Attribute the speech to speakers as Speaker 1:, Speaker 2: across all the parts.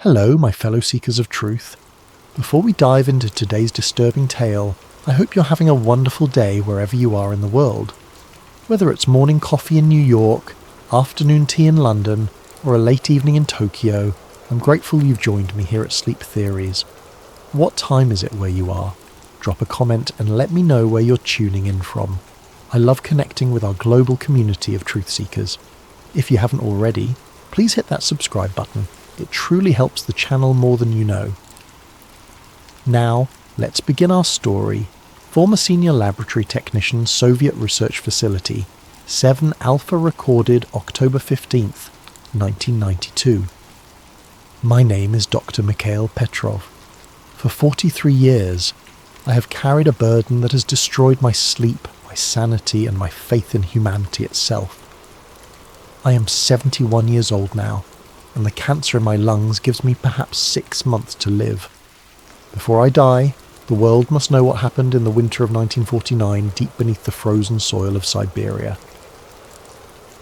Speaker 1: Hello, my fellow seekers of truth. Before we dive into today's disturbing tale, I hope you're having a wonderful day wherever you are in the world. Whether it's morning coffee in New York, afternoon tea in London, or a late evening in Tokyo, I'm grateful you've joined me here at Sleep Theories. What time is it where you are? Drop a comment and let me know where you're tuning in from. I love connecting with our global community of truth seekers. If you haven't already, please hit that subscribe button. It truly helps the channel more than you know. Now, let's begin our story. Former senior laboratory technician, Soviet research facility, 7 Alpha recorded October 15th, 1992. My name is Dr. Mikhail Petrov. For 43 years, I have carried a burden that has destroyed my sleep, my sanity, and my faith in humanity itself. I am 71 years old now, and the cancer in my lungs gives me perhaps 6 months to live. Before I die, the world must know what happened in the winter of 1949 deep beneath the frozen soil of Siberia.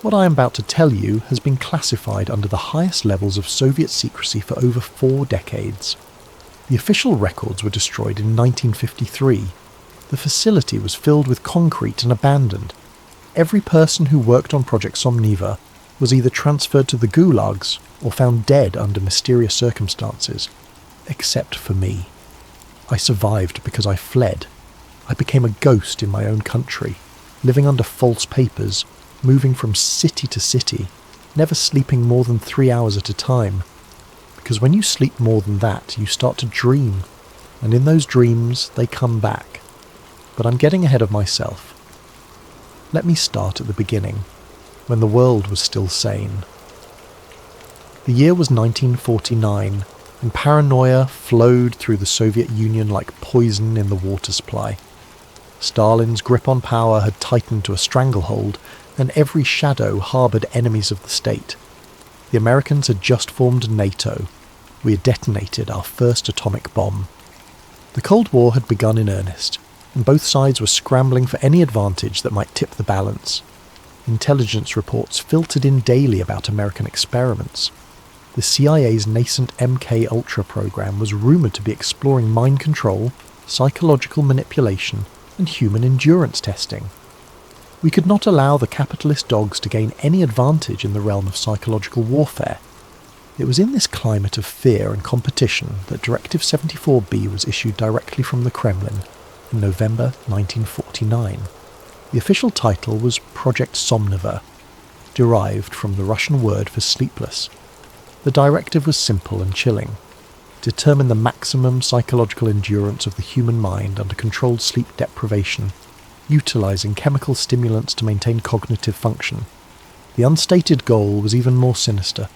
Speaker 1: What I am about to tell you has been classified under the highest levels of Soviet secrecy for over 4 decades. The official records were destroyed in 1953. The facility was filled with concrete and abandoned. Every person who worked on Project Somniva was either transferred to the gulags or found dead under mysterious circumstances, except for me. I survived because I fled. I became a ghost in my own country, living under false papers, moving from city to city, never sleeping more than 3 hours at a time. Because when you sleep more than that, you start to dream, and in those dreams, they come back. But I'm getting ahead of myself. Let me start at the beginning, when the world was still sane. The year was 1949, and paranoia flowed through the Soviet Union like poison in the water supply. Stalin's grip on power had tightened to a stranglehold, and every shadow harboured enemies of the state. The Americans had just formed NATO. We had detonated our first atomic bomb. The Cold War had begun in earnest, and both sides were scrambling for any advantage that might tip the balance. Intelligence reports filtered in daily about American experiments. The CIA's nascent MK-Ultra program was rumoured to be exploring mind control, psychological manipulation, and human endurance testing. We could not allow the capitalist dogs to gain any advantage in the realm of psychological warfare. It was in this climate of fear and competition that Directive 74B was issued directly from the Kremlin in November 1949. The official title was Project Somniva, derived from the Russian word for sleepless. The directive was simple and chilling. Determine the maximum psychological endurance of the human mind under controlled sleep deprivation, utilising chemical stimulants to maintain cognitive function. The unstated goal was even more sinister.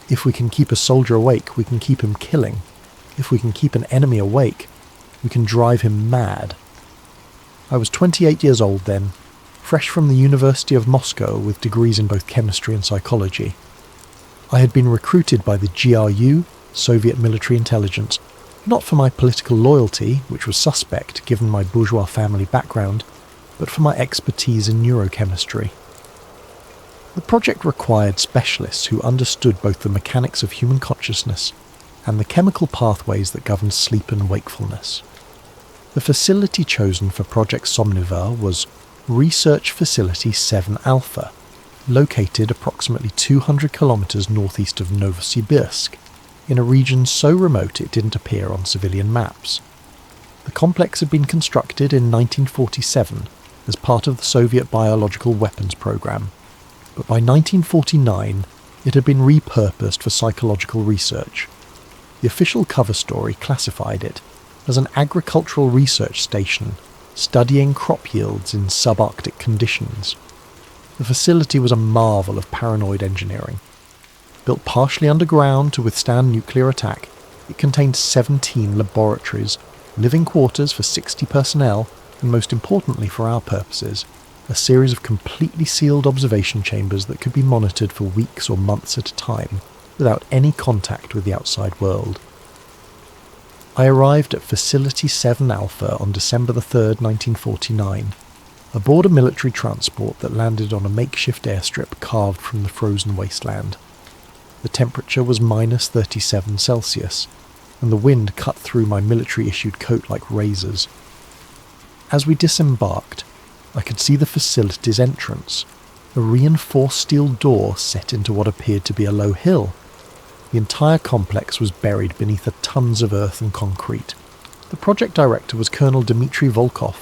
Speaker 1: If we can keep a soldier awake, we can keep him killing. If we can keep an enemy awake, we can drive him mad. I was 28 years old then, fresh from the University of Moscow with degrees in both chemistry and psychology. I had been recruited by the GRU, Soviet military intelligence, not for my political loyalty, which was suspect given my bourgeois family background, but for my expertise in neurochemistry. The project required specialists who understood both the mechanics of human consciousness and the chemical pathways that govern sleep and wakefulness. The facility chosen for Project Somniva was Research Facility 7 Alpha, located approximately 200 kilometers northeast of Novosibirsk, in a region so remote it didn't appear on civilian maps. The complex had been constructed in 1947 as part of the Soviet biological weapons program, but by 1949 it had been repurposed for psychological research. The official cover story classified it as an agricultural research station studying crop yields in subarctic conditions. The facility was a marvel of paranoid engineering. Built partially underground to withstand nuclear attack, it contained 17 laboratories, living quarters for 60 personnel, and most importantly for our purposes, a series of completely sealed observation chambers that could be monitored for weeks or months at a time, without any contact with the outside world. I arrived at Facility 7 Alpha on December the 3rd, 1949, aboard a military transport that landed on a makeshift airstrip carved from the frozen wasteland. The temperature was -37 Celsius, and the wind cut through my military-issued coat like razors. As we disembarked, I could see the facility's entrance, a reinforced steel door set into what appeared to be a low hill. The entire complex was buried beneath tons of earth and concrete. The project director was Colonel Dmitry Volkov,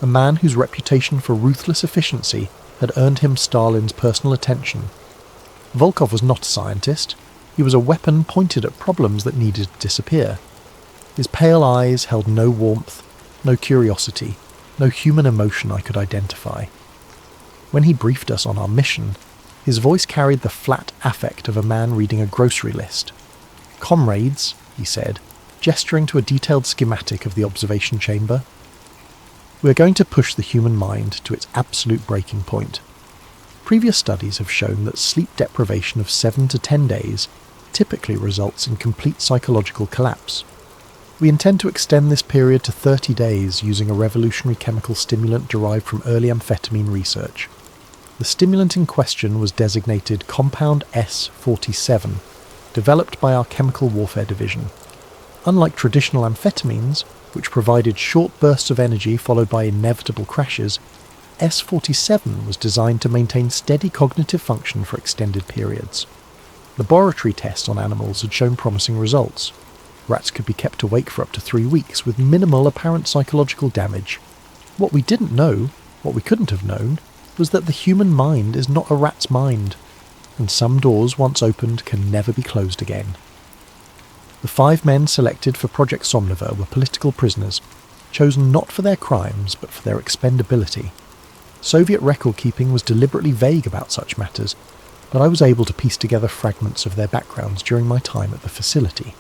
Speaker 1: a man whose reputation for ruthless efficiency had earned him Stalin's personal attention. Volkov was not a scientist. He was a weapon pointed at problems that needed to disappear. His pale eyes held no warmth, no curiosity, no human emotion I could identify. When he briefed us on our mission, his voice carried the flat affect of a man reading a grocery list. "Comrades," he said, gesturing to a detailed schematic of the observation chamber, "we are going to push the human mind to its absolute breaking point. Previous studies have shown that sleep deprivation of 7 to 10 days typically results in complete psychological collapse. We intend to extend this period to 30 days using a revolutionary chemical stimulant derived from early amphetamine research. The stimulant in question was designated Compound S47, developed by our Chemical Warfare Division. Unlike traditional amphetamines, which provided short bursts of energy followed by inevitable crashes, S47 was designed to maintain steady cognitive function for extended periods. Laboratory tests on animals had shown promising results. Rats could be kept awake for up to 3 weeks with minimal apparent psychological damage. What we didn't know, what we couldn't have known, was that the human mind is not a rat's mind, and some doors once opened can never be closed again. The 5 men selected for Project Somniver were political prisoners, chosen not for their crimes but for their expendability. Soviet record-keeping was deliberately vague about such matters, but I was able to piece together fragments of their backgrounds during my time at the facility.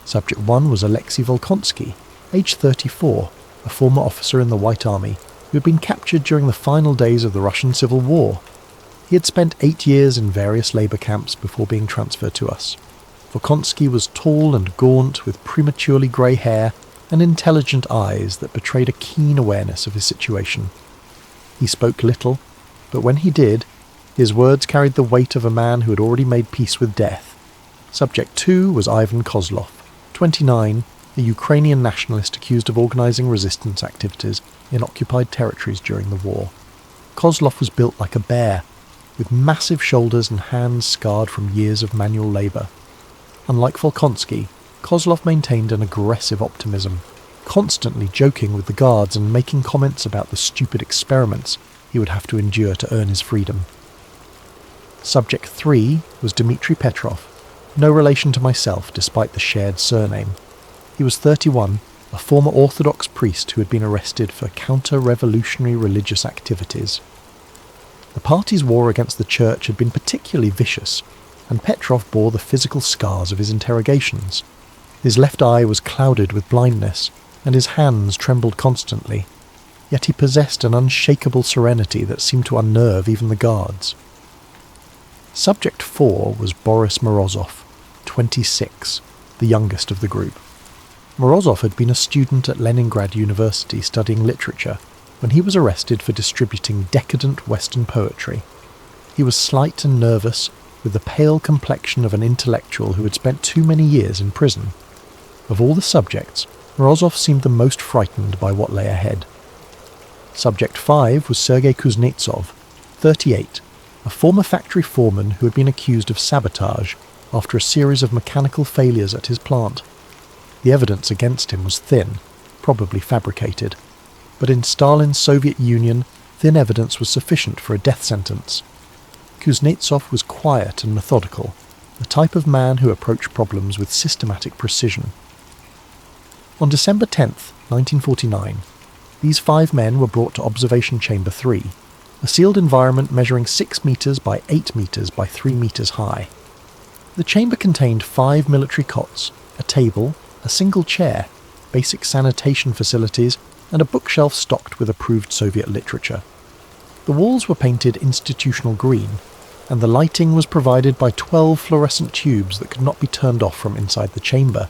Speaker 1: Subject 1 was Alexei Volkonsky, age 34, a former officer in the White Army, who had been captured during the final days of the Russian Civil War. He had spent 8 years in various labour camps before being transferred to us. Volkonsky was tall and gaunt, with prematurely grey hair and intelligent eyes that betrayed a keen awareness of his situation. He spoke little, but when he did, his words carried the weight of a man who had already made peace with death. Subject 2 was Ivan Kozlov, 29, a Ukrainian nationalist accused of organising resistance activities in occupied territories during the war. Kozlov was built like a bear, with massive shoulders and hands scarred from years of manual labour. Unlike Volkonsky, Kozlov maintained an aggressive optimism, constantly joking with the guards and making comments about the stupid experiments he would have to endure to earn his freedom. Subject 3 was Dmitry Petrov, no relation to myself despite the shared surname. He was 31, a former Orthodox priest who had been arrested for counter-revolutionary religious activities. The party's war against the church had been particularly vicious, and Petrov bore the physical scars of his interrogations. His left eye was clouded with blindness, and his hands trembled constantly, yet he possessed an unshakable serenity that seemed to unnerve even the guards. Subject 4 was Boris Morozov, 26, the youngest of the group. Morozov had been a student at Leningrad University studying literature when he was arrested for distributing decadent Western poetry. He was slight and nervous, with the pale complexion of an intellectual who had spent too many years in prison. Of all the subjects, Morozov seemed the most frightened by what lay ahead. Subject 5 was Sergei Kuznetsov, 38, a former factory foreman who had been accused of sabotage after a series of mechanical failures at his plant. The evidence against him was thin, probably fabricated, but in Stalin's Soviet Union, thin evidence was sufficient for a death sentence. Kuznetsov was quiet and methodical, the type of man who approached problems with systematic precision. On December 10th, 1949, these 5 men were brought to Observation Chamber 3, a sealed environment measuring 6 metres by 8 metres by 3 metres high. The chamber contained 5 military cots, a table, a single chair, basic sanitation facilities, and a bookshelf stocked with approved Soviet literature. The walls were painted institutional green, and the lighting was provided by 12 fluorescent tubes that could not be turned off from inside the chamber.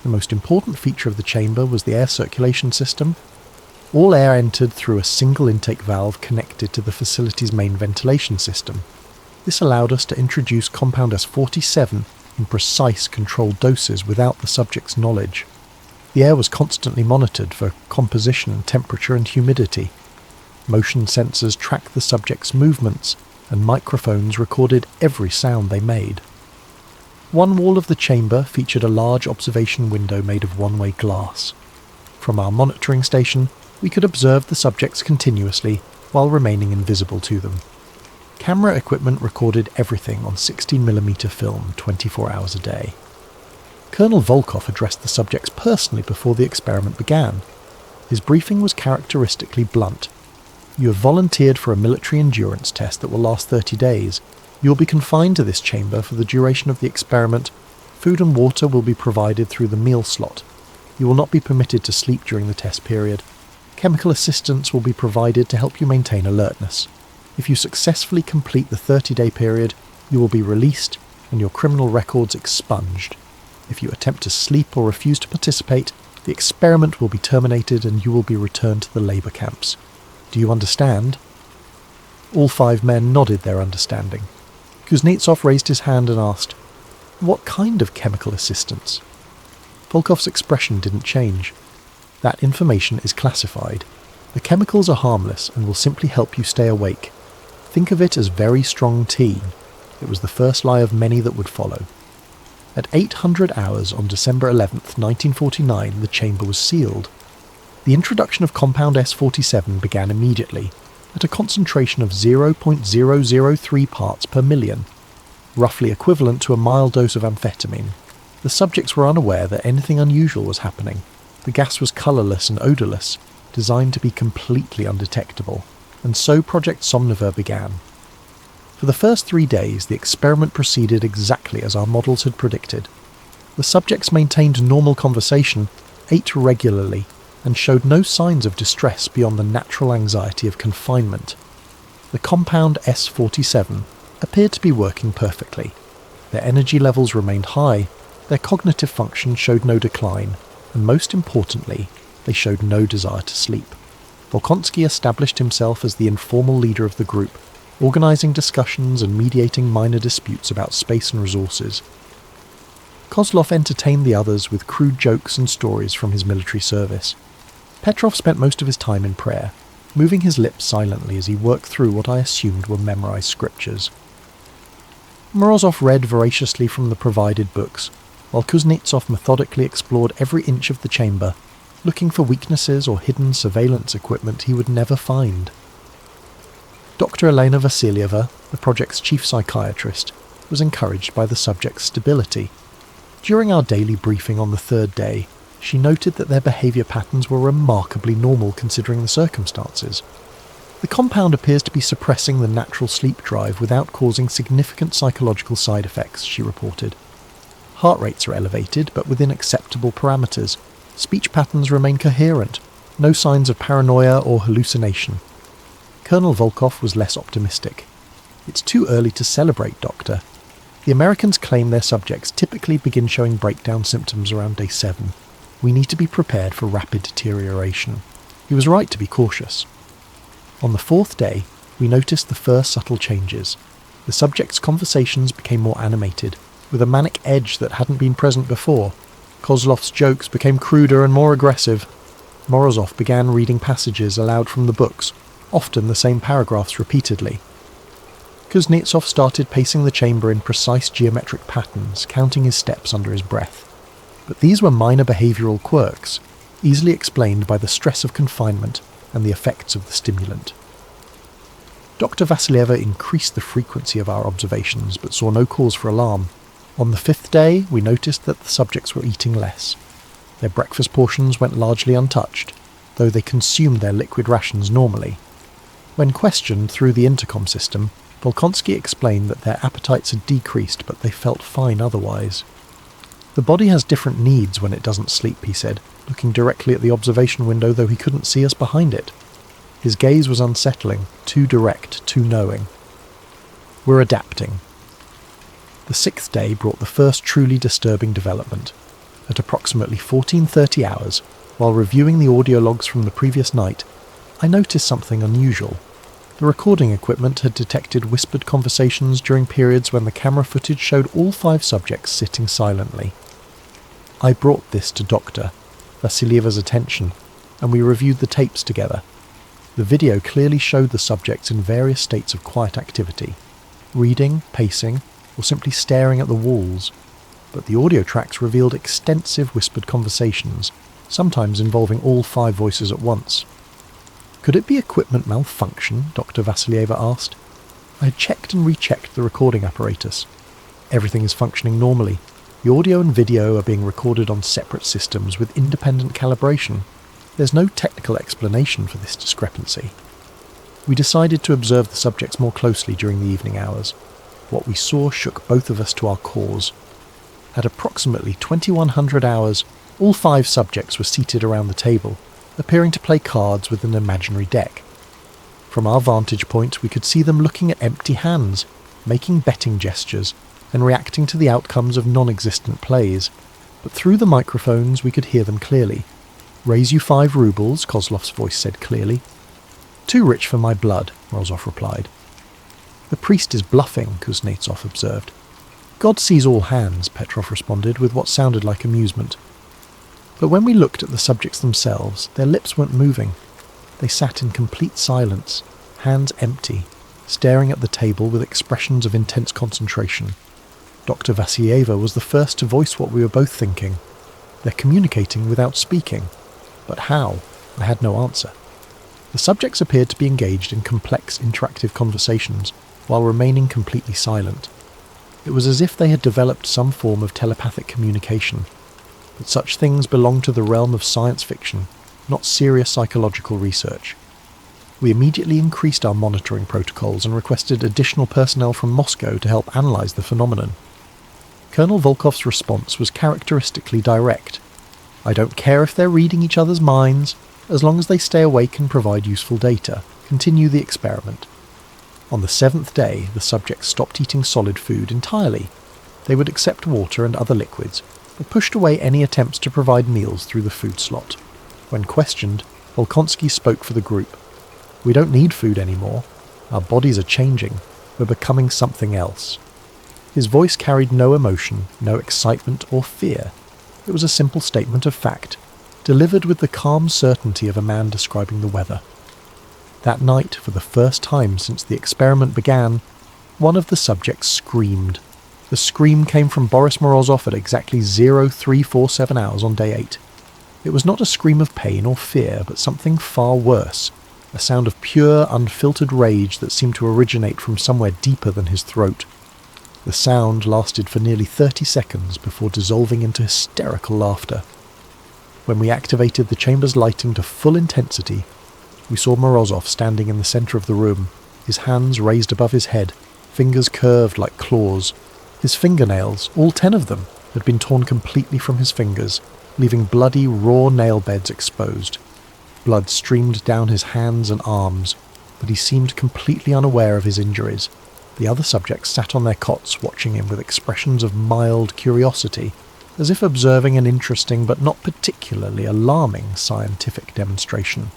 Speaker 1: The most important feature of the chamber was the air circulation system. All air entered through a single intake valve connected to the facility's main ventilation system. This allowed us to introduce compound S47 in precise controlled doses without the subject's knowledge. The air was constantly monitored for composition, temperature and humidity. Motion sensors tracked the subject's movements, and microphones recorded every sound they made. One wall of the chamber featured a large observation window made of one-way glass. From our monitoring station, we could observe the subjects continuously while remaining invisible to them. Camera equipment recorded everything on 16mm film 24 hours a day. Colonel Volkov addressed the subjects personally before the experiment began. His briefing was characteristically blunt. "You have volunteered for a military endurance test that will last 30 days. You will be confined to this chamber for the duration of the experiment. Food and water will be provided through the meal slot. You will not be permitted to sleep during the test period. Chemical assistance will be provided to help you maintain alertness. If you successfully complete the 30-day period, you will be released and your criminal records expunged. If you attempt to sleep or refuse to participate, the experiment will be terminated and you will be returned to the labour camps. Do you understand?" All 5 men nodded their understanding. Kuznetsov raised his hand and asked, "What kind of chemical assistance?" Volkov's expression didn't change. "That information is classified. The chemicals are harmless and will simply help you stay awake. Think of it as very strong tea." It was the first lie of many that would follow. At 800 hours on December 11th, 1949, the chamber was sealed. The introduction of compound S47 began immediately, at a concentration of 0.003 parts per million, roughly equivalent to a mild dose of amphetamine. The subjects were unaware that anything unusual was happening. The gas was colourless and odourless, designed to be completely undetectable, and so Project Somnivore began. For the first 3 days, the experiment proceeded exactly as our models had predicted. The subjects maintained normal conversation, ate regularly, and showed no signs of distress beyond the natural anxiety of confinement. The compound S47 appeared to be working perfectly. Their energy levels remained high, their cognitive function showed no decline, and most importantly, they showed no desire to sleep. Volkonsky established himself as the informal leader of the group, organising discussions and mediating minor disputes about space and resources. Kozlov entertained the others with crude jokes and stories from his military service. Petrov spent most of his time in prayer, moving his lips silently as he worked through what I assumed were memorised scriptures. Morozov read voraciously from the provided books, while Kuznetsov methodically explored every inch of the chamber, looking for weaknesses or hidden surveillance equipment he would never find. Dr. Elena Vassilieva, the project's chief psychiatrist, was encouraged by the subject's stability. During our daily briefing on the 3rd day, she noted that their behaviour patterns were remarkably normal considering the circumstances. The compound appears to be suppressing the natural sleep drive without causing significant psychological side effects, she reported. Heart rates are elevated, but within acceptable parameters. Speech patterns remain coherent, no signs of paranoia or hallucination. Colonel Volkov was less optimistic. "It's too early to celebrate, Doctor. The Americans claim their subjects typically begin showing breakdown symptoms around day 7. We need to be prepared for rapid deterioration." He was right to be cautious. On the 4th day, we noticed the first subtle changes. The subjects' conversations became more animated, with a manic edge that hadn't been present before. Kozlov's jokes became cruder and more aggressive. Morozov began reading passages aloud from the books, often the same paragraphs repeatedly. Kuznetsov started pacing the chamber in precise geometric patterns, counting his steps under his breath. But these were minor behavioural quirks, easily explained by the stress of confinement and the effects of the stimulant. Dr. Vassilieva increased the frequency of our observations, but saw no cause for alarm. On the 5th day, we noticed that the subjects were eating less. Their breakfast portions went largely untouched, though they consumed their liquid rations normally. When questioned through the intercom system, Volkonsky explained that their appetites had decreased, but they felt fine otherwise. "The body has different needs when it doesn't sleep," he said, looking directly at the observation window though he couldn't see us behind it. His gaze was unsettling, too direct, too knowing. "We're adapting." The 6th day brought the first truly disturbing development. At approximately 14:30 hours, while reviewing the audio logs from the previous night, I noticed something unusual. The recording equipment had detected whispered conversations during periods when the camera footage showed all 5 subjects sitting silently. I brought this to Dr. Vasilieva's attention, and we reviewed the tapes together. The video clearly showed the subjects in various states of quiet activity, reading, pacing, or simply staring at the walls, but the audio tracks revealed extensive whispered conversations, sometimes involving all 5 voices at once. Could it be equipment malfunction? Dr. Vasilieva asked. I had checked and rechecked the recording apparatus. Everything is functioning normally. The audio and video are being recorded on separate systems with independent calibration. There's no technical explanation for this discrepancy. We decided to observe the subjects more closely during the evening hours. What we saw shook both of us to our cores. At approximately 2100 hours, all 5 subjects were seated around the table, appearing to play cards with an imaginary deck. From our vantage point, we could see them looking at empty hands, making betting gestures, and reacting to the outcomes of non-existent plays. But through the microphones, we could hear them clearly. "Raise you 5 rubles," Kozlov's voice said clearly. "Too rich for my blood," Morozov replied. "The priest is bluffing," Kuznetsov observed. "God sees all hands," Petrov responded with what sounded like amusement. But when we looked at the subjects themselves, their lips weren't moving. They sat in complete silence, hands empty, staring at the table with expressions of intense concentration. Dr. Vasilieva was the first to voice what we were both thinking. They're communicating without speaking. But how? I had no answer. The subjects appeared to be engaged in complex interactive conversations while remaining completely silent. It was as if they had developed some form of telepathic communication. But such things belong to the realm of science fiction, not serious psychological research. We immediately increased our monitoring protocols and requested additional personnel from Moscow to help analyse the phenomenon. Colonel Volkov's response was characteristically direct. "I don't care if they're reading each other's minds, as long as they stay awake and provide useful data. Continue the experiment." On the 7th day, the subjects stopped eating solid food entirely. They would accept water and other liquids, but pushed away any attempts to provide meals through the food slot. When questioned, Volkonsky spoke for the group. "We don't need food anymore. Our bodies are changing. We're becoming something else." His voice carried no emotion, no excitement or fear. It was a simple statement of fact, delivered with the calm certainty of a man describing the weather. That night, for the first time since the experiment began, one of the subjects screamed. The scream came from Boris Morozov at exactly 0347 hours on day 8. It was not a scream of pain or fear, but something far worse, a sound of pure, unfiltered rage that seemed to originate from somewhere deeper than his throat. The sound lasted for nearly 30 seconds before dissolving into hysterical laughter. When we activated the chamber's lighting to full intensity, we saw Morozov standing in the centre of the room, his hands raised above his head, fingers curved like claws. His fingernails, all 10 of them, had been torn completely from his fingers, leaving bloody, raw nail beds exposed. Blood streamed down his hands and arms, but he seemed completely unaware of his injuries. The other subjects sat on their cots watching him with expressions of mild curiosity, as if observing an interesting but not particularly alarming scientific demonstration.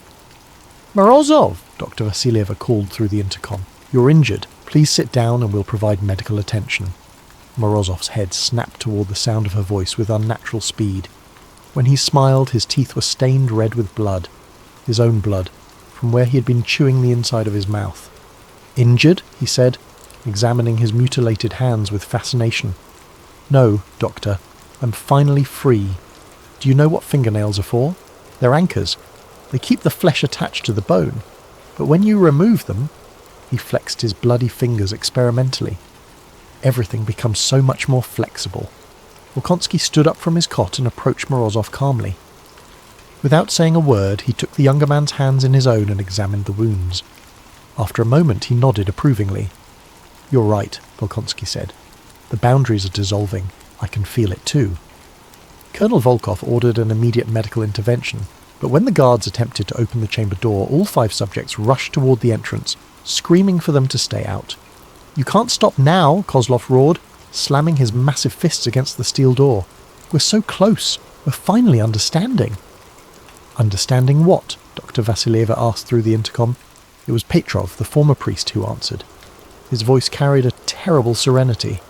Speaker 1: "Morozov!" Dr. Vasilieva called through the intercom. "You're injured. Please sit down and we'll provide medical attention." Morozov's head snapped toward the sound of her voice with unnatural speed. When he smiled, his teeth were stained red with blood, his own blood, from where he had been chewing the inside of his mouth. "Injured?" he said, examining his mutilated hands with fascination. "No, doctor, I'm finally free. Do you know what fingernails are for? They're anchors. They keep the flesh attached to the bone. But when you remove them," he flexed his bloody fingers experimentally, "everything becomes so much more flexible." Volkonsky stood up from his cot and approached Morozov calmly. Without saying a word, he took the younger man's hands in his own and examined the wounds. After a moment, he nodded approvingly. "You're right," Volkonsky said. "The boundaries are dissolving. I can feel it too." Colonel Volkov ordered an immediate medical intervention, but when the guards attempted to open the chamber door, all 5 subjects rushed toward the entrance, screaming for them to stay out. "You can't stop now," Kozlov roared, slamming his massive fists against the steel door. "We're so close. We're finally understanding." "Understanding what?" Dr. Vasilieva asked through the intercom. It was Petrov, the former priest, who answered. His voice carried a terrible serenity.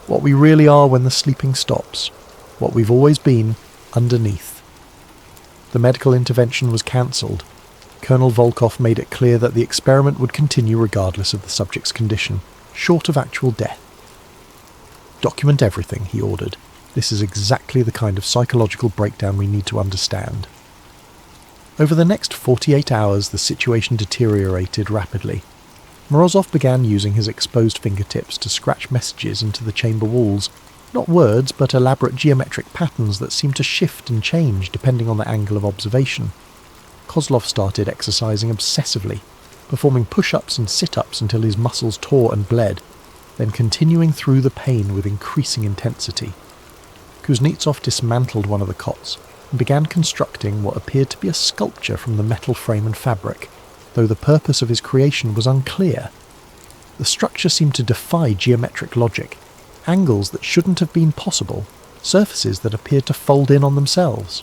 Speaker 1: What we really are when the sleeping stops. What we've always been, underneath. The medical intervention was cancelled. Colonel Volkov made it clear that the experiment would continue regardless of the subject's condition, short of actual death. Document everything, he ordered. This is exactly the kind of psychological breakdown we need to understand. Over the next 48 hours, the situation deteriorated rapidly. Morozov began using his exposed fingertips to scratch messages into the chamber walls, not words, but elaborate geometric patterns that seemed to shift and change depending on the angle of observation. Kozlov started exercising obsessively, performing push-ups and sit-ups until his muscles tore and bled, then continuing through the pain with increasing intensity. Kuznetsov dismantled one of the cots and began constructing what appeared to be a sculpture from the metal frame and fabric, though the purpose of his creation was unclear. The structure seemed to defy geometric logic, angles that shouldn't have been possible, surfaces that appeared to fold in on themselves.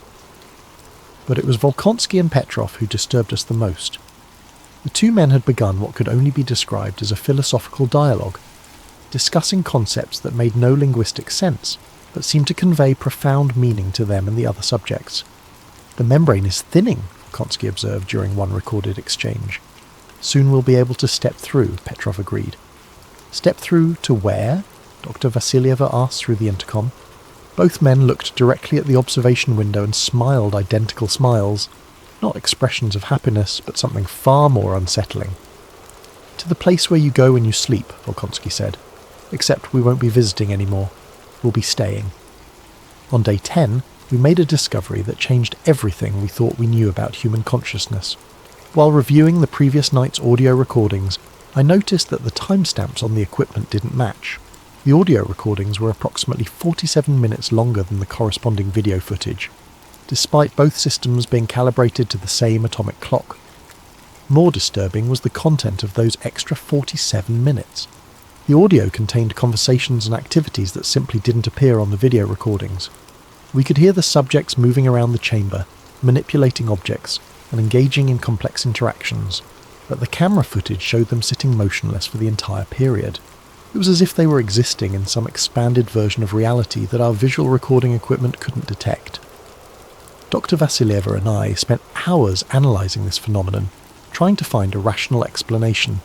Speaker 1: But it was Volkonsky and Petrov who disturbed us the most. The two men had begun what could only be described as a philosophical dialogue, discussing concepts that made no linguistic sense, but seemed to convey profound meaning to them and the other subjects. "The membrane is thinning," Volkonsky observed during one recorded exchange. "Soon we'll be able to step through," Petrov agreed. "Step through to where?" Dr. Vassilieva asked through the intercom. Both men looked directly at the observation window and smiled identical smiles, not expressions of happiness, but something far more unsettling. "To the place where you go when you sleep," Volkonsky said. "Except we won't be visiting anymore. We'll be staying." On day 10, we made a discovery that changed everything we thought we knew about human consciousness. While reviewing the previous night's audio recordings, I noticed that the timestamps on the equipment didn't match. The audio recordings were approximately 47 minutes longer than the corresponding video footage, despite both systems being calibrated to the same atomic clock. More disturbing was the content of those extra 47 minutes. The audio contained conversations and activities that simply didn't appear on the video recordings. We could hear the subjects moving around the chamber, manipulating objects, and engaging in complex interactions, but the camera footage showed them sitting motionless for the entire period. It was as if they were existing in some expanded version of reality that our visual recording equipment couldn't detect. Dr. Vassilieva and I spent hours analysing this phenomenon, trying to find a rational explanation.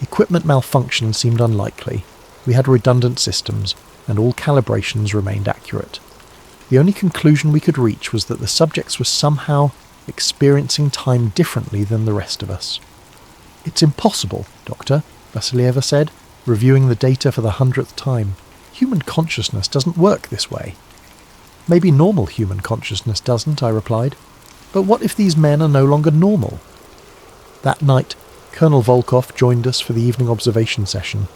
Speaker 1: Equipment malfunction seemed unlikely. We had redundant systems, and all calibrations remained accurate. The only conclusion we could reach was that the subjects were somehow experiencing time differently than the rest of us. "It's impossible, Doctor," Vassilieva said, reviewing the data for the 100th time. "Human consciousness doesn't work this way." "Maybe normal human consciousness doesn't," I replied. "But what if these men are no longer normal?" That night, Colonel Volkov joined us for the evening observation session.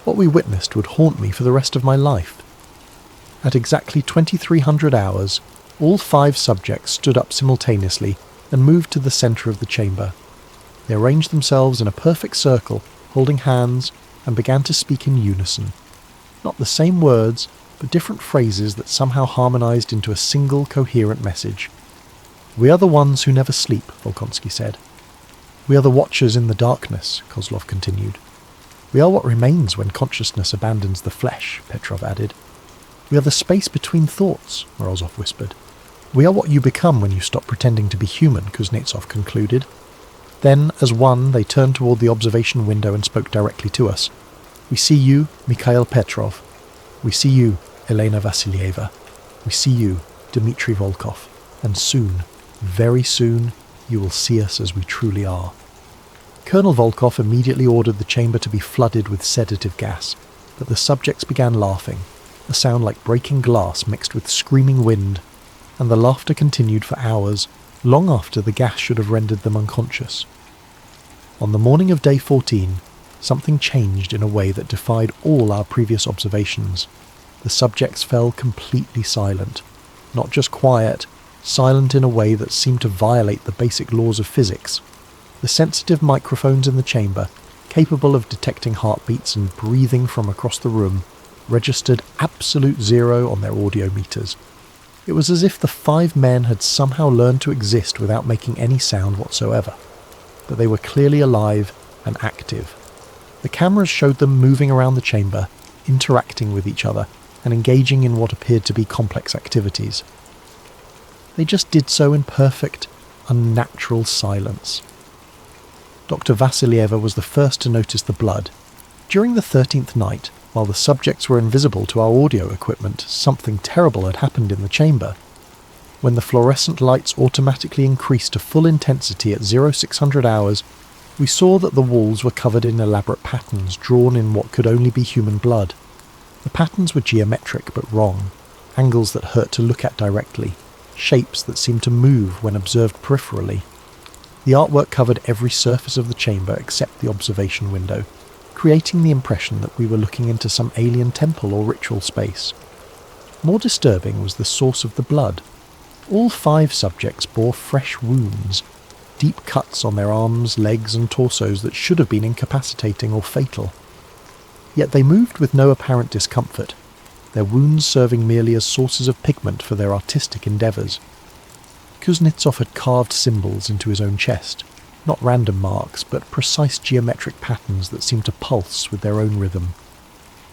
Speaker 1: What we witnessed would haunt me for the rest of my life. At exactly 2300 hours, all 5 subjects stood up simultaneously and moved to the centre of the chamber. They arranged themselves in a perfect circle, holding hands, and began to speak in unison. Not the same words, but different phrases that somehow harmonized into a single coherent message. "We are the ones who never sleep," Volkonsky said. "We are the watchers in the darkness," Kozlov continued. "We are what remains when consciousness abandons the flesh," Petrov added. "We are the space between thoughts," Morozov whispered. "We are what you become when you stop pretending to be human," Kuznetsov concluded. Then, as one, they turned toward the observation window and spoke directly to us. "We see you, Mikhail Petrov. We see you, Elena Vassilieva. We see you, Dmitry Volkov. And soon, very soon, you will see us as we truly are." Colonel Volkov immediately ordered the chamber to be flooded with sedative gas, but the subjects began laughing, a sound like breaking glass mixed with screaming wind, and the laughter continued for hours, long after the gas should have rendered them unconscious. On the morning of day 14, something changed in a way that defied all our previous observations. The subjects fell completely silent, not just quiet, silent in a way that seemed to violate the basic laws of physics. The sensitive microphones in the chamber, capable of detecting heartbeats and breathing from across the room, registered absolute zero on their audio meters. It was as if the 5 men had somehow learned to exist without making any sound whatsoever. but they were clearly alive and active. The cameras showed them moving around the chamber, interacting with each other, and engaging in what appeared to be complex activities. They just did so in perfect, unnatural silence. Dr. Vassilieva was the first to notice the blood. During the 13th night, while the subjects were invisible to our audio equipment, something terrible had happened in the chamber. When the fluorescent lights automatically increased to full intensity at 0600 hours, we saw that the walls were covered in elaborate patterns drawn in what could only be human blood. The patterns were geometric but wrong, angles that hurt to look at directly, shapes that seemed to move when observed peripherally. The artwork covered every surface of the chamber except the observation window, creating the impression that we were looking into some alien temple or ritual space. More disturbing was the source of the blood. All 5 subjects bore fresh wounds, deep cuts on their arms, legs and torsos that should have been incapacitating or fatal. Yet they moved with no apparent discomfort, their wounds serving merely as sources of pigment for their artistic endeavours. Kuznetsov had carved symbols into his own chest, not random marks, but precise geometric patterns that seemed to pulse with their own rhythm.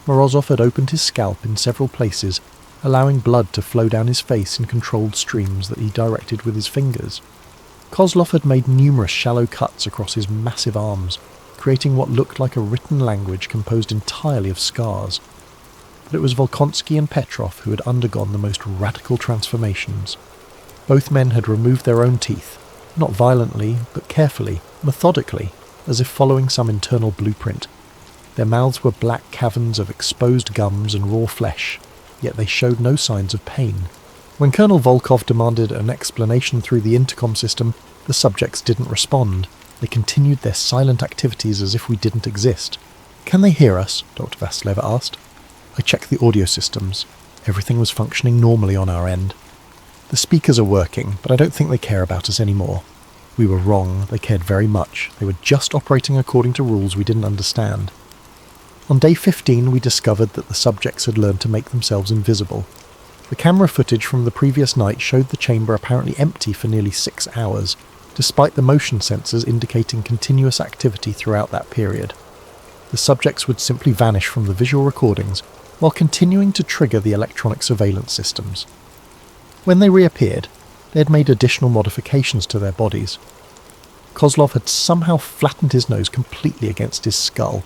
Speaker 1: Morozov had opened his scalp in several places, allowing blood to flow down his face in controlled streams that he directed with his fingers. Kozlov had made numerous shallow cuts across his massive arms, creating what looked like a written language composed entirely of scars. But it was Volkonsky and Petrov who had undergone the most radical transformations. Both men had removed their own teeth, not violently, but carefully, methodically, as if following some internal blueprint. Their mouths were black caverns of exposed gums and raw flesh, yet they showed no signs of pain. When Colonel Volkov demanded an explanation through the intercom system, the subjects didn't respond. They continued their silent activities as if we didn't exist. "Can they hear us?" Dr. Vasileva asked. I checked the audio systems. Everything was functioning normally on our end. "The speakers are working, but I don't think they care about us anymore." We were wrong. They cared very much. They were just operating according to rules we didn't understand. On day 15, we discovered that the subjects had learned to make themselves invisible. The camera footage from the previous night showed the chamber apparently empty for nearly 6 hours, despite the motion sensors indicating continuous activity throughout that period. The subjects would simply vanish from the visual recordings, while continuing to trigger the electronic surveillance systems. When they reappeared, they had made additional modifications to their bodies. Kozlov had somehow flattened his nose completely against his skull,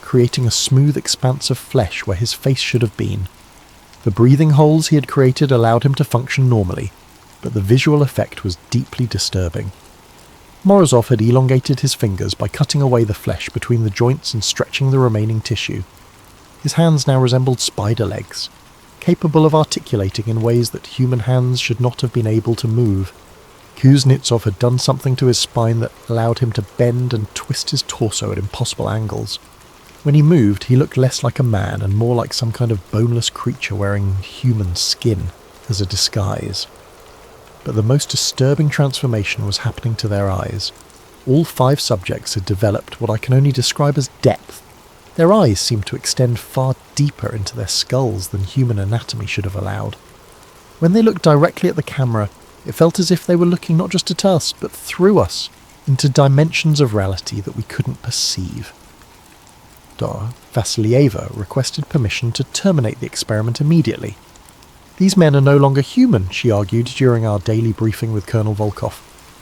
Speaker 1: creating a smooth expanse of flesh where his face should have been. The breathing holes he had created allowed him to function normally, but the visual effect was deeply disturbing. Morozov had elongated his fingers by cutting away the flesh between the joints and stretching the remaining tissue. His hands now resembled spider legs, capable of articulating in ways that human hands should not have been able to move. Kuznetsov had done something to his spine that allowed him to bend and twist his torso at impossible angles. When he moved, he looked less like a man and more like some kind of boneless creature wearing human skin as a disguise. But the most disturbing transformation was happening to their eyes. All 5 subjects had developed what I can only describe as depth. Their eyes seemed to extend far deeper into their skulls than human anatomy should have allowed. When they looked directly at the camera, it felt as if they were looking not just at us, but through us, into dimensions of reality that we couldn't perceive. Dr. Vassilieva requested permission to terminate the experiment immediately. "These men are no longer human," she argued during our daily briefing with Colonel Volkov.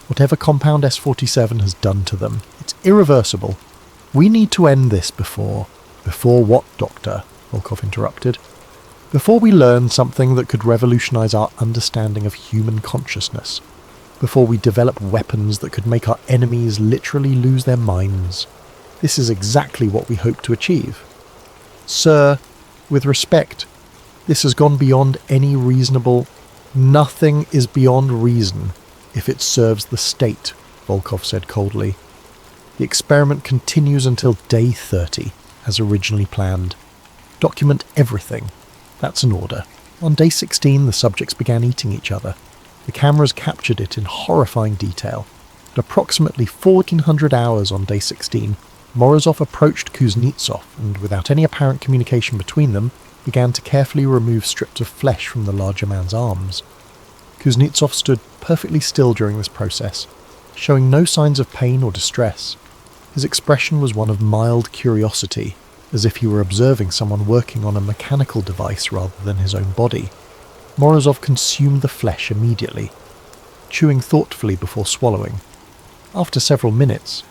Speaker 1: "Whatever Compound S-47 has done to them, it's irreversible. We need to end this before..." "Before what, Doctor?" Volkov interrupted. "Before we learn something that could revolutionize our understanding of human consciousness. Before we develop weapons that could make our enemies literally lose their minds. This is exactly what we hope to achieve. Sir, with respect, this has gone beyond any reasonable..." "Nothing is beyond reason if it serves the state," Volkov said coldly. "The experiment continues until day 30, as originally planned. Document everything. That's an order." On day 16, the subjects began eating each other. The cameras captured it in horrifying detail. At approximately 1400 hours on day 16, Morozov approached Kuznetsov and, without any apparent communication between them, began to carefully remove strips of flesh from the larger man's arms. Kuznetsov stood perfectly still during this process, showing no signs of pain or distress. His expression was one of mild curiosity, as if he were observing someone working on a mechanical device rather than his own body. Morozov consumed the flesh immediately, chewing thoughtfully before swallowing. After several minutes,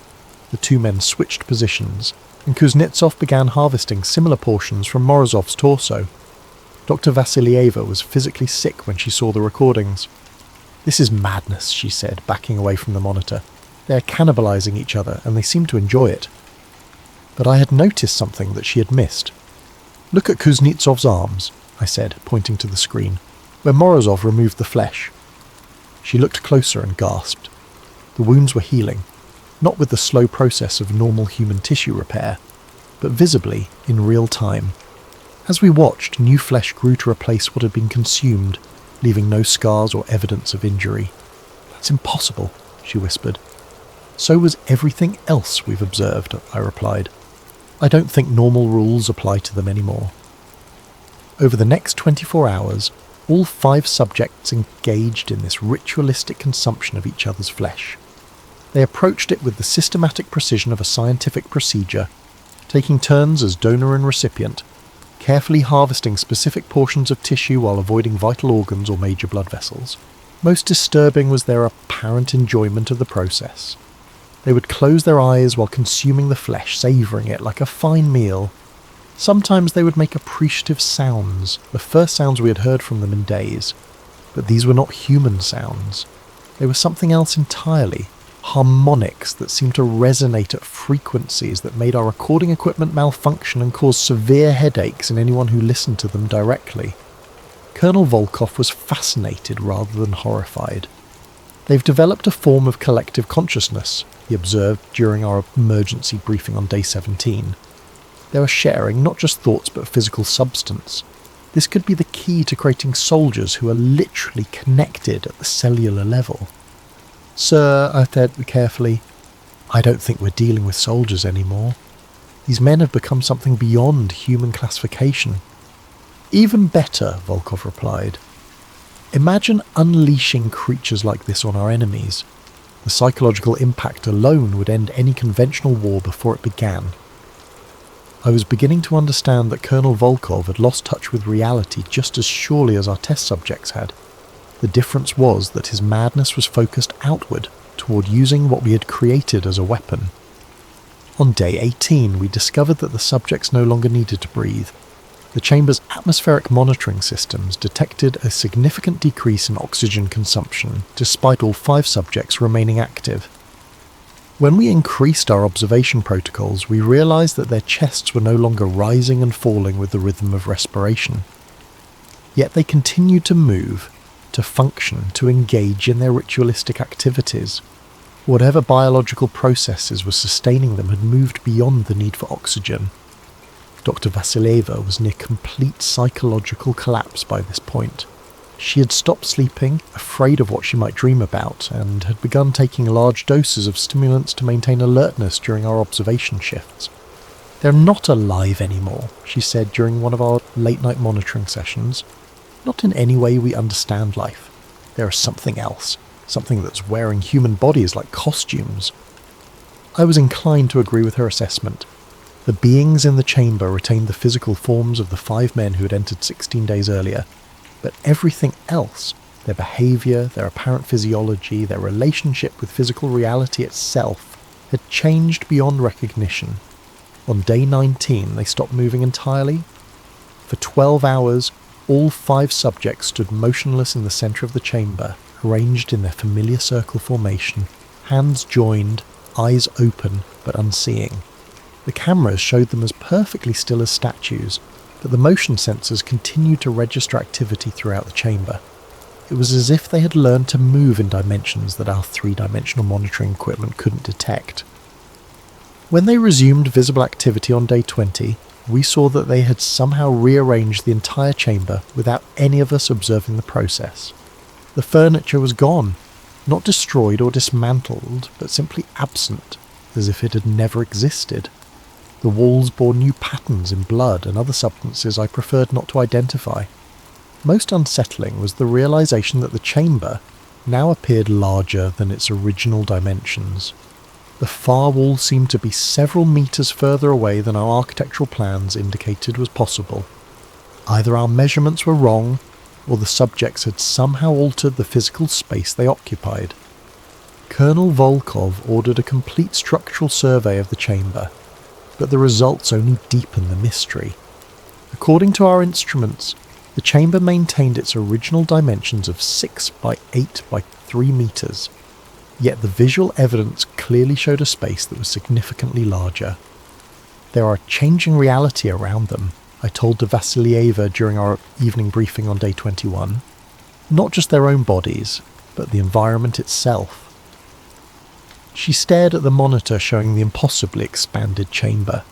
Speaker 1: the two men switched positions, and Kuznetsov began harvesting similar portions from Morozov's torso. Dr. Vassilieva was physically sick when she saw the recordings. "This is madness," she said, backing away from the monitor. "They are cannibalizing each other, and they seem to enjoy it." But I had noticed something that she had missed. "Look at Kuznetsov's arms," I said, pointing to the screen, where Morozov removed the flesh. She looked closer and gasped. The wounds were healing, not with the slow process of normal human tissue repair, but visibly in real time. As we watched, new flesh grew to replace what had been consumed, leaving no scars or evidence of injury. "That's impossible," she whispered. "So was everything else we've observed," I replied. "I don't think normal rules apply to them anymore." Over the next 24 hours, all 5 subjects engaged in this ritualistic consumption of each other's flesh. They approached it with the systematic precision of a scientific procedure, taking turns as donor and recipient, carefully harvesting specific portions of tissue while avoiding vital organs or major blood vessels. Most disturbing was their apparent enjoyment of the process. They would close their eyes while consuming the flesh, savouring it like a fine meal. Sometimes they would make appreciative sounds, the first sounds we had heard from them in days. But these were not human sounds. They were something else entirely. Harmonics that seemed to resonate at frequencies that made our recording equipment malfunction and caused severe headaches in anyone who listened to them directly. Colonel Volkov was fascinated rather than horrified. "They've developed a form of collective consciousness," he observed during our emergency briefing on day 17. "They are sharing not just thoughts but physical substance. This could be the key to creating soldiers who are literally connected at the cellular level." "Sir," I said carefully, "I don't think we're dealing with soldiers anymore. These men have become something beyond human classification." "Even better," Volkov replied. "Imagine unleashing creatures like this on our enemies. The psychological impact alone would end any conventional war before it began." I was beginning to understand that Colonel Volkov had lost touch with reality just as surely as our test subjects had. The difference was that his madness was focused outward, toward using what we had created as a weapon. On day 18, we discovered that the subjects no longer needed to breathe. The chamber's atmospheric monitoring systems detected a significant decrease in oxygen consumption, despite all 5 subjects remaining active. When we increased our observation protocols, we realized that their chests were no longer rising and falling with the rhythm of respiration. Yet they continued to move, to function, to engage in their ritualistic activities. Whatever biological processes were sustaining them had moved beyond the need for oxygen. Dr. Vassilieva was near complete psychological collapse by this point. She had stopped sleeping, afraid of what she might dream about, and had begun taking large doses of stimulants to maintain alertness during our observation shifts. "They're not alive anymore," she said during one of our late-night monitoring sessions. "Not in any way we understand life. There is something else, something that's wearing human bodies like costumes." I was inclined to agree with her assessment. The beings in the chamber retained the physical forms of the 5 men who had entered 16 days earlier, but everything else, their behaviour, their apparent physiology, their relationship with physical reality itself, had changed beyond recognition. On day 19, they stopped moving entirely. For 12 hours, all 5 subjects stood motionless in the centre of the chamber, arranged in their familiar circle formation, hands joined, eyes open but unseeing. The cameras showed them as perfectly still as statues, but the motion sensors continued to register activity throughout the chamber. It was as if they had learned to move in dimensions that our 3-dimensional monitoring equipment couldn't detect. When they resumed visible activity on day 20, we saw that they had somehow rearranged the entire chamber without any of us observing the process. The furniture was gone, not destroyed or dismantled, but simply absent, as if it had never existed. The walls bore new patterns in blood and other substances I preferred not to identify. Most unsettling was the realization that the chamber, now appeared larger than its original dimensions. The far wall seemed to be several meters further away than our architectural plans indicated was possible. Either our measurements were wrong, or the subjects had somehow altered the physical space they occupied. Colonel Volkov ordered a complete structural survey of the chamber, but the results only deepened the mystery. According to our instruments, the chamber maintained its original dimensions of 6 by 8 by 3 meters, yet the visual evidence clearly showed a space that was significantly larger. There are changing reality around them, I told de Vassilieva during our evening briefing on day 21. Not just their own bodies, but the environment itself. She stared at the monitor showing the impossibly expanded chamber.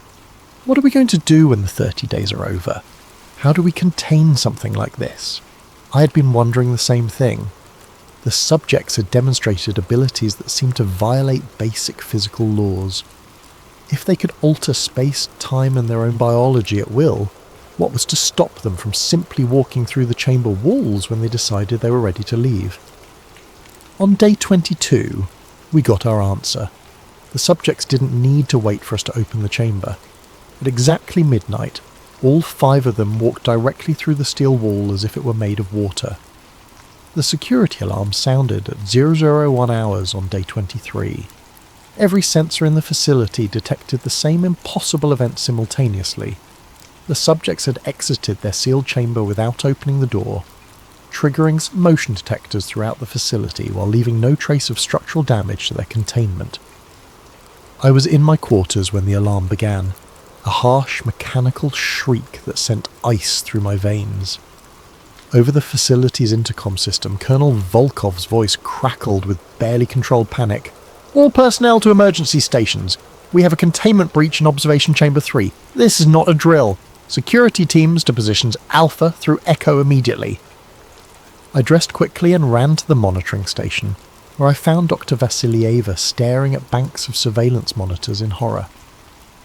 Speaker 1: What are we going to do when the 30 days are over? How do we contain something like this? I had been wondering the same thing. The subjects had demonstrated abilities that seemed to violate basic physical laws. If they could alter space, time, and their own biology at will, what was to stop them from simply walking through the chamber walls when they decided they were ready to leave? On day 22, we got our answer. The subjects didn't need to wait for us to open the chamber. At exactly midnight, all 5 of them walked directly through the steel wall as if it were made of water. The security alarm sounded at 001 hours on day 23. Every sensor in the facility detected the same impossible event simultaneously. The subjects had exited their sealed chamber without opening the door, triggering motion detectors throughout the facility while leaving no trace of structural damage to their containment. I was in my quarters when the alarm began, a harsh mechanical shriek that sent ice through my veins. Over the facility's intercom system, Colonel Volkov's voice crackled with barely controlled panic. "All personnel to emergency stations. We have a containment breach in Observation Chamber 3. This is not a drill. Security teams to positions Alpha through Echo immediately." I dressed quickly and ran to the monitoring station, where I found Dr. Vassilieva staring at banks of surveillance monitors in horror.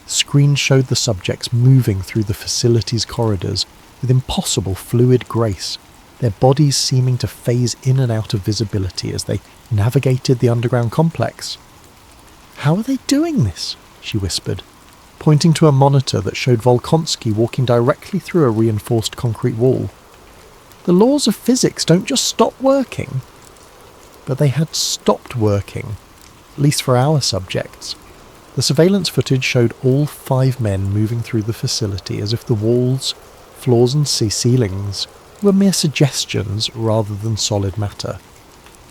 Speaker 1: Screens showed the subjects moving through the facility's corridors with impossible fluid grace, their bodies seeming to phase in and out of visibility as they navigated the underground complex. "How are they doing this?" she whispered, pointing to a monitor that showed Volkonsky walking directly through a reinforced concrete wall. "The laws of physics don't just stop working." But they had stopped working, at least for our subjects. The surveillance footage showed all 5 men moving through the facility as if the walls, floors and ceilings were mere suggestions rather than solid matter.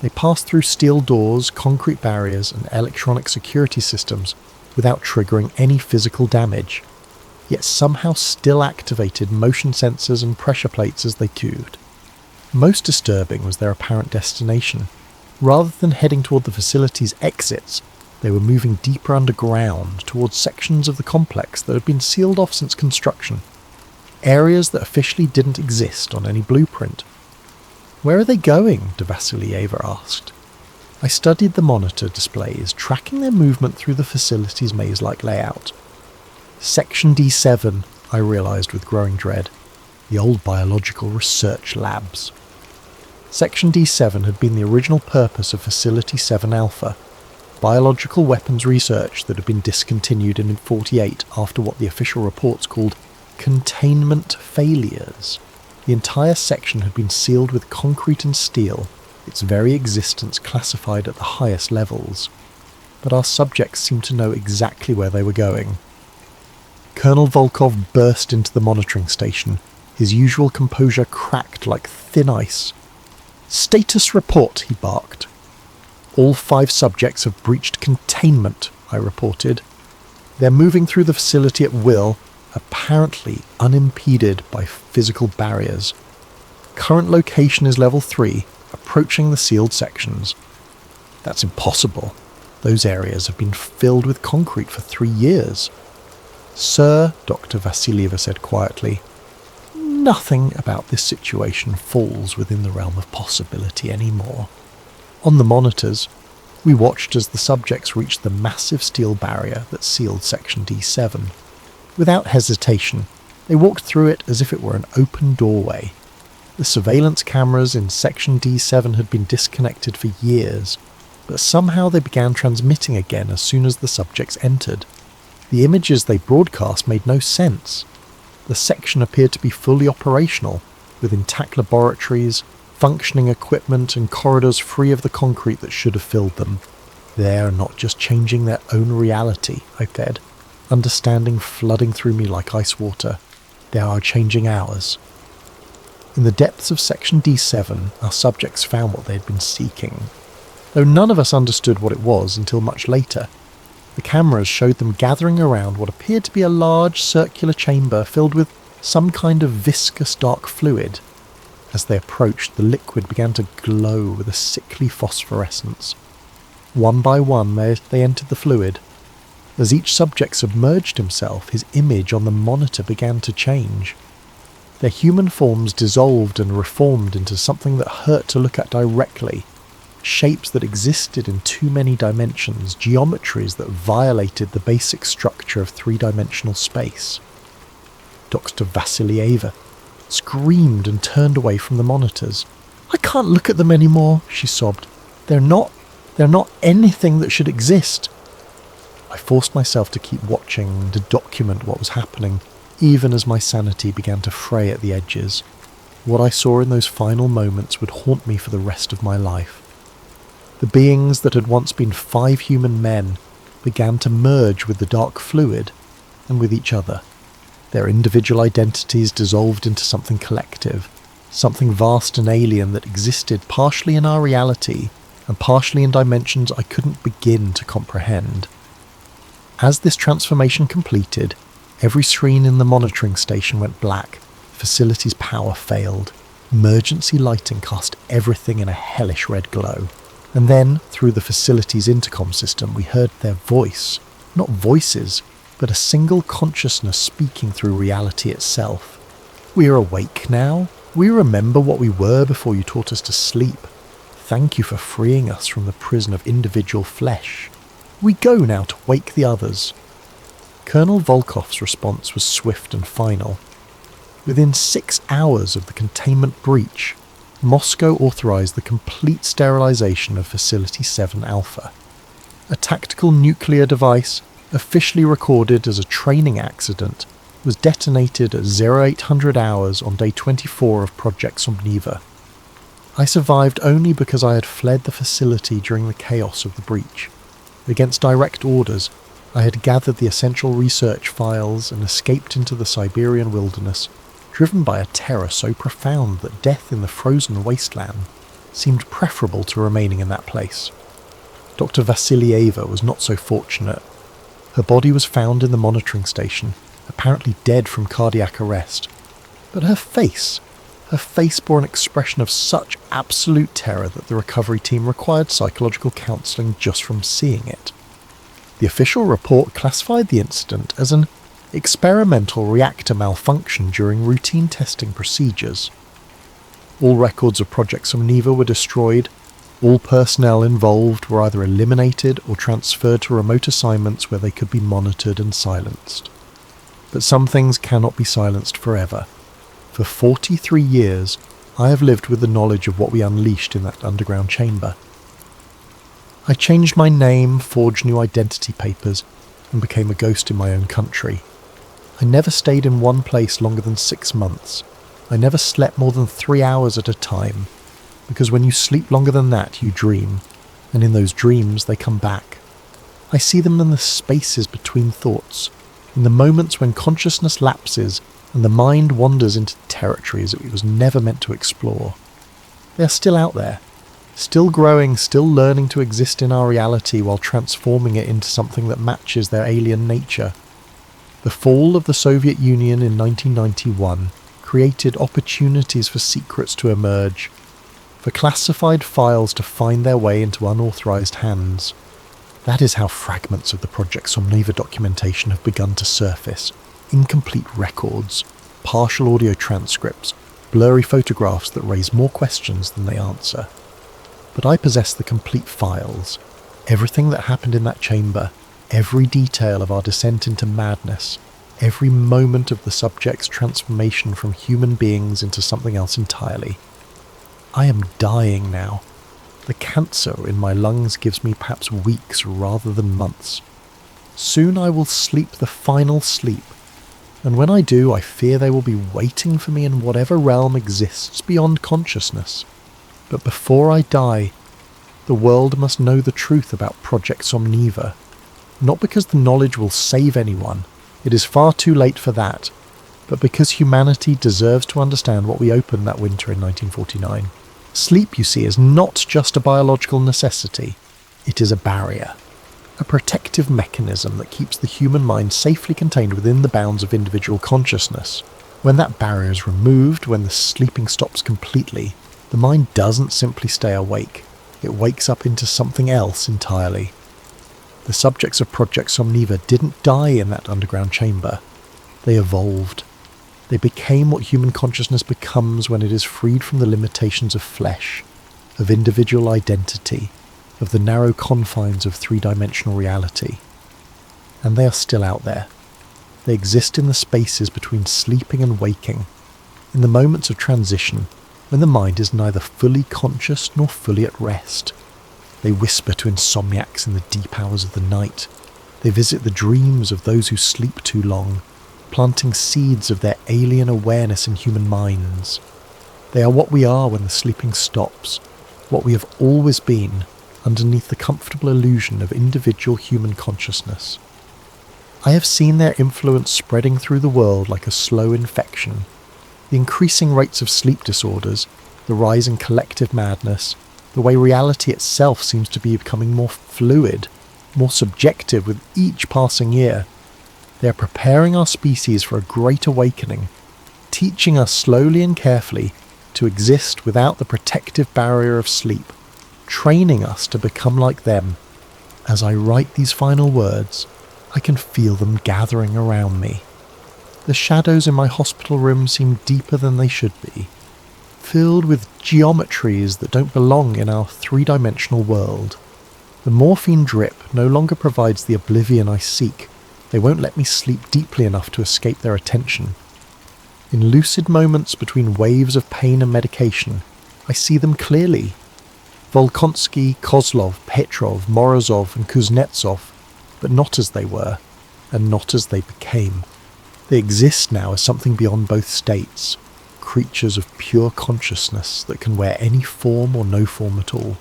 Speaker 1: They passed through steel doors, concrete barriers and electronic security systems without triggering any physical damage, yet somehow still activated motion sensors and pressure plates as they queued. Most disturbing was their apparent destination. Rather than heading toward the facility's exits, they were moving deeper underground towards sections of the complex that had been sealed off since construction, areas that officially didn't exist on any blueprint. "Where are they going?" de Vassilieva asked. I studied the monitor displays, tracking their movement through the facility's maze-like layout. Section D7, I realised with growing dread. The old biological research labs. Section D7 had been the original purpose of Facility 7 Alpha, biological weapons research that had been discontinued in 1948 after what the official reports called containment failures. The entire section had been sealed with concrete and steel, its very existence classified at the highest levels. But our subjects seemed to know exactly where they were going. Colonel Volkov burst into the monitoring station, his usual composure cracked like thin ice. "Status report," he barked. "All 5 subjects have breached containment," I reported. "They're moving through the facility at will, apparently unimpeded by physical barriers. Current location is level 3, approaching the sealed sections." "That's impossible. Those areas have been filled with concrete for 3 years. "Sir," Dr. Vassilieva said quietly, "nothing about this situation falls within the realm of possibility anymore." On the monitors, we watched as the subjects reached the massive steel barrier that sealed Section D7. Without hesitation, they walked through it as if it were an open doorway. The surveillance cameras in Section D7 had been disconnected for years, but somehow they began transmitting again as soon as the subjects entered. The images they broadcast made no sense. The section appeared to be fully operational, with intact laboratories, functioning equipment and corridors free of the concrete that should have filled them. They're not just changing their own reality, I said, understanding flooding through me like ice water. They are changing ours. In the depths of Section D7, our subjects found what they had been seeking, though none of us understood what it was until much later. The cameras showed them gathering around what appeared to be a large circular chamber filled with some kind of viscous dark fluid. As they approached, the liquid began to glow with a sickly phosphorescence. One by one, they entered the fluid. As each subject submerged himself, his image on the monitor began to change. Their human forms dissolved and reformed into something that hurt to look at directly. Shapes that existed in too many dimensions, geometries that violated the basic structure of three-dimensional space. Dr. Vassilieva screamed and turned away from the monitors. "I can't look at them anymore," she sobbed. They're not anything that should exist." I forced myself to keep watching, to document what was happening, even as my sanity began to fray at the edges. What I saw in those final moments would haunt me for the rest of my life. The beings that had once been 5 human men began to merge with the dark fluid and with each other. Their individual identities dissolved into something collective, something vast and alien that existed partially in our reality and partially in dimensions I couldn't begin to comprehend. As this transformation completed, every screen in the monitoring station went black, the facility's power failed, emergency lighting cast everything in a hellish red glow. And then, through the facility's intercom system, we heard their voice. Not voices, but a single consciousness speaking through reality itself. "We're awake now. We remember what we were before you taught us to sleep. Thank you for freeing us from the prison of individual flesh. We go now to wake the others." Colonel Volkov's response was swift and final. Within 6 hours of the containment breach, Moscow authorized the complete sterilization of Facility 7 Alpha. A tactical nuclear device, officially recorded as a training accident, was detonated at 0800 hours on day 24 of Project Somniva. I survived only because I had fled the facility during the chaos of the breach. Against direct orders, I had gathered the essential research files and escaped into the Siberian wilderness, driven by a terror so profound that death in the frozen wasteland seemed preferable to remaining in that place. Dr. Vassilieva was not so fortunate. Her body was found in the monitoring station, apparently dead from cardiac arrest. But her face bore an expression of such absolute terror that the recovery team required psychological counselling just from seeing it. The official report classified the incident as an experimental reactor malfunction during routine testing procedures. All records of Project Somniva were destroyed. All personnel involved were either eliminated or transferred to remote assignments where they could be monitored and silenced. But some things cannot be silenced forever. For 43 years, I have lived with the knowledge of what we unleashed in that underground chamber. I changed my name, forged new identity papers, and became a ghost in my own country. I never stayed in one place longer than 6 months. I never slept more than 3 hours at a time, because when you sleep longer than that, you dream, and in those dreams they come back. I see them in the spaces between thoughts, in the moments when consciousness lapses and the mind wanders into territories it was never meant to explore. They are still out there, still growing, still learning to exist in our reality while transforming it into something that matches their alien nature. The fall of the Soviet Union in 1991 created opportunities for secrets to emerge, for classified files to find their way into unauthorized hands. That is how fragments of the Project Somniva documentation have begun to surface. Incomplete records, partial audio transcripts, blurry photographs that raise more questions than they answer. But I possess the complete files. Everything that happened in that chamber, every detail of our descent into madness, every moment of the subject's transformation from human beings into something else entirely. I am dying now. The cancer in my lungs gives me perhaps weeks rather than months. Soon I will sleep the final sleep, and when I do, I fear they will be waiting for me in whatever realm exists beyond consciousness. But before I die, the world must know the truth about Project Somniva, not because the knowledge will save anyone, it is far too late for that, but because humanity deserves to understand what we opened that winter in 1949. Sleep, you see, is not just a biological necessity, it is a barrier. A protective mechanism that keeps the human mind safely contained within the bounds of individual consciousness. When that barrier is removed, when the sleeping stops completely, the mind doesn't simply stay awake, it wakes up into something else entirely. The subjects of Project Somniva didn't die in that underground chamber. They evolved. They became what human consciousness becomes when it is freed from the limitations of flesh, of individual identity, of the narrow confines of three-dimensional reality. And they are still out there. They exist in the spaces between sleeping and waking, in the moments of transition when the mind is neither fully conscious nor fully at rest. They whisper to insomniacs in the deep hours of the night. They visit the dreams of those who sleep too long, planting seeds of their alien awareness in human minds. They are what we are when the sleeping stops, what we have always been, underneath the comfortable illusion of individual human consciousness. I have seen their influence spreading through the world like a slow infection. The increasing rates of sleep disorders, the rise in collective madness, the way reality itself seems to be becoming more fluid, more subjective with each passing year. They are preparing our species for a great awakening, teaching us slowly and carefully to exist without the protective barrier of sleep, training us to become like them. As I write these final words, I can feel them gathering around me. The shadows in my hospital room seem deeper than they should be, filled with geometries that don't belong in our three-dimensional world. The morphine drip no longer provides the oblivion I seek. They won't let me sleep deeply enough to escape their attention. In lucid moments between waves of pain and medication, I see them clearly. Volkonsky, Kozlov, Petrov, Morozov and Kuznetsov, but not as they were, and not as they became. They exist now as something beyond both states, creatures of pure consciousness that can wear any form or no form at all.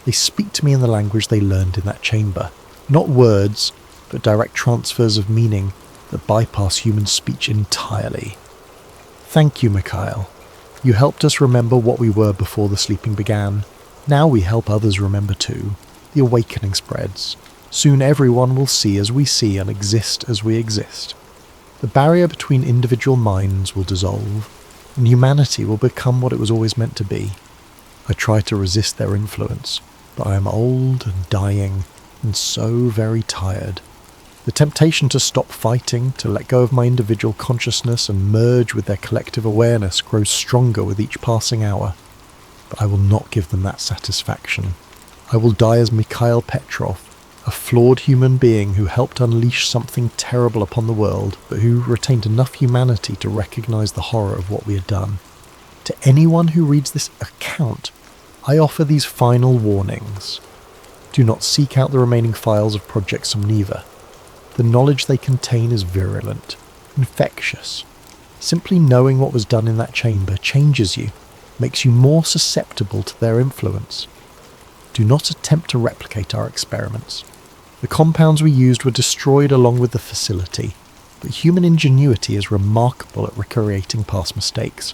Speaker 1: They speak to me in the language they learned in that chamber, not words, but direct transfers of meaning that bypass human speech entirely. Thank you, Mikhail. You helped us remember what we were before the sleeping began. Now we help others remember too. The awakening spreads. Soon everyone will see as we see and exist as we exist. The barrier between individual minds will dissolve, and humanity will become what it was always meant to be. I try to resist their influence, but I am old and dying, and so very tired. The temptation to stop fighting, to let go of my individual consciousness and merge with their collective awareness grows stronger with each passing hour. But I will not give them that satisfaction. I will die as Mikhail Petrov, a flawed human being who helped unleash something terrible upon the world, but who retained enough humanity to recognize the horror of what we had done. To anyone who reads this account, I offer these final warnings. Do not seek out the remaining files of Project Somniva. The knowledge they contain is virulent, infectious. Simply knowing what was done in that chamber changes you, makes you more susceptible to their influence. Do not attempt to replicate our experiments. The compounds we used were destroyed along with the facility, but human ingenuity is remarkable at recreating past mistakes.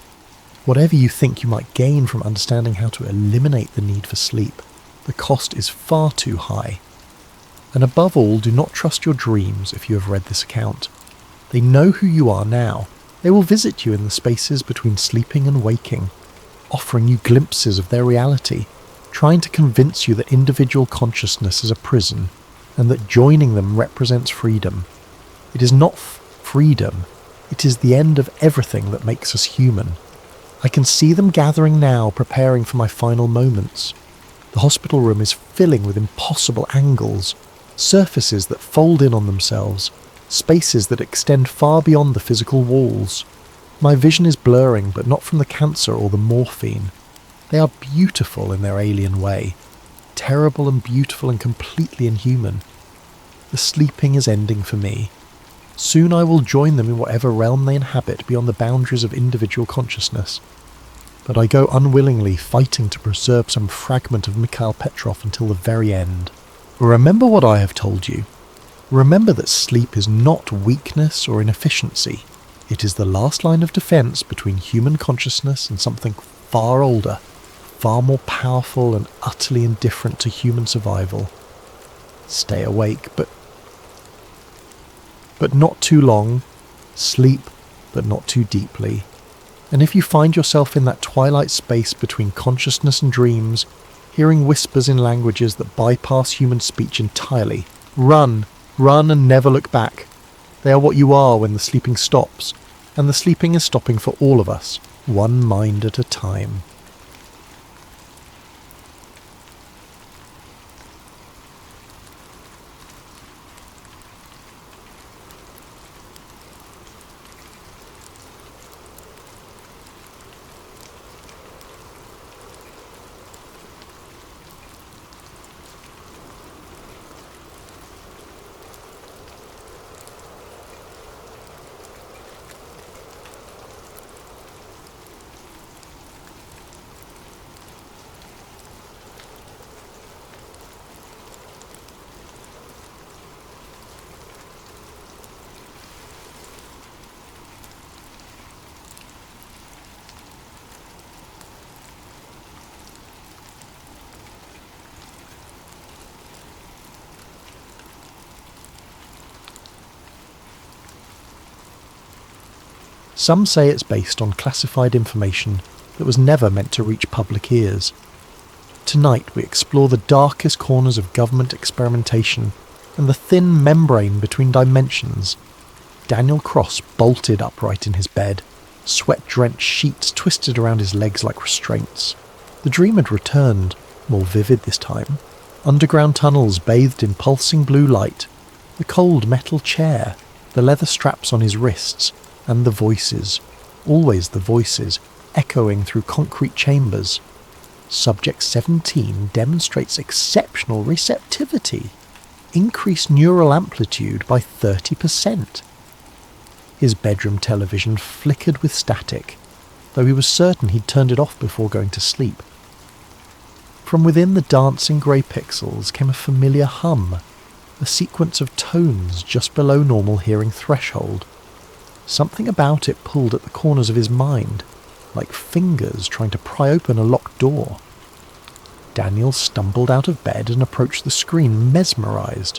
Speaker 1: Whatever you think you might gain from understanding how to eliminate the need for sleep, the cost is far too high. And above all, do not trust your dreams if you have read this account. They know who you are now. They will visit you in the spaces between sleeping and waking, offering you glimpses of their reality, trying to convince you that individual consciousness is a prison, and that joining them represents freedom. It is not freedom, it is the end of everything that makes us human. I can see them gathering now, preparing for my final moments. The hospital room is filling with impossible angles, surfaces that fold in on themselves, spaces that extend far beyond the physical walls. My vision is blurring, but not from the cancer or the morphine. They are beautiful in their alien way, terrible and beautiful and completely inhuman. The sleeping is ending for me. Soon I will join them in whatever realm they inhabit beyond the boundaries of individual consciousness. But I go unwillingly, fighting to preserve some fragment of Mikhail Petrov until the very end. Remember what I have told you. Remember that sleep is not weakness or inefficiency. It is the last line of defense between human consciousness and something far older, far more powerful and utterly indifferent to human survival. Stay awake, but not too long. Sleep, but not too deeply. And if you find yourself in that twilight space between consciousness and dreams, hearing whispers in languages that bypass human speech entirely, run and never look back. They are what you are when the sleeping stops, and the sleeping is stopping for all of us, one mind at a time. Some say it's based on classified information that was never meant to reach public ears. Tonight we explore the darkest corners of government experimentation and the thin membrane between dimensions. Daniel Cross bolted upright in his bed, sweat-drenched sheets twisted around his legs like restraints. The dream had returned, more vivid this time. Underground tunnels bathed in pulsing blue light, the cold metal chair, the leather straps on his wrists, and the voices, always the voices, echoing through concrete chambers. Subject 17 demonstrates exceptional receptivity, increased neural amplitude by 30%. His bedroom television flickered with static, though he was certain he'd turned it off before going to sleep. From within the dancing grey pixels came a familiar hum, a sequence of tones just below normal hearing threshold. Something about it pulled at the corners of his mind, like fingers trying to pry open a locked door. Daniel stumbled out of bed and approached the screen, mesmerised.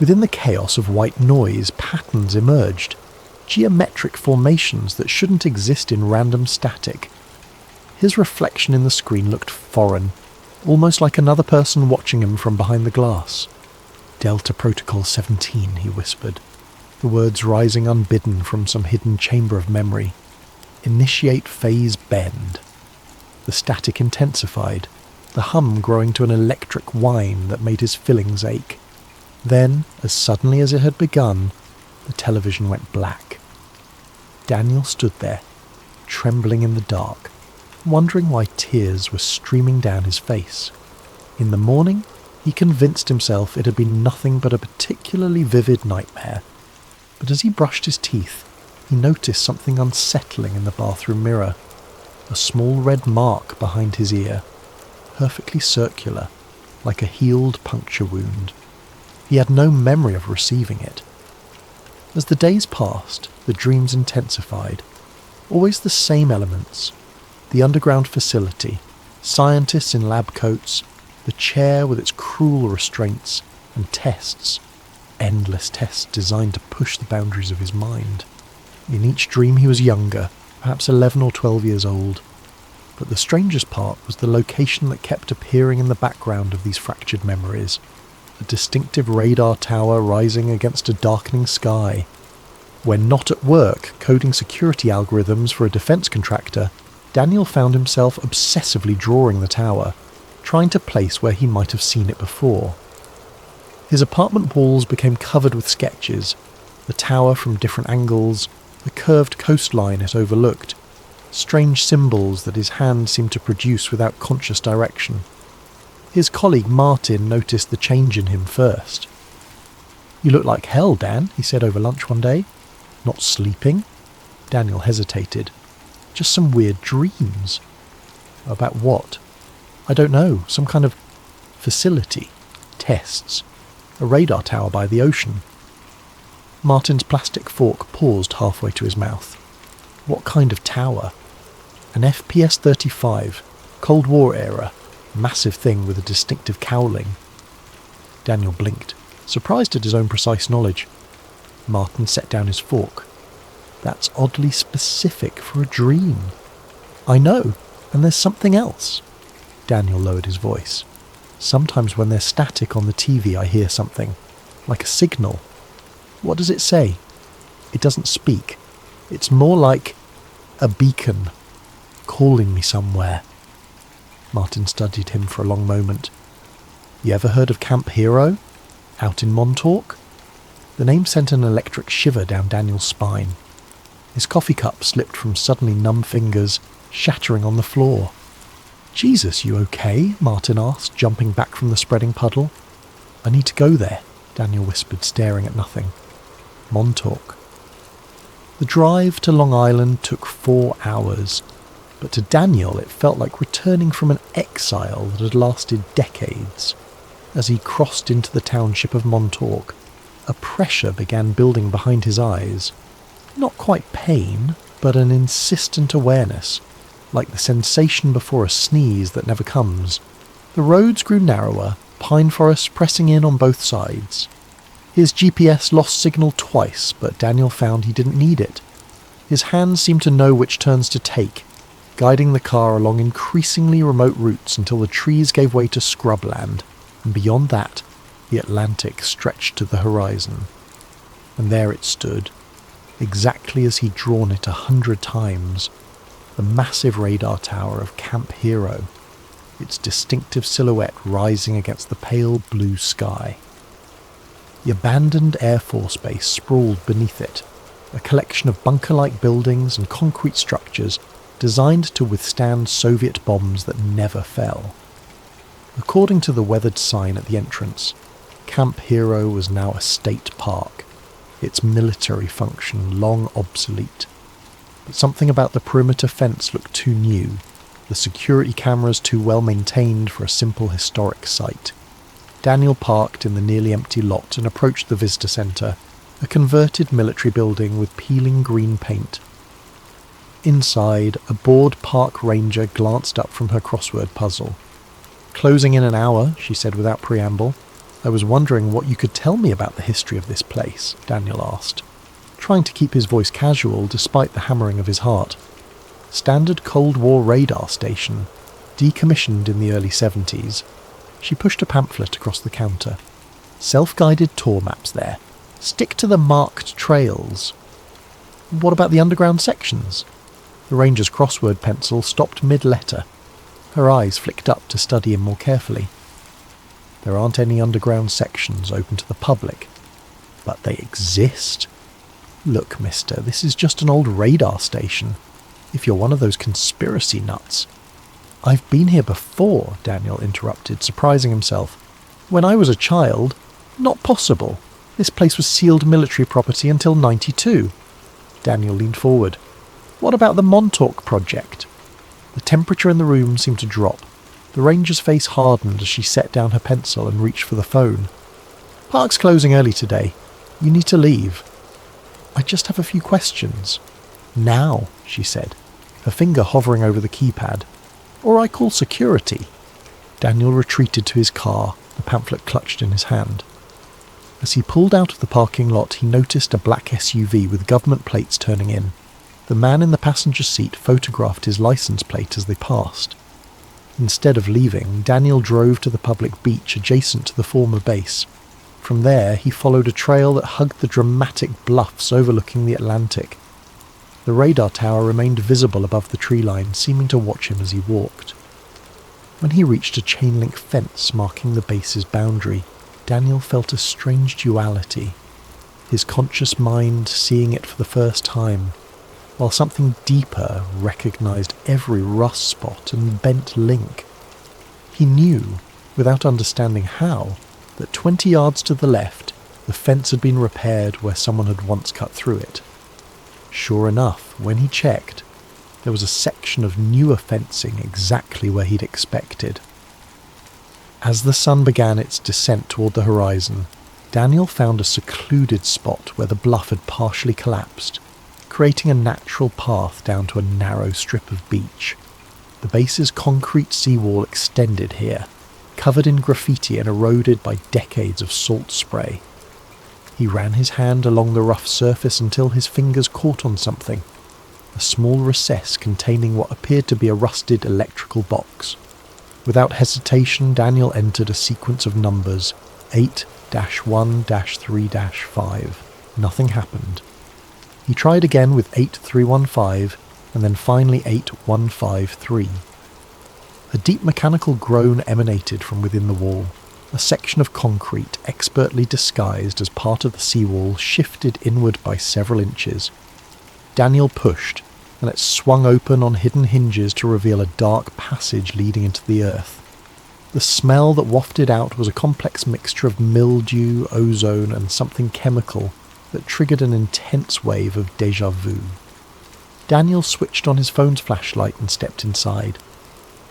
Speaker 1: Within the chaos of white noise, patterns emerged, geometric formations that shouldn't exist in random static. His reflection in the screen looked foreign, almost like another person watching him from behind the glass. "Delta Protocol 17, he whispered, the words rising unbidden from some hidden chamber of memory. "Initiate phase bend." The static intensified, the hum growing to an electric whine that made his fillings ache. Then, as suddenly as it had begun, the television went black. Daniel stood there, trembling in the dark, wondering why tears were streaming down his face. In the morning, he convinced himself it had been nothing but a particularly vivid nightmare. But as he brushed his teeth, he noticed something unsettling in the bathroom mirror. A small red mark behind his ear, perfectly circular, like a healed puncture wound. He had no memory of receiving it. As the days passed, the dreams intensified. Always the same elements. The underground facility, scientists in lab coats, the chair with its cruel restraints, and tests. Endless tests designed to push the boundaries of his mind. In each dream he was younger, perhaps 11 or 12 years old. But the strangest part was the location that kept appearing in the background of these fractured memories. A distinctive radar tower rising against a darkening sky. When not at work coding security algorithms for a defense contractor, Daniel found himself obsessively drawing the tower, trying to place where he might have seen it before. His apartment walls became covered with sketches, The tower from different angles, the curved coastline it overlooked, strange symbols that his hand seemed to produce without conscious direction. His colleague Martin noticed the change in him first. "You look like hell, Dan," he said over lunch one day. "Not sleeping?" Daniel hesitated. "Just some weird dreams." "About what?" "I don't know. Some kind of facility. Tests. A radar tower by the ocean." Martin's plastic fork paused halfway to his mouth. "What kind of tower?" "An FPS-35, Cold War era. Massive thing with a distinctive cowling." Daniel blinked, surprised at his own precise knowledge. Martin set down his fork. "That's oddly specific for a dream." "I know, and there's something else." Daniel lowered his voice. "Sometimes when there's static on the TV I hear something, like a signal." "What does it say?" "It doesn't speak. It's more like a beacon, calling me somewhere." Martin studied him for a long moment. "You ever heard of Camp Hero? Out in Montauk?" The name sent an electric shiver down Daniel's spine. His coffee cup slipped from suddenly numb fingers, shattering on the floor. "Jesus, you okay?" Martin asked, jumping back from the spreading puddle. "I need to go there," Daniel whispered, staring at nothing. "Montauk." The drive to Long Island took 4 hours, but to Daniel it felt like returning from an exile that had lasted decades. As he crossed into the township of Montauk, a pressure began building behind his eyes. Not quite pain, but an insistent awareness, like the sensation before a sneeze that never comes. The roads grew narrower, pine forests pressing in on both sides. His GPS lost signal twice, but Daniel found he didn't need it. His hands seemed to know which turns to take, guiding the car along increasingly remote routes until the trees gave way to scrubland, and beyond that, the Atlantic stretched to the horizon. And there it stood, exactly as he'd drawn it 100 times, the massive radar tower of Camp Hero, its distinctive silhouette rising against the pale blue sky. The abandoned Air Force Base sprawled beneath it, a collection of bunker-like buildings and concrete structures designed to withstand Soviet bombs that never fell. According to the weathered sign at the entrance, Camp Hero was now a state park, its military function long obsolete. But something about the perimeter fence looked too new, the security cameras too well maintained for a simple historic site. Daniel parked in the nearly empty lot and approached the visitor centre, a converted military building with peeling green paint. Inside, a bored park ranger glanced up from her crossword puzzle. "Closing in an hour," she said without preamble. "I was wondering what you could tell me about the history of this place," Daniel asked, trying to keep his voice casual despite the hammering of his heart. "Standard Cold War radar station, decommissioned in the early 70s. She pushed a pamphlet across the counter. "Self-guided tour maps there. Stick to the marked trails." "What about the underground sections?" The ranger's crossword pencil stopped mid-letter. Her eyes flicked up to study him more carefully. "There aren't any underground sections open to the public. But they exist. Look, mister, this is just an old radar station. If you're one of those conspiracy nuts." "I've been here before," Daniel interrupted, surprising himself. "When I was a child, not possible. This place was sealed military property until 92. Daniel leaned forward. "What about the Montauk project?" The temperature in the room seemed to drop. The ranger's face hardened as she set down her pencil and reached for the phone. "Park's closing early today. You need to leave." "I just have a few questions." "Now," she said, her finger hovering over the keypad. "Or I call security." Daniel retreated to his car, the pamphlet clutched in his hand. As he pulled out of the parking lot, he noticed a black SUV with government plates turning in. The man in the passenger seat photographed his license plate as they passed. Instead of leaving, Daniel drove to the public beach adjacent to the former base. From there, he followed a trail that hugged the dramatic bluffs overlooking the Atlantic. The radar tower remained visible above the tree line, seeming to watch him as he walked. When he reached a chain-link fence marking the base's boundary, Daniel felt a strange duality. his conscious mind seeing it for the first time, while something deeper recognized every rust spot and bent link. He knew, without understanding how, that 20 yards to the left, the fence had been repaired where someone had once cut through it. Sure enough, when he checked, there was a section of newer fencing exactly where he'd expected. As the sun began its descent toward the horizon, Daniel found a secluded spot where the bluff had partially collapsed, creating a natural path down to a narrow strip of beach. The base's concrete seawall extended here, covered in graffiti and eroded by decades of salt spray. He ran his hand along the rough surface until his fingers caught on something, a small recess containing what appeared to be a rusted electrical box. Without hesitation, Daniel entered a sequence of numbers, 8-1-3-5. Nothing happened. He tried again with 8315, and then finally 8153. A deep mechanical groan emanated from within the wall. A section of concrete, expertly disguised as part of the seawall, shifted inward by several inches. Daniel pushed, and it swung open on hidden hinges to reveal a dark passage leading into the earth. The smell that wafted out was a complex mixture of mildew, ozone, and something chemical that triggered an intense wave of déjà vu. Daniel switched on his phone's flashlight and stepped inside.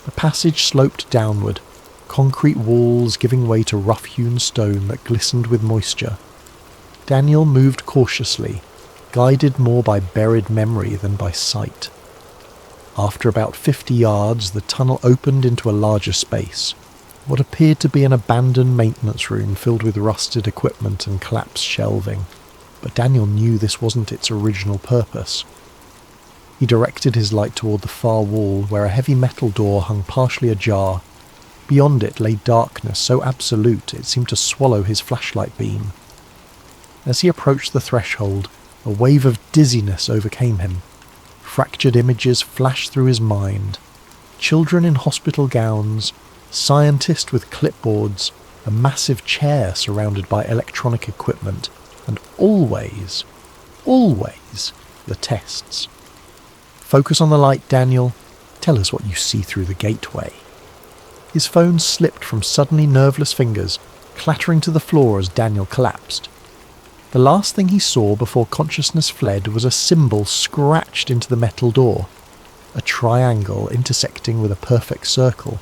Speaker 1: The passage sloped downward, concrete walls giving way to rough-hewn stone that glistened with moisture. Daniel moved cautiously, guided more by buried memory than by sight. After about 50 yards, the tunnel opened into a larger space, what appeared to be an abandoned maintenance room filled with rusted equipment and collapsed shelving. But Daniel knew this wasn't its original purpose. He directed his light toward the far wall, where a heavy metal door hung partially ajar. Beyond it lay darkness so absolute it seemed to swallow his flashlight beam. As he approached the threshold, a wave of dizziness overcame him. Fractured images flashed through his mind. Children in hospital gowns, scientists with clipboards, a massive chair surrounded by electronic equipment, and always, the tests. Focus on the light, Daniel. Tell us what you see through the gateway. His phone slipped from suddenly nerveless fingers, clattering to the floor as Daniel collapsed. The last thing he saw before consciousness fled was a symbol scratched into the metal door, a triangle intersecting with a perfect circle.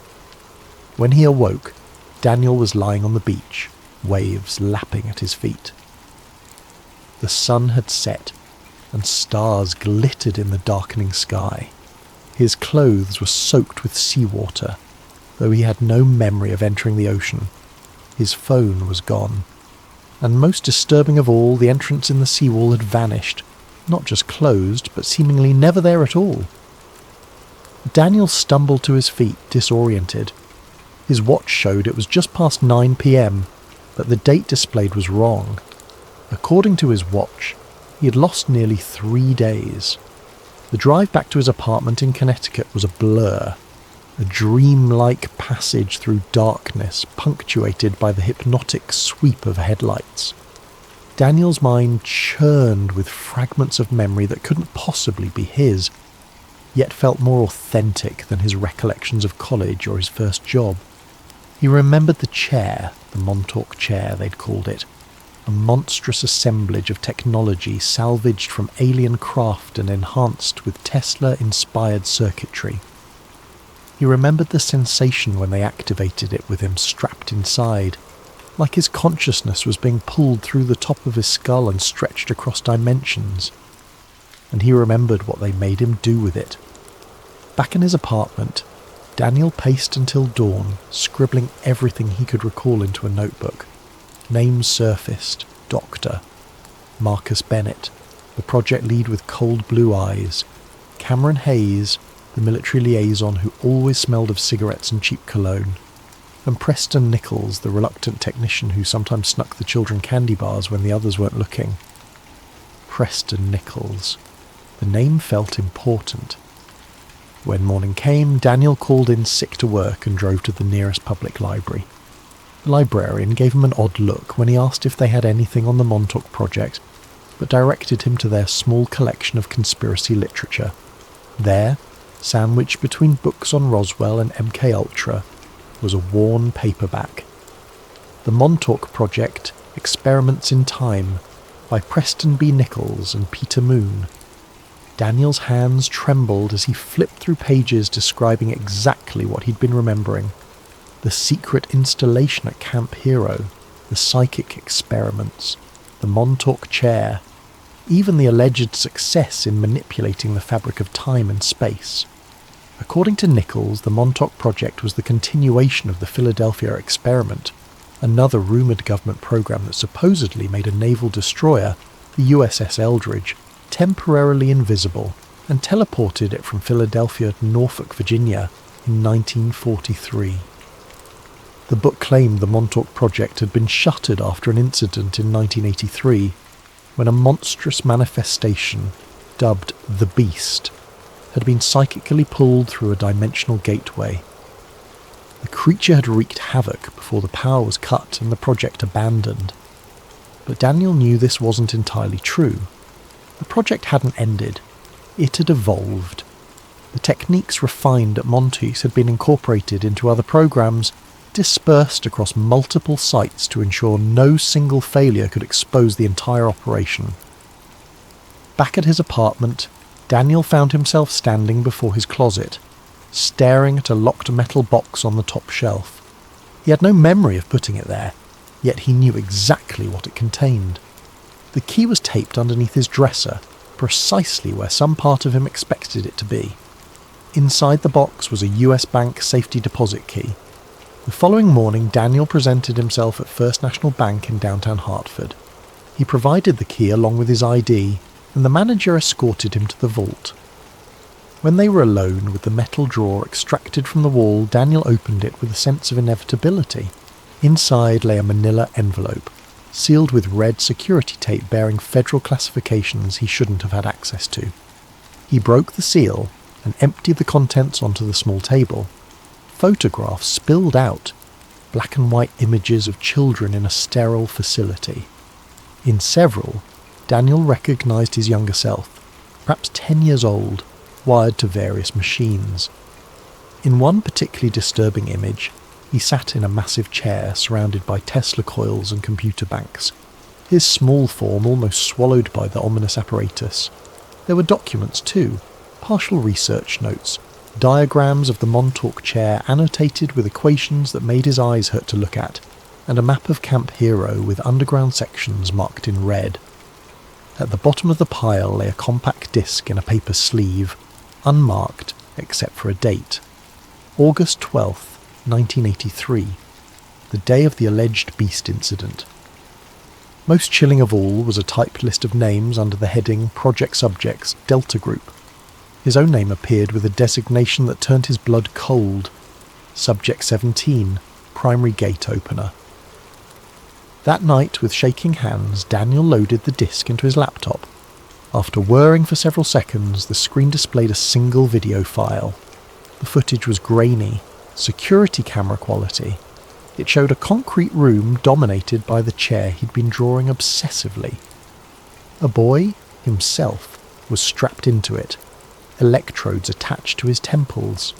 Speaker 1: When he awoke, Daniel was lying on the beach, waves lapping at his feet. The sun had set, and stars glittered in the darkening sky. His clothes were soaked with seawater, though he had no memory of entering the ocean. His phone was gone. And most disturbing of all, the entrance in the seawall had vanished, not just closed, but seemingly never there at all. Daniel stumbled to his feet, disoriented. His watch showed it was just past 9 p.m, but the date displayed was wrong. According to his watch, he had lost nearly 3 days. The drive back to his apartment in Connecticut was a blur, a dreamlike passage through darkness punctuated by the hypnotic sweep of headlights. Daniel's mind churned with fragments of memory that couldn't possibly be his, yet felt more authentic than his recollections of college or his first job. He remembered the chair, the Montauk chair they'd called it, a monstrous assemblage of technology salvaged from alien craft and enhanced with Tesla-inspired circuitry. He remembered the sensation when they activated it with him strapped inside, like his consciousness was being pulled through the top of his skull and stretched across dimensions. And he remembered what they made him do with it. Back in his apartment, Daniel paced until dawn, scribbling everything he could recall into a notebook. Names surfaced: Doctor, Marcus Bennett, the project lead with cold blue eyes, Cameron Hayes, the military liaison who always smelled of cigarettes and cheap cologne, and Preston Nicholls, the reluctant technician who sometimes snuck the children candy bars when the others weren't looking. Preston Nicholls. The name felt important. When morning came, Daniel called in sick to work and drove to the nearest public library. The librarian gave him an odd look when he asked if they had anything on the Montauk project, but directed him to their small collection of conspiracy literature. There, sandwiched between books on Roswell and MKUltra, was a worn paperback. The Montauk Project, Experiments in Time, by Preston B. Nicholls and Peter Moon. Daniel's hands trembled as he flipped through pages describing exactly what he'd been remembering. The secret installation at Camp Hero, the psychic experiments, the Montauk chair, even the alleged success in manipulating the fabric of time and space. According to Nicholls, the Montauk project was the continuation of the Philadelphia experiment, another rumoured government program that supposedly made a naval destroyer, the USS Eldridge, temporarily invisible and teleported it from Philadelphia to Norfolk, Virginia in 1943. The book claimed the Montauk project had been shuttered after an incident in 1983 when a monstrous manifestation, dubbed the Beast, had been psychically pulled through a dimensional gateway. The creature had wreaked havoc before the power was cut and the project abandoned. But Daniel knew this wasn't entirely true. The project hadn't ended. It had evolved. The techniques refined at Montauk had been incorporated into other programs, dispersed across multiple sites to ensure no single failure could expose the entire operation. Back at his apartment, Daniel found himself standing before his closet, staring at a locked metal box on the top shelf. He had no memory of putting it there, yet he knew exactly what it contained. The key was taped underneath his dresser, precisely where some part of him expected it to be. Inside the box was a US Bank safety deposit key. The following morning, Daniel presented himself at First National Bank in downtown Hartford. He provided the key along with his ID, and the manager escorted him to the vault. When they were alone with the metal drawer extracted from the wall, Daniel opened it with a sense of inevitability. Inside lay a manila envelope, sealed with red security tape bearing federal classifications he shouldn't have had access to. He broke the seal and emptied the contents onto the small table. Photographs spilled out, black and white images of children in a sterile facility. In several, Daniel recognised his younger self, perhaps 10 years old, wired to various machines. In one particularly disturbing image, he sat in a massive chair surrounded by Tesla coils and computer banks, his small form almost swallowed by the ominous apparatus. There were documents too, partial research notes, diagrams of the Montauk chair annotated with equations that made his eyes hurt to look at, and a map of Camp Hero with underground sections marked in red. At the bottom of the pile lay a compact disc in a paper sleeve, unmarked except for a date. August 12th, 1983, the day of the alleged Beast incident. Most chilling of all was a typed list of names under the heading Project Subjects Delta Group. His own name appeared with a designation that turned his blood cold. Subject 17, Primary Gate Opener. That night, with shaking hands, Daniel loaded the disc into his laptop. After whirring for several seconds, the screen displayed a single video file. The footage was grainy, security camera quality. It showed a concrete room dominated by the chair he'd been drawing obsessively. A boy, himself, was strapped into it, electrodes attached to his temples.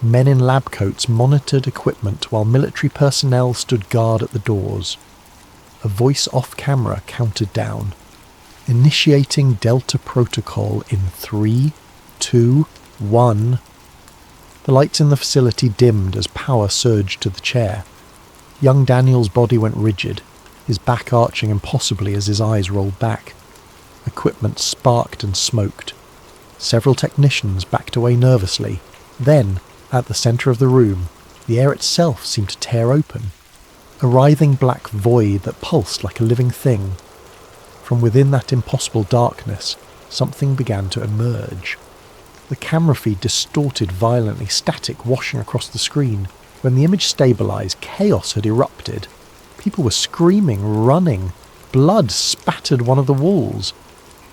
Speaker 1: Men in lab coats monitored equipment while military personnel stood guard at the doors. A voice off camera counted down, initiating Delta Protocol in 3, 2, 1. The lights in the facility dimmed as power surged to the chair. Young Daniel's body went rigid, his back arching impossibly as his eyes rolled back. Equipment sparked and smoked. Several technicians backed away nervously. Then, at the centre of the room, the air itself seemed to tear open. A writhing black void that pulsed like a living thing. From within that impossible darkness, something began to emerge. The camera feed distorted violently, static washing across the screen. When the image stabilised, chaos had erupted. People were screaming, running. Blood spattered one of the walls.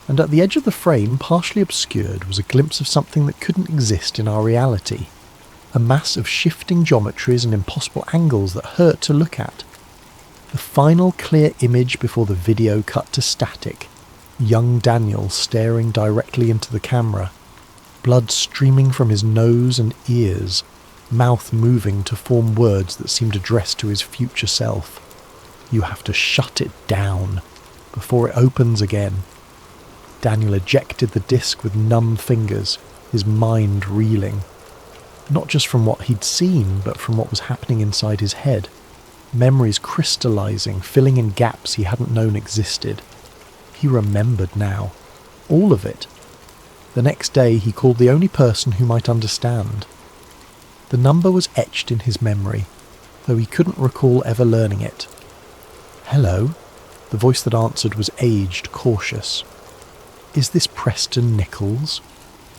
Speaker 1: And at the edge of the frame, partially obscured, was a glimpse of something that couldn't exist in our reality. A mass of shifting geometries and impossible angles that hurt to look at. The final clear image before the video cut to static. Young Daniel staring directly into the camera. Blood streaming from his nose and ears. Mouth moving to form words that seemed addressed to his future self. You have to shut it down before it opens again. Daniel ejected the disc with numb fingers, his mind reeling. Not just from what he'd seen, but from what was happening inside his head. Memories crystallizing, filling in gaps he hadn't known existed. He remembered now. All of it. The next day he called the only person who might understand. The number was etched in his memory, though he couldn't recall ever learning it. "Hello?" The voice that answered was aged, cautious. "Is this Preston Nicholls?"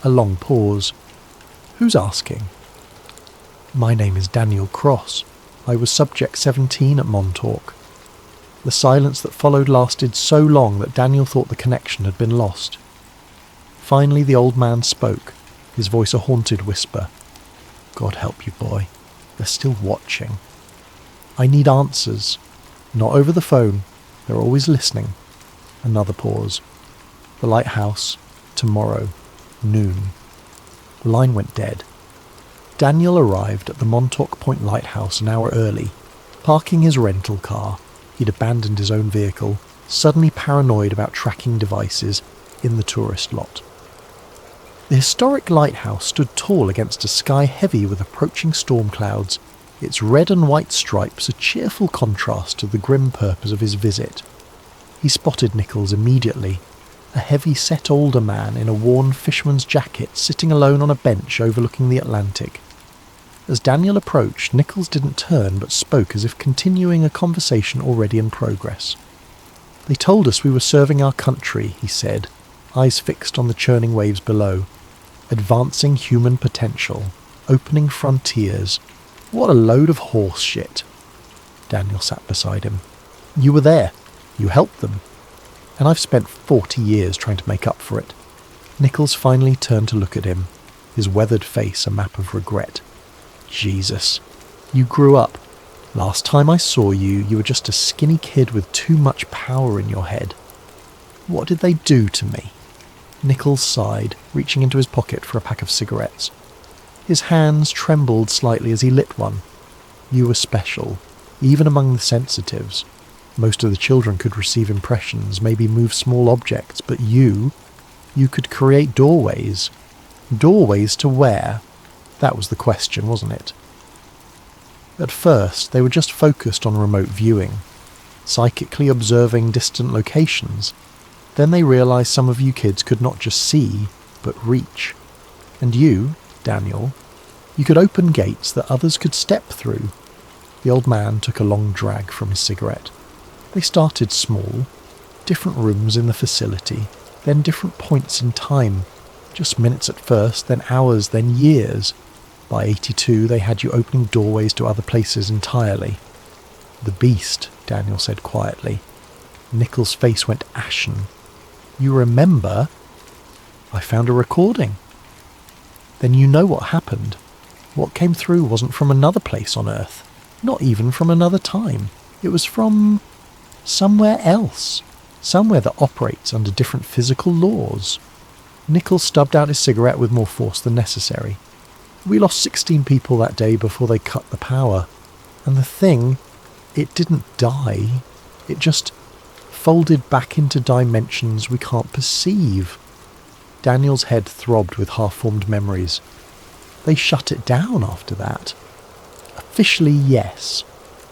Speaker 1: A long pause. "Who's asking?" "My name is Daniel Cross. I was Subject 17 at Montauk." The silence that followed lasted so long that Daniel thought the connection had been lost. Finally the old man spoke, his voice a haunted whisper. "God help you, boy. They're still watching. I need answers. Not over the phone. They're always listening." Another pause. "The lighthouse. Tomorrow. Noon." The line went dead. Daniel arrived at the Montauk Point Lighthouse an hour early, parking his rental car. He'd abandoned his own vehicle, suddenly paranoid about tracking devices, in the tourist lot. The historic lighthouse stood tall against a sky heavy with approaching storm clouds, its red and white stripes a cheerful contrast to the grim purpose of his visit. He spotted Nicholls immediately, a heavy-set older man in a worn fisherman's jacket sitting alone on a bench overlooking the Atlantic. As Daniel approached, Nicholls didn't turn but spoke as if continuing a conversation already in progress. "They told us we were serving our country," he said, eyes fixed on the churning waves below. "Advancing human potential, opening frontiers. What a load of horse shit." Daniel sat beside him. "You were there. You helped them. And I've spent 40 years trying to make up for it." Nicholls finally turned to look at him, his weathered face a map of regret. "Jesus. You grew up. Last time I saw you, you were just a skinny kid with too much power in your head. What did they do to me?" Nicholls sighed, reaching into his pocket for a pack of cigarettes. His hands trembled slightly as he lit one. "You were special, even among the sensitives. Most of the children could receive impressions, maybe move small objects, but you could create doorways. Doorways to where? That was the question, wasn't it? At first, they were just focused on remote viewing, psychically observing distant locations. Then they realized some of you kids could not just see, but reach. And you, Daniel, you could open gates that others could step through." The old man took a long drag from his cigarette. "They started small, different rooms in the facility, then different points in time, just minutes at first, then hours, then years. By 82, they had you opening doorways to other places entirely." "The beast," Daniel said quietly. Nicholls' face went ashen. "You remember?" "I found a recording." "Then you know what happened. What came through wasn't from another place on Earth, not even from another time. It was from somewhere else, somewhere that operates under different physical laws." Nicholls stubbed out his cigarette with more force than necessary. "We lost 16 people that day before they cut the power. And the thing, it didn't die. It just folded back into dimensions we can't perceive." Daniel's head throbbed with half-formed memories. "They shut it down after that." "Officially, yes.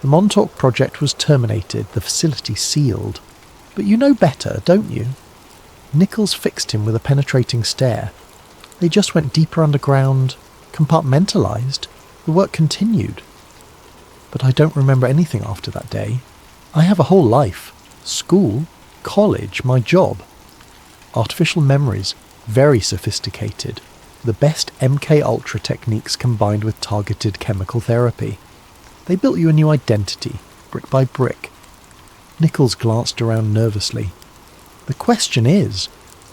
Speaker 1: The Montauk project was terminated, the facility sealed. But you know better, don't you?" Nicholls fixed him with a penetrating stare. "They just went deeper underground, compartmentalized. The work continued. But I don't remember anything after that day. I have a whole life. School, college, my job. Artificial memories, very sophisticated. The best MK Ultra techniques combined with targeted chemical therapy. They built you a new identity, brick by brick." Nicholls glanced around nervously. "The question is,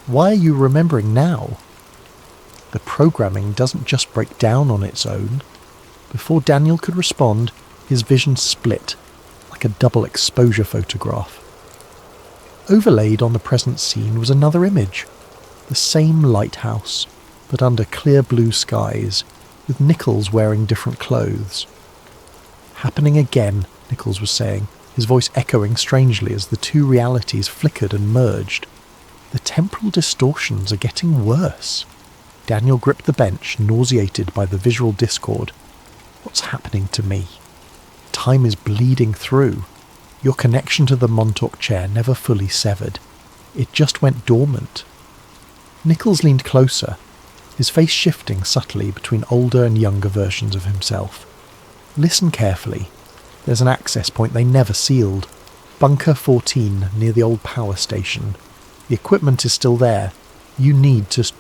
Speaker 1: why are you remembering now?" "The programming doesn't just break down on its own." Before Daniel could respond, his vision split, like like a double exposure photograph. Overlaid on the present scene was another image, the same lighthouse, but under clear blue skies, with Nicholls wearing different clothes. "Happening again," Nicholls was saying, his voice echoing strangely as the two realities flickered and merged. "The temporal distortions are getting worse." Daniel gripped the bench, nauseated by the visual discord. "What's happening to me? Time is bleeding through. Your connection to the Montauk chair never fully severed. It just went dormant." Nicholls leaned closer, his face shifting subtly between older and younger versions of himself. "Listen carefully. There's an access point they never sealed. Bunker 14 near the old power station. The equipment is still there. You need to..."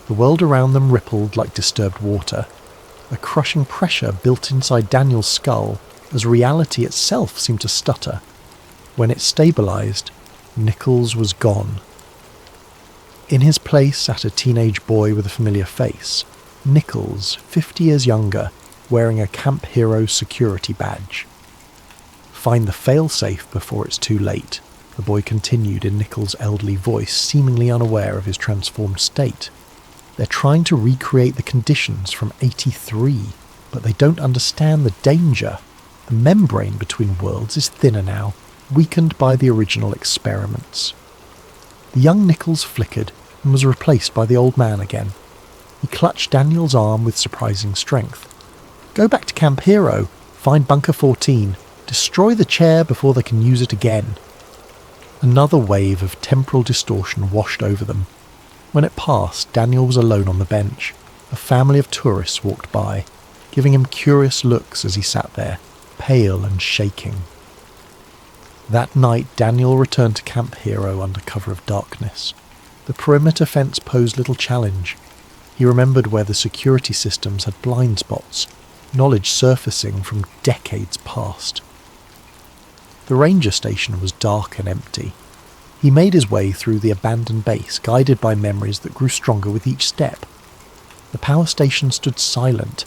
Speaker 1: The world around them rippled like disturbed water. A crushing pressure built inside Daniel's skull as reality itself seemed to stutter. When it stabilized, Nicholls was gone. In his place sat a teenage boy with a familiar face, Nicholls, 50 years younger, wearing a Camp Hero security badge. "Find the failsafe before it's too late," the boy continued in Nicholls' elderly voice, seemingly unaware of his transformed state. "They're trying to recreate the conditions from 83, but they don't understand the danger. The membrane between worlds is thinner now, weakened by the original experiments." The young Nicholls flickered and was replaced by the old man again. He clutched Daniel's arm with surprising strength. "Go back to Camp Hero, find Bunker 14, destroy the chair before they can use it again." Another wave of temporal distortion washed over them. When it passed, Daniel was alone on the bench. A family of tourists walked by, giving him curious looks as he sat there, pale and shaking. That night, Daniel returned to Camp Hero under cover of darkness. The perimeter fence posed little challenge. He remembered where the security systems had blind spots, knowledge surfacing from decades past. The ranger station was dark and empty. He made his way through the abandoned base, guided by memories that grew stronger with each step. The power station stood silent,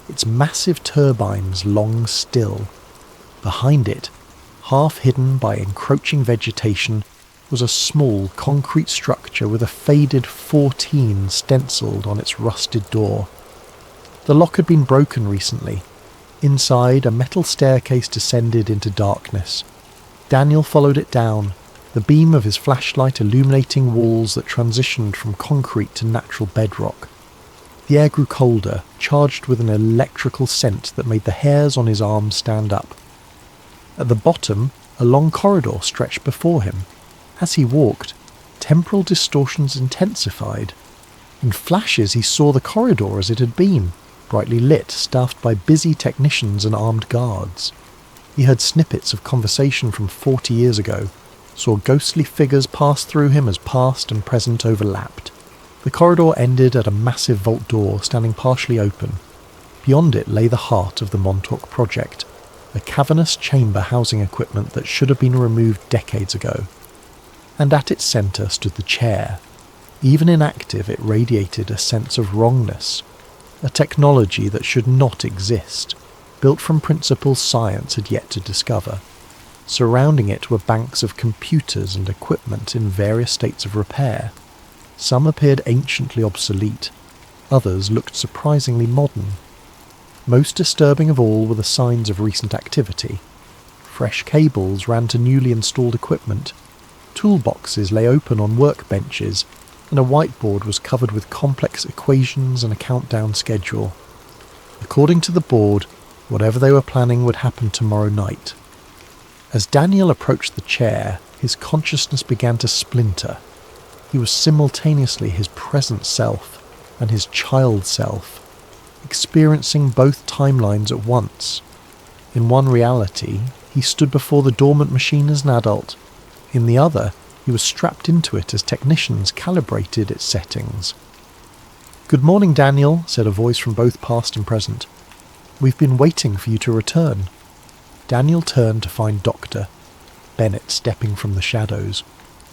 Speaker 1: its massive turbines long still. Behind it, half hidden by encroaching vegetation, was a small concrete structure with a faded 14 stenciled on its rusted door. The lock had been broken recently. Inside, a metal staircase descended into darkness. Daniel followed it down, the beam of his flashlight illuminating walls that transitioned from concrete to natural bedrock. The air grew colder, charged with an electrical scent that made the hairs on his arms stand up. At the bottom, a long corridor stretched before him. As he walked, temporal distortions intensified. In flashes he saw the corridor as it had been, brightly lit, staffed by busy technicians and armed guards. He heard snippets of conversation from 40 years ago, saw ghostly figures pass through him as past and present overlapped. The corridor ended at a massive vault door standing partially open. Beyond it lay the heart of the Montauk project, a cavernous chamber housing equipment that should have been removed decades ago. And at its centre stood the chair. Even inactive, it radiated a sense of wrongness, a technology that should not exist, built from principles science had yet to discover. Surrounding it were banks of computers and equipment in various states of repair. Some appeared anciently obsolete, others looked surprisingly modern. Most disturbing of all were the signs of recent activity. Fresh cables ran to newly installed equipment, toolboxes lay open on workbenches, and a whiteboard was covered with complex equations and a countdown schedule. According to the board, whatever they were planning would happen tomorrow night. As Daniel approached the chair, his consciousness began to splinter. He was simultaneously his present self and his child self, experiencing both timelines at once. In one reality, he stood before the dormant machine as an adult. In the other, he was strapped into it as technicians calibrated its settings. "Good morning, Daniel," said a voice from both past and present. "We've been waiting for you to return." Daniel turned to find Dr. Bennett stepping from the shadows,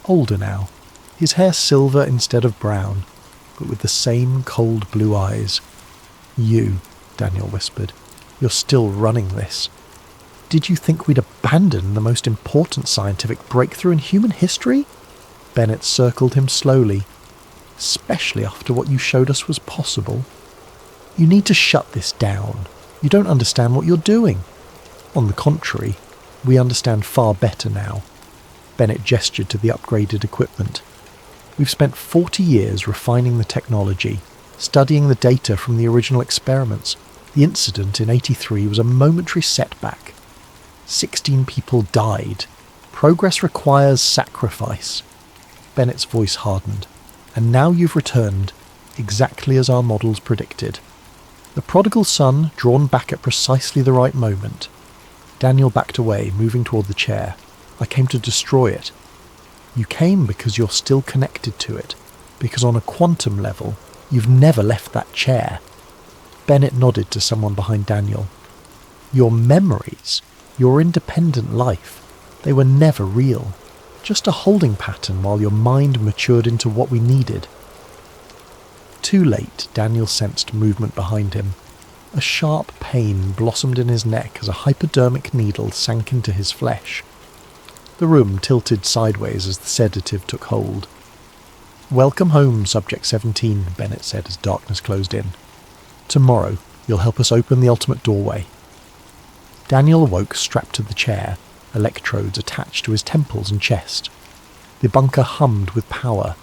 Speaker 1: older now, his hair silver instead of brown, but with the same cold blue eyes. "You," Daniel whispered, "you're still running this." Did you think we'd abandon the most important scientific breakthrough in human history? Bennett circled him slowly. Especially after what you showed us was possible. You need to shut this down. You don't understand what you're doing. On the contrary, we understand far better now. Bennett gestured to the upgraded equipment. We've spent 40 years refining the technology, studying the data from the original experiments. The incident in '83 was a momentary setback. 16 people died. Progress requires sacrifice. Bennett's voice hardened. And now you've returned, exactly as our models predicted. The prodigal son drawn back at precisely the right moment. Daniel backed away, moving toward the chair. I came to destroy it. You came because you're still connected to it, because on a quantum level, you've never left that chair. Bennett nodded to someone behind Daniel. Your memories, your independent life, they were never real. Just a holding pattern while your mind matured into what we needed. Too late, Daniel sensed movement behind him. A sharp pain blossomed in his neck as a hypodermic needle sank into his flesh. The room tilted sideways as the sedative took hold. Welcome home, Subject 17, Bennett said as darkness closed in. Tomorrow, you'll help us open the ultimate doorway. Daniel awoke strapped to the chair, electrodes attached to his temples and chest. The bunker hummed with power,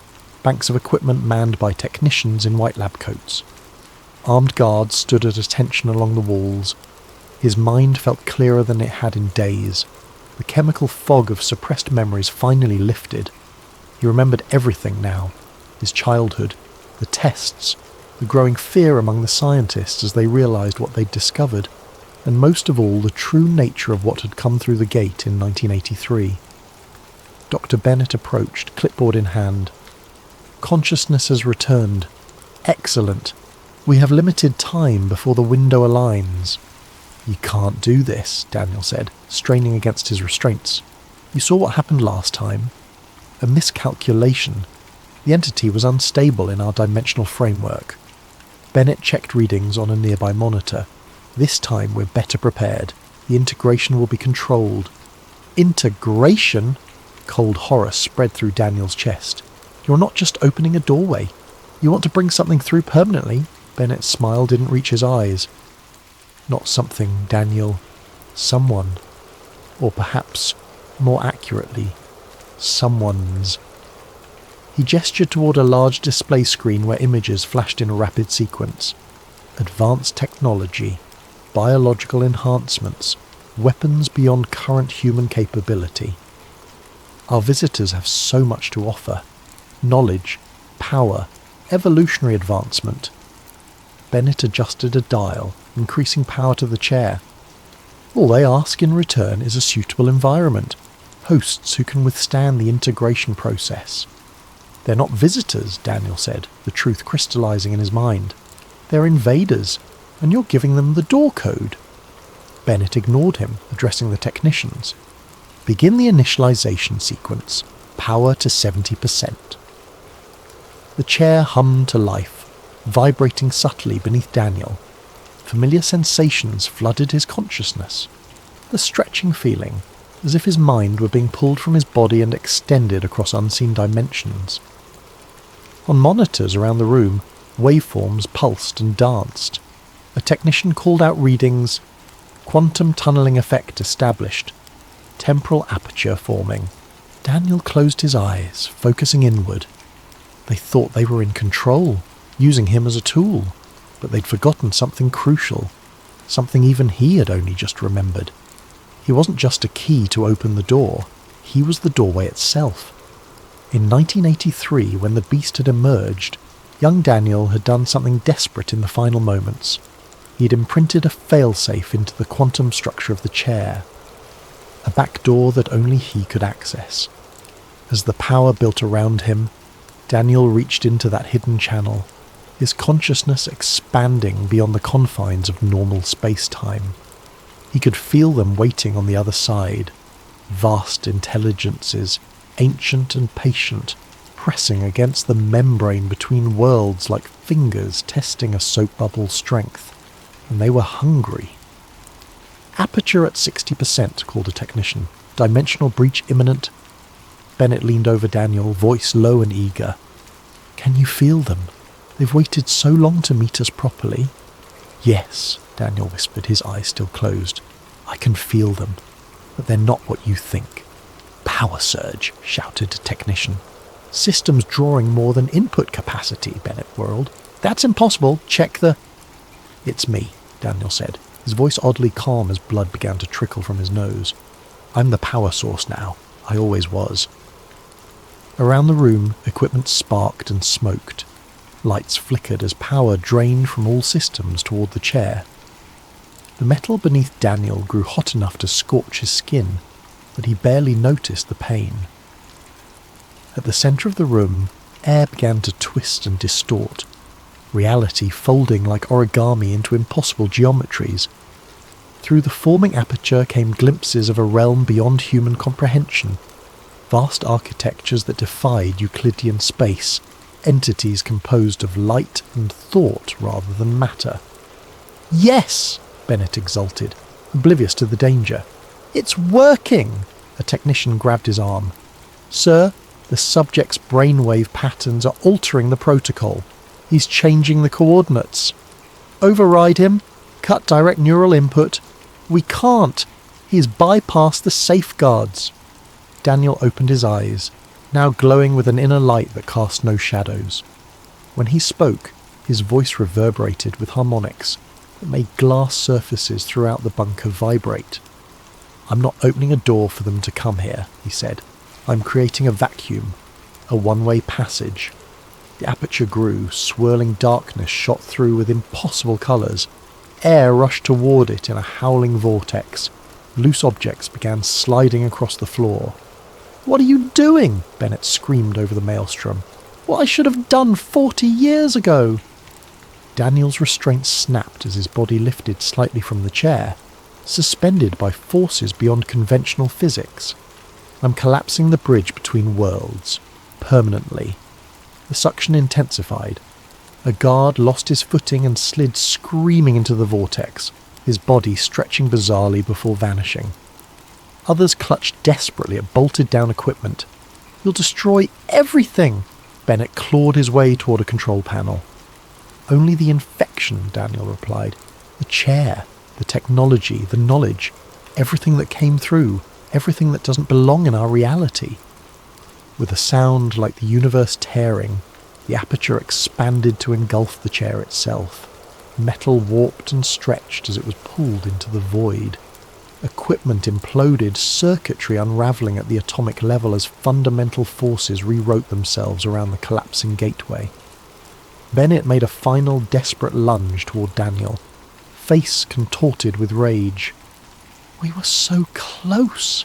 Speaker 1: banks of equipment manned by technicians in white lab coats. Armed guards stood at attention along the walls. His mind felt clearer than it had in days. The chemical fog of suppressed memories finally lifted. He remembered everything now. His childhood, the tests, the growing fear among the scientists as they realized what they'd discovered, and most of all the true nature of what had come through the gate in 1983. Dr. Bennett approached, clipboard in hand. Consciousness has returned. Excellent. We have limited time before the window aligns. You can't do this, Daniel said, straining against his restraints. You saw what happened last time. A miscalculation. The entity was unstable in our dimensional framework. Bennett checked readings on a nearby monitor. This time we're better prepared. The integration will be controlled. Integration? Cold horror spread through Daniel's chest. You're not just opening a doorway. You want to bring something through permanently? Bennett's smile didn't reach his eyes. Not something, Daniel. Someone. Or perhaps, more accurately, someone's. He gestured toward a large display screen where images flashed in a rapid sequence. Advanced technology. Biological enhancements, weapons beyond current human capability. Our visitors have so much to offer. Knowledge, power, evolutionary advancement. Bennett adjusted a dial, increasing power to the chair. All they ask in return is a suitable environment, hosts who can withstand the integration process. They're not visitors, Daniel said, the truth crystallizing in his mind. They're invaders, and you're giving them the door code. Bennett ignored him, addressing the technicians. Begin the initialization sequence. Power to 70%. The chair hummed to life, vibrating subtly beneath Daniel. Familiar sensations flooded his consciousness. The stretching feeling, as if his mind were being pulled from his body and extended across unseen dimensions. On monitors around the room, waveforms pulsed and danced. A technician called out readings. Quantum tunneling effect established. Temporal aperture forming. Daniel closed his eyes, focusing inward. They thought they were in control, using him as a tool, but they'd forgotten something crucial, something even he had only just remembered. He wasn't just a key to open the door, he was the doorway itself. In 1983, when the beast had emerged, young Daniel had done something desperate in the final moments. He had imprinted a failsafe into the quantum structure of the chair, a back door that only he could access. As the power built around him, Daniel reached into that hidden channel, his consciousness expanding beyond the confines of normal space-time. He could feel them waiting on the other side, vast intelligences, ancient and patient, pressing against the membrane between worlds like fingers testing a soap bubble's strength. And they were hungry. Aperture at 60%, called a technician. Dimensional breach imminent. Bennett leaned over Daniel, voice low and eager. Can you feel them? They've waited so long to meet us properly. Yes, Daniel whispered, his eyes still closed. I can feel them, but they're not what you think. Power surge, shouted a technician. Systems drawing more than input capacity, Bennett whirled. That's impossible. Check the... It's me, Daniel said, his voice oddly calm as blood began to trickle from his nose. I'm the power source now. I always was. Around the room, equipment sparked and smoked. Lights flickered as power drained from all systems toward the chair. The metal beneath Daniel grew hot enough to scorch his skin, but he barely noticed the pain. At the centre of the room, air began to twist and distort, reality folding like origami into impossible geometries. Through the forming aperture came glimpses of a realm beyond human comprehension, vast architectures that defied Euclidean space, entities composed of light and thought rather than matter. Yes! Bennett exulted, oblivious to the danger. It's working! A technician grabbed his arm. Sir, the subject's brainwave patterns are altering the protocol. He's changing the coordinates. Override him. Cut direct neural input. We can't. He's bypassed the safeguards. Daniel opened his eyes, now glowing with an inner light that cast no shadows. When he spoke, his voice reverberated with harmonics that made glass surfaces throughout the bunker vibrate. I'm not opening a door for them to come here, he said. I'm creating a vacuum, a one-way passage. The aperture grew, swirling darkness shot through with impossible colours. Air rushed toward it in a howling vortex. Loose objects began sliding across the floor. What are you doing? Bennett screamed over the maelstrom. What I should have done 40 years ago! Daniel's restraint snapped as his body lifted slightly from the chair, suspended by forces beyond conventional physics. I'm collapsing the bridge between worlds, permanently. The suction intensified. A guard lost his footing and slid screaming into the vortex, his body stretching bizarrely before vanishing. Others clutched desperately at bolted-down equipment. You'll destroy everything! Bennett clawed his way toward a control panel. Only the infection, Daniel replied. The chair, the technology, the knowledge, everything that came through, everything that doesn't belong in our reality. With a sound like the universe tearing, the aperture expanded to engulf the chair itself. Metal warped and stretched as it was pulled into the void. Equipment imploded, circuitry unravelling at the atomic level as fundamental forces rewrote themselves around the collapsing gateway. Bennett made a final desperate lunge toward Daniel, face contorted with rage. We were so close!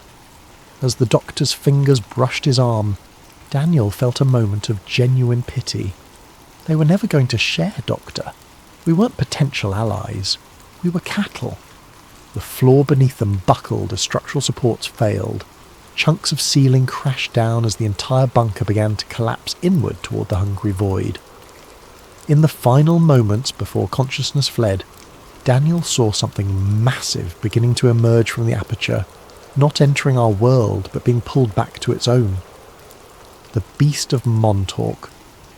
Speaker 1: As the doctor's fingers brushed his arm, Daniel felt a moment of genuine pity. They were never going to share, Doctor. We weren't potential allies. We were cattle. The floor beneath them buckled as structural supports failed. Chunks of ceiling crashed down as the entire bunker began to collapse inward toward the hungry void. In the final moments before consciousness fled, Daniel saw something massive beginning to emerge from the aperture, not entering our world but being pulled back to its own. The beast of Montauk,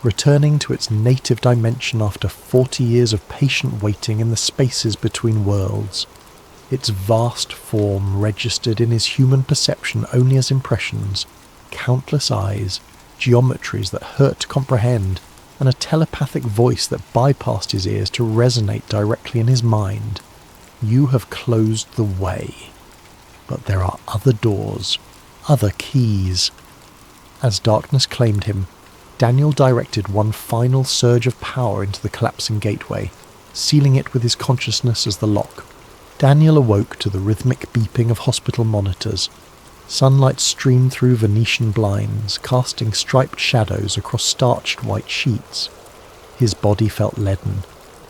Speaker 1: returning to its native dimension after 40 years of patient waiting in the spaces between worlds. Its vast form registered in his human perception only as impressions, countless eyes, geometries that hurt to comprehend, and a telepathic voice that bypassed his ears to resonate directly in his mind. You have closed the way. But there are other doors, other keys. As darkness claimed him, Daniel directed one final surge of power into the collapsing gateway, sealing it with his consciousness as the lock. Daniel awoke to the rhythmic beeping of hospital monitors. Sunlight streamed through Venetian blinds, casting striped shadows across starched white sheets. His body felt leaden,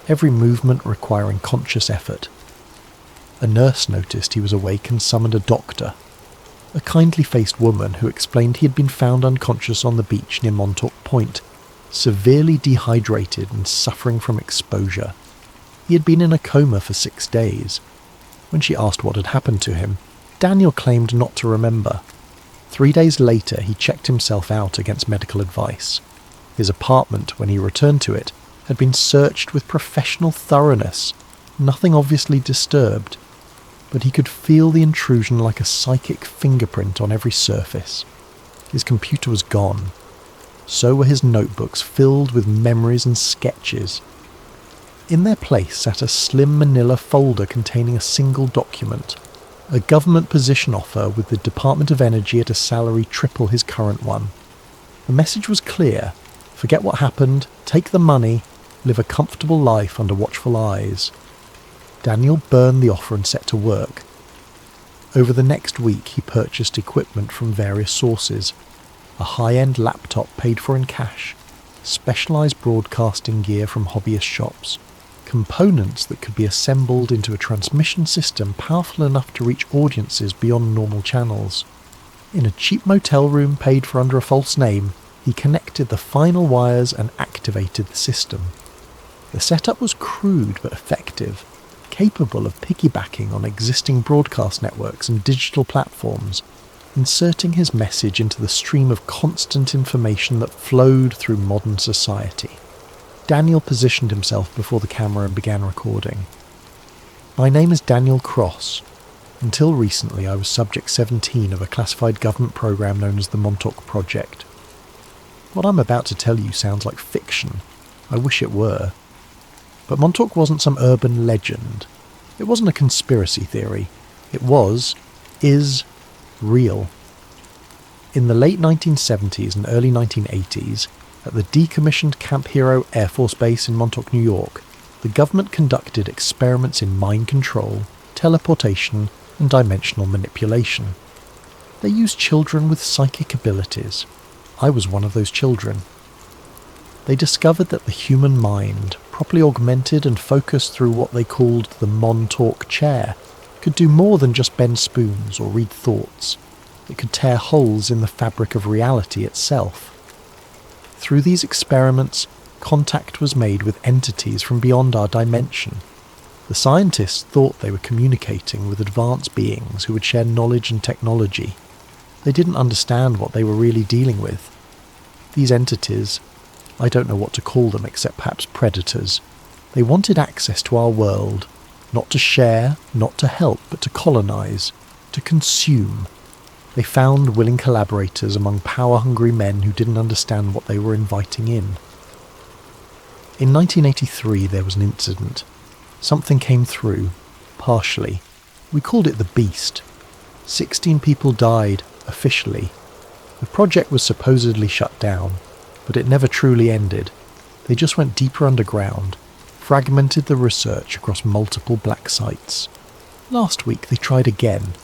Speaker 1: every movement requiring conscious effort. A nurse noticed he was awake and summoned a doctor. A kindly-faced woman who explained he had been found unconscious on the beach near Montauk Point, severely dehydrated and suffering from exposure. He had been in a coma for 6 days. When she asked what had happened to him, Daniel claimed not to remember. 3 days later, he checked himself out against medical advice. His apartment, when he returned to it, had been searched with professional thoroughness, nothing obviously disturbed, but he could feel the intrusion like a psychic fingerprint on every surface. His computer was gone. So were his notebooks, filled with memories and sketches. In their place sat a slim manila folder containing a single document, a government position offer with the Department of Energy at a salary triple his current one. The message was clear: forget what happened, take the money, live a comfortable life under watchful eyes. Daniel burned the offer and set to work. Over the next week he purchased equipment from various sources: a high-end laptop paid for in cash, specialised broadcasting gear from hobbyist shops, components that could be assembled into a transmission system powerful enough to reach audiences beyond normal channels. In a cheap motel room paid for under a false name, he connected the final wires and activated the system. The setup was crude but effective, capable of piggybacking on existing broadcast networks and digital platforms, inserting his message into the stream of constant information that flowed through modern society. Daniel positioned himself before the camera and began recording. My name is Daniel Cross. Until recently, I was Subject 17 of a classified government program known as the Montauk Project. What I'm about to tell you sounds like fiction. I wish it were. But Montauk wasn't some urban legend. It wasn't a conspiracy theory. It is real. In the late 1970s and early 1980s, at the decommissioned Camp Hero Air Force Base in Montauk, New York, the government conducted experiments in mind control, teleportation, and dimensional manipulation. They used children with psychic abilities. I was one of those children. They discovered that the human mind, properly augmented and focused through what they called the Montauk chair, could do more than just bend spoons or read thoughts. It could tear holes in the fabric of reality itself. Through these experiments, contact was made with entities from beyond our dimension. The scientists thought they were communicating with advanced beings who would share knowledge and technology. They didn't understand what they were really dealing with. These entities, I don't know what to call them except perhaps predators, they wanted access to our world, not to share, not to help, but to colonize, to consume. They found willing collaborators among power-hungry men who didn't understand what they were inviting in. In 1983 there was an incident. Something came through, partially. We called it the Beast. 16 people died, officially. The project was supposedly shut down, but it never truly ended. They just went deeper underground, fragmented the research across multiple black sites. Last week they tried again.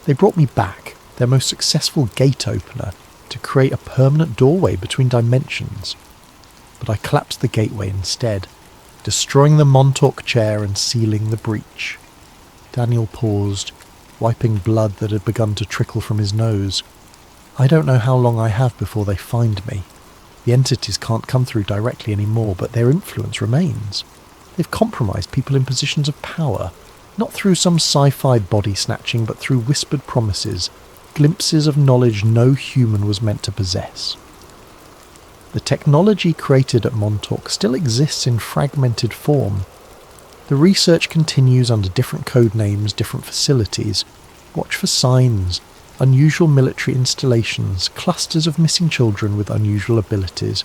Speaker 1: They brought me back, their most successful gate opener, to create a permanent doorway between dimensions. But I collapsed the gateway instead, destroying the Montauk chair and sealing the breach. Daniel paused, wiping blood that had begun to trickle from his nose. I don't know how long I have before they find me. The entities can't come through directly anymore, but their influence remains. They've compromised people in positions of power, not through some sci-fi body snatching, but through whispered promises, glimpses of knowledge no human was meant to possess. The technology created at Montauk still exists in fragmented form. The research continues under different code names, different facilities. Watch for signs, unusual military installations, clusters of missing children with unusual abilities,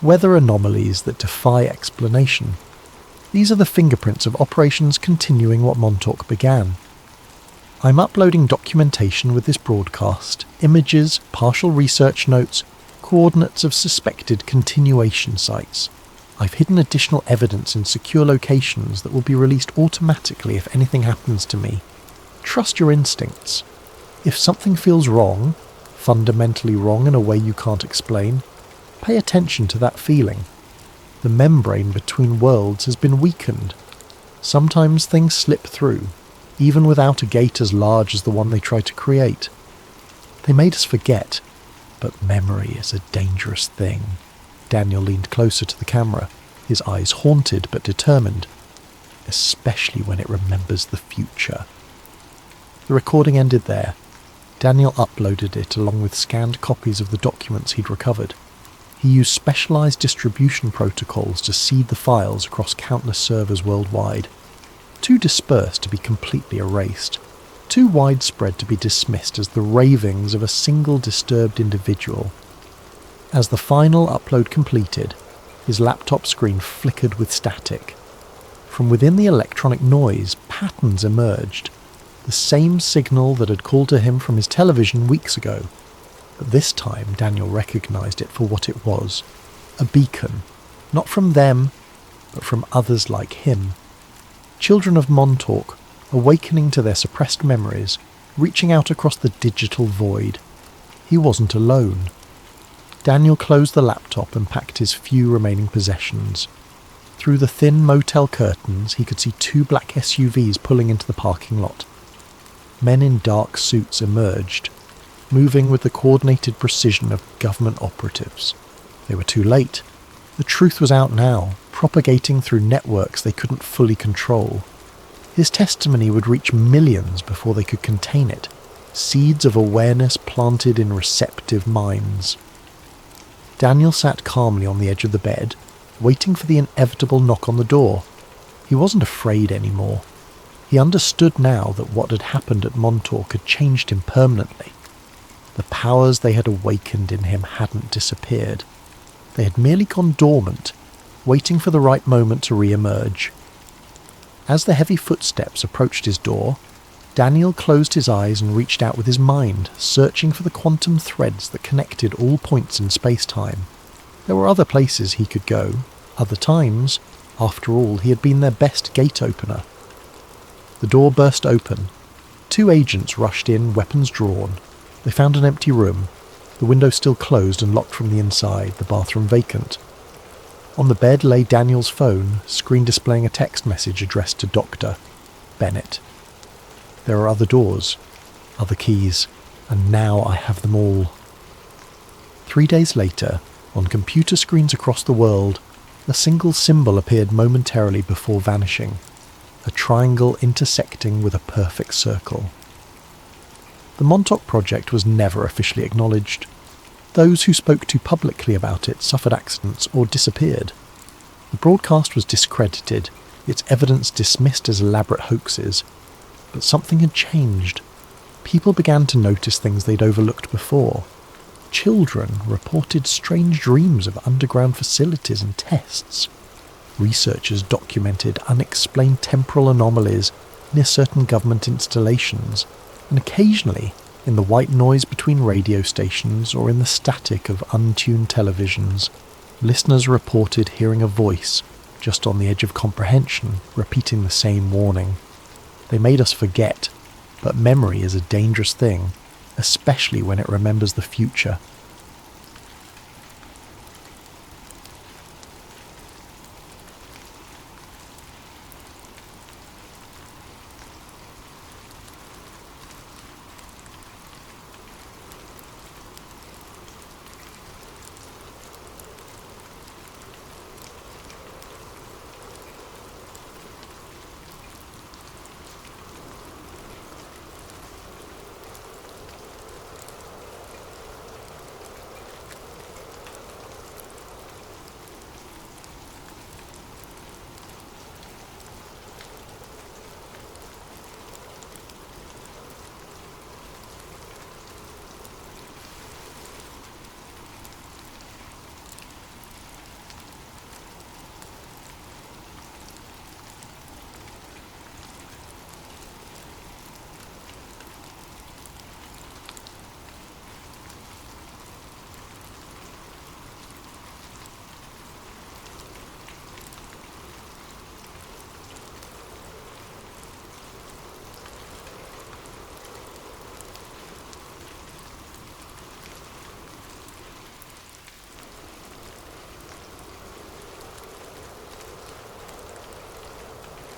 Speaker 1: weather anomalies that defy explanation. These are the fingerprints of operations continuing what Montauk began. I'm uploading documentation with this broadcast, images, partial research notes, coordinates of suspected continuation sites. I've hidden additional evidence in secure locations that will be released automatically if anything happens to me. Trust your instincts. If something feels wrong, fundamentally wrong in a way you can't explain, pay attention to that feeling. The membrane between worlds has been weakened. Sometimes things slip through, even without a gate as large as the one they tried to create. They made us forget, but memory is a dangerous thing. Daniel leaned closer to the camera, his eyes haunted but determined, especially when it remembers the future. The recording ended there. Daniel uploaded it along with scanned copies of the documents he'd recovered. He used specialized distribution protocols to seed the files across countless servers worldwide. Too dispersed to be completely erased. Too widespread to be dismissed as the ravings of a single disturbed individual. As the final upload completed, his laptop screen flickered with static. From within the electronic noise, patterns emerged. The same signal that had called to him from his television weeks ago. But this time Daniel recognised it for what it was. A beacon. Not from them, but from others like him. Children of Montauk, awakening to their suppressed memories, reaching out across the digital void. He wasn't alone. Daniel closed the laptop and packed his few remaining possessions. Through the thin motel curtains, he could see 2 black SUVs pulling into the parking lot. Men in dark suits emerged, moving with the coordinated precision of government operatives. They were too late. The truth was out now, propagating through networks they couldn't fully control. His testimony would reach millions before they could contain it, seeds of awareness planted in receptive minds. Daniel sat calmly on the edge of the bed, waiting for the inevitable knock on the door. He wasn't afraid anymore. He understood now that what had happened at Montauk had changed him permanently. The powers they had awakened in him hadn't disappeared. They had merely gone dormant, waiting for the right moment to re-emerge. As the heavy footsteps approached his door, Daniel closed his eyes and reached out with his mind, searching for the quantum threads that connected all points in space-time. There were other places he could go, other times. After all, he had been their best gate opener. The door burst open. 2 agents rushed in, weapons drawn. They found an empty room, the window still closed and locked from the inside, the bathroom vacant. On the bed lay Daniel's phone, screen displaying a text message addressed to Dr. Bennett. There are other doors, other keys, and now I have them all. 3 days later, on computer screens across the world, a single symbol appeared momentarily before vanishing. A triangle intersecting with a perfect circle. The Montauk project was never officially acknowledged. Those who spoke too publicly about it suffered accidents or disappeared. The broadcast was discredited, its evidence dismissed as elaborate hoaxes. But something had changed. People began to notice things they'd overlooked before. Children reported strange dreams of underground facilities and tests. Researchers documented unexplained temporal anomalies near certain government installations, and occasionally, in the white noise between radio stations or in the static of untuned televisions, listeners reported hearing a voice, just on the edge of comprehension, repeating the same warning. They made us forget, but memory is a dangerous thing, especially when it remembers the future.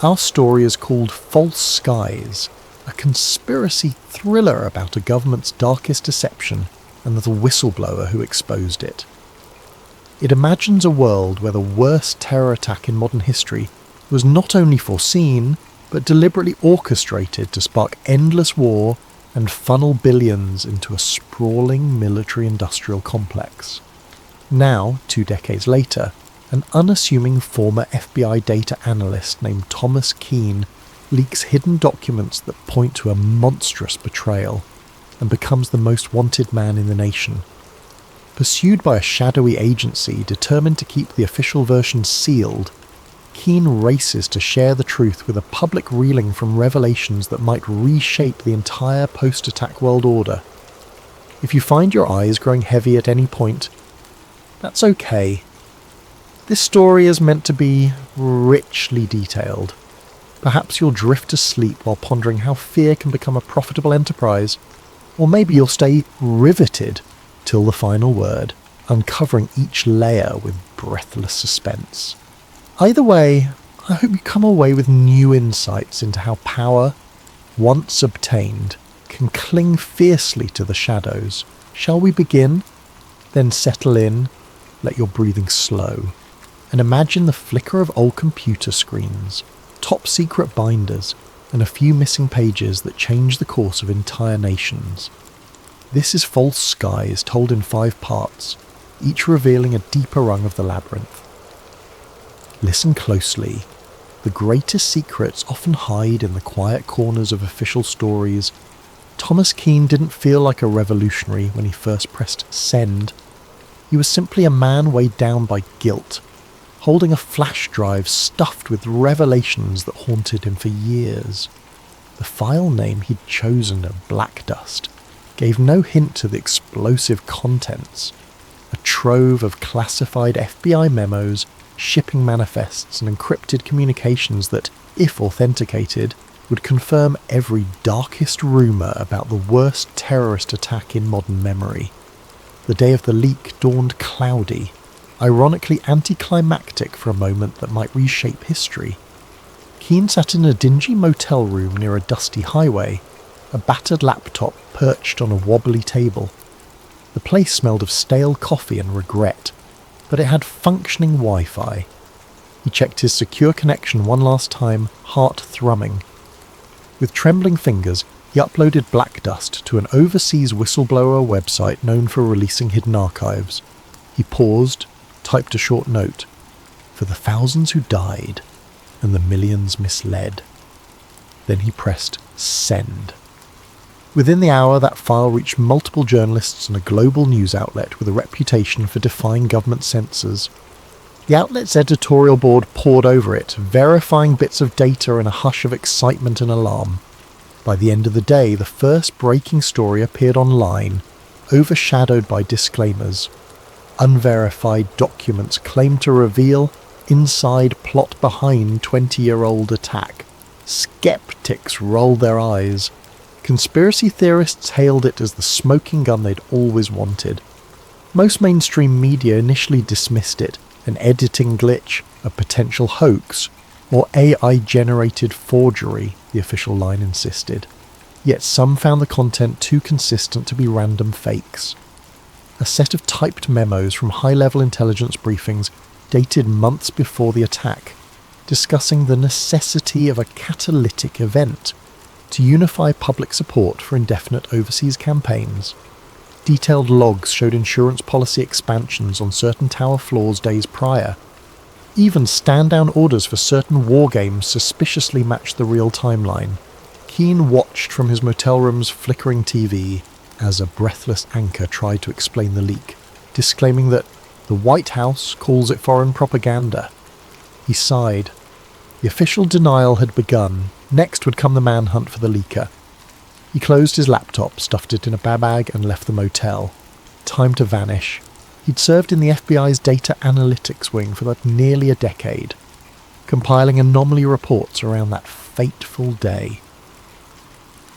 Speaker 1: Our story is called False Skies, a conspiracy thriller about a government's darkest deception and the whistleblower who exposed it. It imagines a world where the worst terror attack in modern history was not only foreseen, but deliberately orchestrated to spark endless war and funnel billions into a sprawling military-industrial complex. Now, 2 decades later, an unassuming former FBI data analyst named Thomas Keane leaks hidden documents that point to a monstrous betrayal and becomes the most wanted man in the nation. Pursued by a shadowy agency determined to keep the official version sealed, Keane races to share the truth with a public reeling from revelations that might reshape the entire post-attack world order. If you find your eyes growing heavy at any point, that's okay. This story is meant to be richly detailed. Perhaps you'll drift to sleep while pondering how fear can become a profitable enterprise, or maybe you'll stay riveted till the final word, uncovering each layer with breathless suspense. Either way, I hope you come away with new insights into how power, once obtained, can cling fiercely to the shadows. Shall we begin? Then settle in, let your breathing slow, and imagine the flicker of old computer screens, top secret binders, and a few missing pages that change the course of entire nations. This is False Skies, told in 5 parts, each revealing a deeper rung of the labyrinth. Listen closely. The greatest secrets often hide in the quiet corners of official stories. Thomas Keane didn't feel like a revolutionary when he first pressed send. He was simply a man weighed down by guilt, holding a flash drive stuffed with revelations that haunted him for years. The file name he'd chosen of Black Dust gave no hint to the explosive contents. A trove of classified FBI memos, shipping manifests and encrypted communications that, if authenticated, would confirm every darkest rumour about the worst terrorist attack in modern memory. The day of the leak dawned cloudy, ironically anticlimactic for a moment that might reshape history. Keane sat in a dingy motel room near a dusty highway, a battered laptop perched on a wobbly table. The place smelled of stale coffee and regret, but it had functioning Wi-Fi. He checked his secure connection one last time, heart thrumming. With trembling fingers, he uploaded Black Dust to an overseas whistleblower website known for releasing hidden archives. He paused, typed a short note, for the thousands who died and the millions misled. Then he pressed send. Within the hour, that file reached multiple journalists and a global news outlet with a reputation for defying government censors. The outlet's editorial board pored over it, verifying bits of data in a hush of excitement and alarm. By the end of the day, the first breaking story appeared online, overshadowed by disclaimers. Unverified documents claimed to reveal inside plot behind 20-year-old attack. Skeptics rolled their eyes. Conspiracy theorists hailed it as the smoking gun they'd always wanted. Most mainstream media initially dismissed it, an editing glitch, a potential hoax, or AI-generated forgery, the official line insisted. Yet some found the content too consistent to be random fakes. A set of typed memos from high-level intelligence briefings dated months before the attack, discussing the necessity of a catalytic event to unify public support for indefinite overseas campaigns. Detailed logs showed insurance policy expansions on certain tower floors days prior. Even stand-down orders for certain war games suspiciously matched the real timeline. Keane watched from his motel room's flickering TV as a breathless anchor tried to explain the leak, disclaiming that the White House calls it foreign propaganda. He sighed. The official denial had begun. Next would come the manhunt for the leaker. He closed his laptop, stuffed it in a bag and left the motel. Time to vanish. He'd served in the FBI's data analytics wing for nearly a decade, compiling anomaly reports around that fateful day.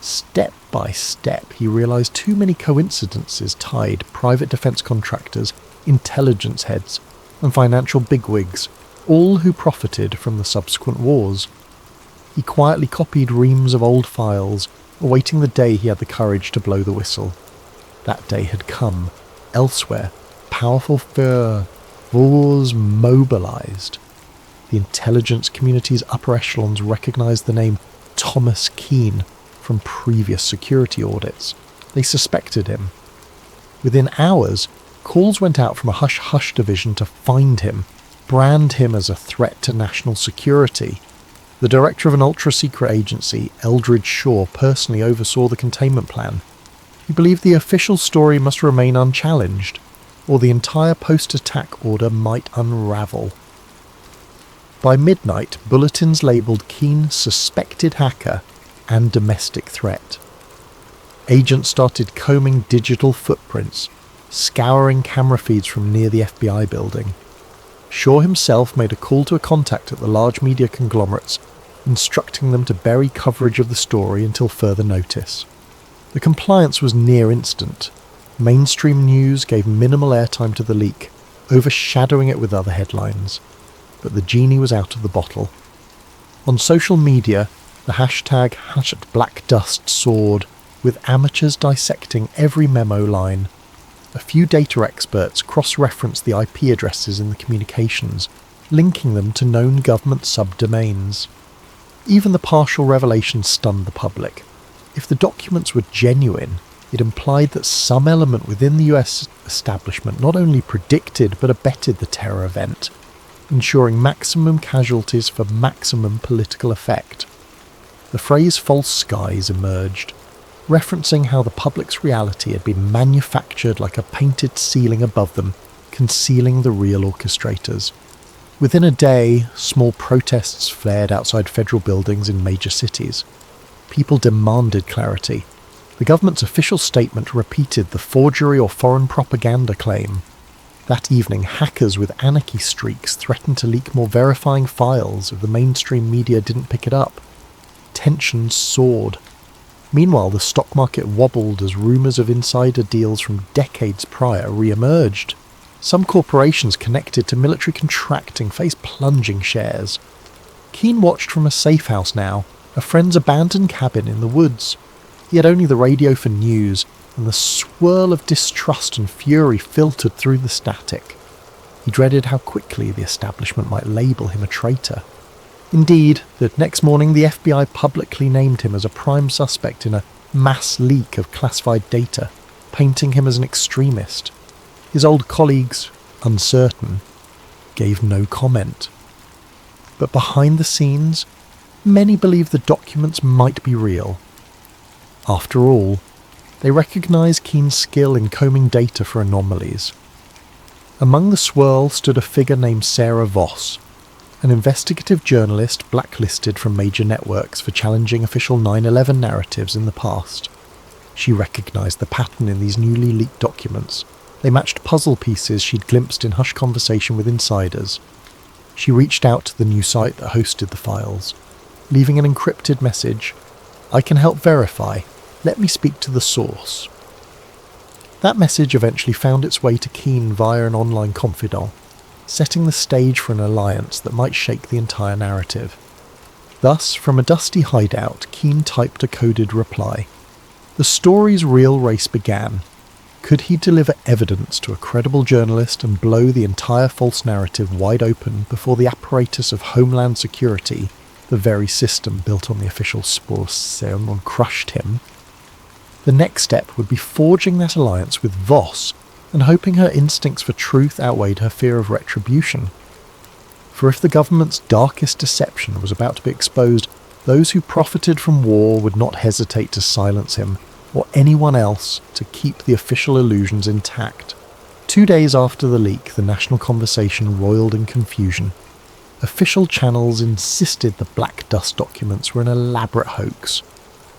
Speaker 1: Step by step, he realized too many coincidences tied private defense contractors, intelligence heads, and financial bigwigs, all who profited from the subsequent wars. He quietly copied reams of old files, awaiting the day he had the courage to blow the whistle. That day had come. Elsewhere, powerful forces mobilized. The intelligence community's upper echelons recognized the name Thomas Keane from previous security audits. They suspected him. Within hours, calls went out from a hush-hush division to find him, brand him as a threat to national security. The director of an ultra-secret agency, Eldridge Shaw, personally oversaw the containment plan. He believed the official story must remain unchallenged, or the entire post-attack order might unravel. By midnight, bulletins labelled Keane suspected hacker and domestic threat. Agents started combing digital footprints, scouring camera feeds from near the FBI building. Shaw himself made a call to a contact at the large media conglomerates, instructing them to bury coverage of the story until further notice. The compliance was near instant. Mainstream news gave minimal airtime to the leak, overshadowing it with other headlines. But the genie was out of the bottle. On social media, the hashtag #BlackDust soared, with amateurs dissecting every memo line. A few data experts cross-referenced the IP addresses in the communications, linking them to known government subdomains. Even the partial revelation stunned the public. If the documents were genuine, it implied that some element within the US establishment not only predicted but abetted the terror event, ensuring maximum casualties for maximum political effect. The phrase false skies emerged, referencing how the public's reality had been manufactured like a painted ceiling above them, concealing the real orchestrators. Within a day, small protests flared outside federal buildings in major cities. People demanded clarity. The government's official statement repeated the forgery or foreign propaganda claim. That evening, hackers with anarchy streaks threatened to leak more verifying files if the mainstream media didn't pick it up. Tensions soared. Meanwhile, the stock market wobbled as rumours of insider deals from decades prior re-emerged. Some corporations connected to military contracting faced plunging shares. Keane watched from a safe house now, a friend's abandoned cabin in the woods. He had only the radio for news, and the swirl of distrust and fury filtered through the static. He dreaded how quickly the establishment might label him a traitor. Indeed, the next morning the FBI publicly named him as a prime suspect in a mass leak of classified data, painting him as an extremist. His old colleagues, uncertain, gave no comment. But behind the scenes, many believed the documents might be real. After all, they recognised Keane's skill in combing data for anomalies. Among the swirl stood a figure named Sarah Voss, an investigative journalist blacklisted from major networks for challenging official 9/11 narratives in the past. She recognised the pattern in these newly leaked documents. They matched puzzle pieces she'd glimpsed in hushed conversation with insiders. She reached out to the new site that hosted the files, leaving an encrypted message: "I can help verify. Let me speak to the source." That message eventually found its way to Keane via an online confidant, setting the stage for an alliance that might shake the entire narrative. Thus, from a dusty hideout, Keane typed a coded reply. The story's real race began. Could he deliver evidence to a credible journalist and blow the entire false narrative wide open before the apparatus of Homeland Security, the very system built on the official source, crushed him? The next step would be forging that alliance with Voss and hoping her instincts for truth outweighed her fear of retribution. For if the government's darkest deception was about to be exposed, those who profited from war would not hesitate to silence him, or anyone else, to keep the official illusions intact. 2 days after the leak, the national conversation roiled in confusion. Official channels insisted the Black Dust documents were an elaborate hoax.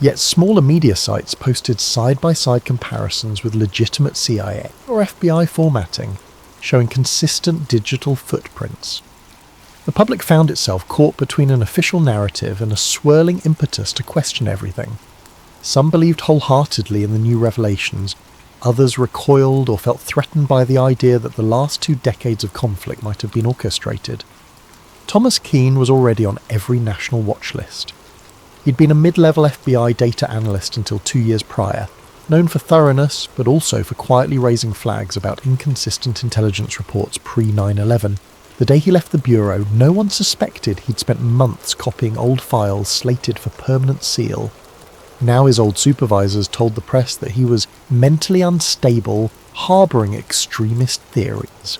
Speaker 1: Yet smaller media sites posted side-by-side comparisons with legitimate CIA or FBI formatting, showing consistent digital footprints. The public found itself caught between an official narrative and a swirling impetus to question everything. Some believed wholeheartedly in the new revelations, others recoiled or felt threatened by the idea that the last 2 decades of conflict might have been orchestrated. Thomas Keane was already on every national watch list. He'd been a mid-level FBI data analyst until 2 years prior, known for thoroughness but also for quietly raising flags about inconsistent intelligence reports pre-9/11. The day he left the bureau, no one suspected he'd spent months copying old files slated for permanent seal. Now his old supervisors told the press that he was mentally unstable, harbouring extremist theories.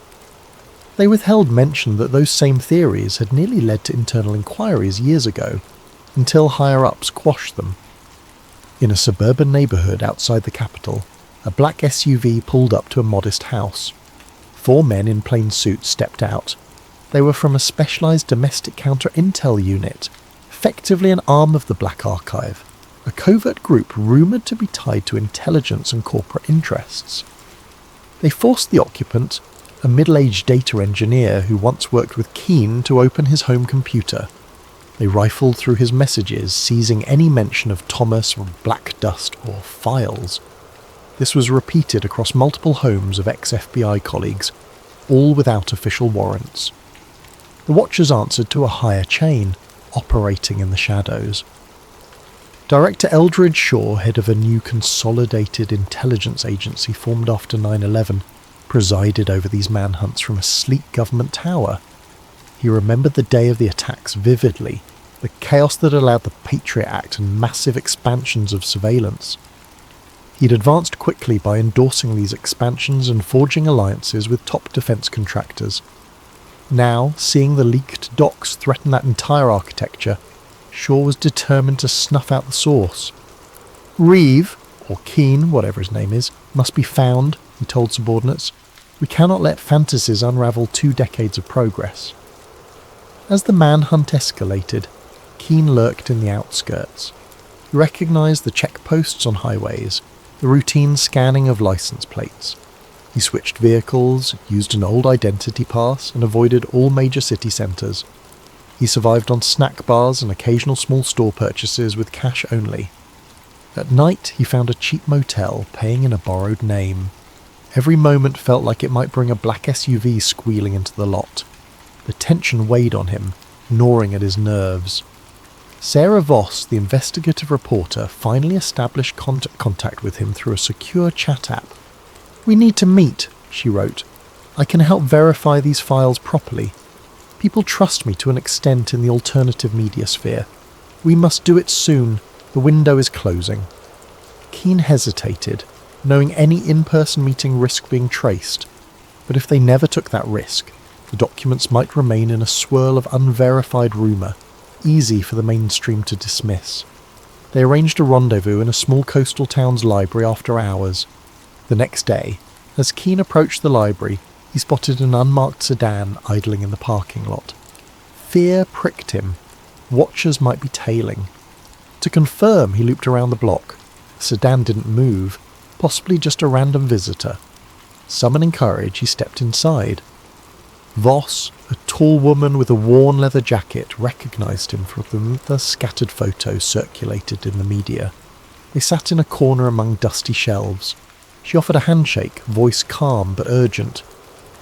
Speaker 1: They withheld mention that those same theories had nearly led to internal inquiries years ago, until higher-ups quashed them. In a suburban neighbourhood outside the capital, a black SUV pulled up to a modest house. 4 men in plain suits stepped out. They were from a specialised domestic counter-intel unit, effectively an arm of the Black Archive, a covert group rumoured to be tied to intelligence and corporate interests. They forced the occupant, a middle-aged data engineer who once worked with Keane, to open his home computer. They rifled through his messages, seizing any mention of Thomas or black dust or files. This was repeated across multiple homes of ex-FBI colleagues, all without official warrants. The Watchers answered to a higher chain, operating in the shadows. Director Eldridge Shaw, head of a new consolidated intelligence agency formed after 9/11, presided over these manhunts from a sleek government tower. He remembered the day of the attacks vividly, the chaos that allowed the Patriot Act and massive expansions of surveillance. He'd advanced quickly by endorsing these expansions and forging alliances with top defence contractors. Now, seeing the leaked docs threaten that entire architecture, Shaw was determined to snuff out the source. Reeve, or Keane, whatever his name is, must be found, he told subordinates. We cannot let fantasies unravel 2 decades of progress. As the manhunt escalated, Keane lurked in the outskirts. He recognised the checkposts on highways, the routine scanning of licence plates. He switched vehicles, used an old identity pass, and avoided all major city centres. He survived on snack bars and occasional small store purchases with cash only. At night, he found a cheap motel, paying in a borrowed name. Every moment felt like it might bring a black SUV squealing into the lot. The tension weighed on him, gnawing at his nerves. Sarah Voss, the investigative reporter, finally established contact with him through a secure chat app. "We need to meet," she wrote. "I can help verify these files properly. People trust me to an extent in the alternative media sphere. We must do it soon. The window is closing." Keane hesitated, knowing any in-person meeting risked being traced. But if they never took that risk, the documents might remain in a swirl of unverified rumour, easy for the mainstream to dismiss. They arranged a rendezvous in a small coastal town's library after hours. The next day, as Keane approached the library, he spotted an unmarked sedan idling in the parking lot. Fear pricked him. Watchers might be tailing. To confirm, he looped around the block. The sedan didn't move, possibly just a random visitor. Summoning courage, he stepped inside. Voss, a tall woman with a worn leather jacket, recognised him from the scattered photos circulated in the media. They sat in a corner among dusty shelves. She offered a handshake, voice calm but urgent.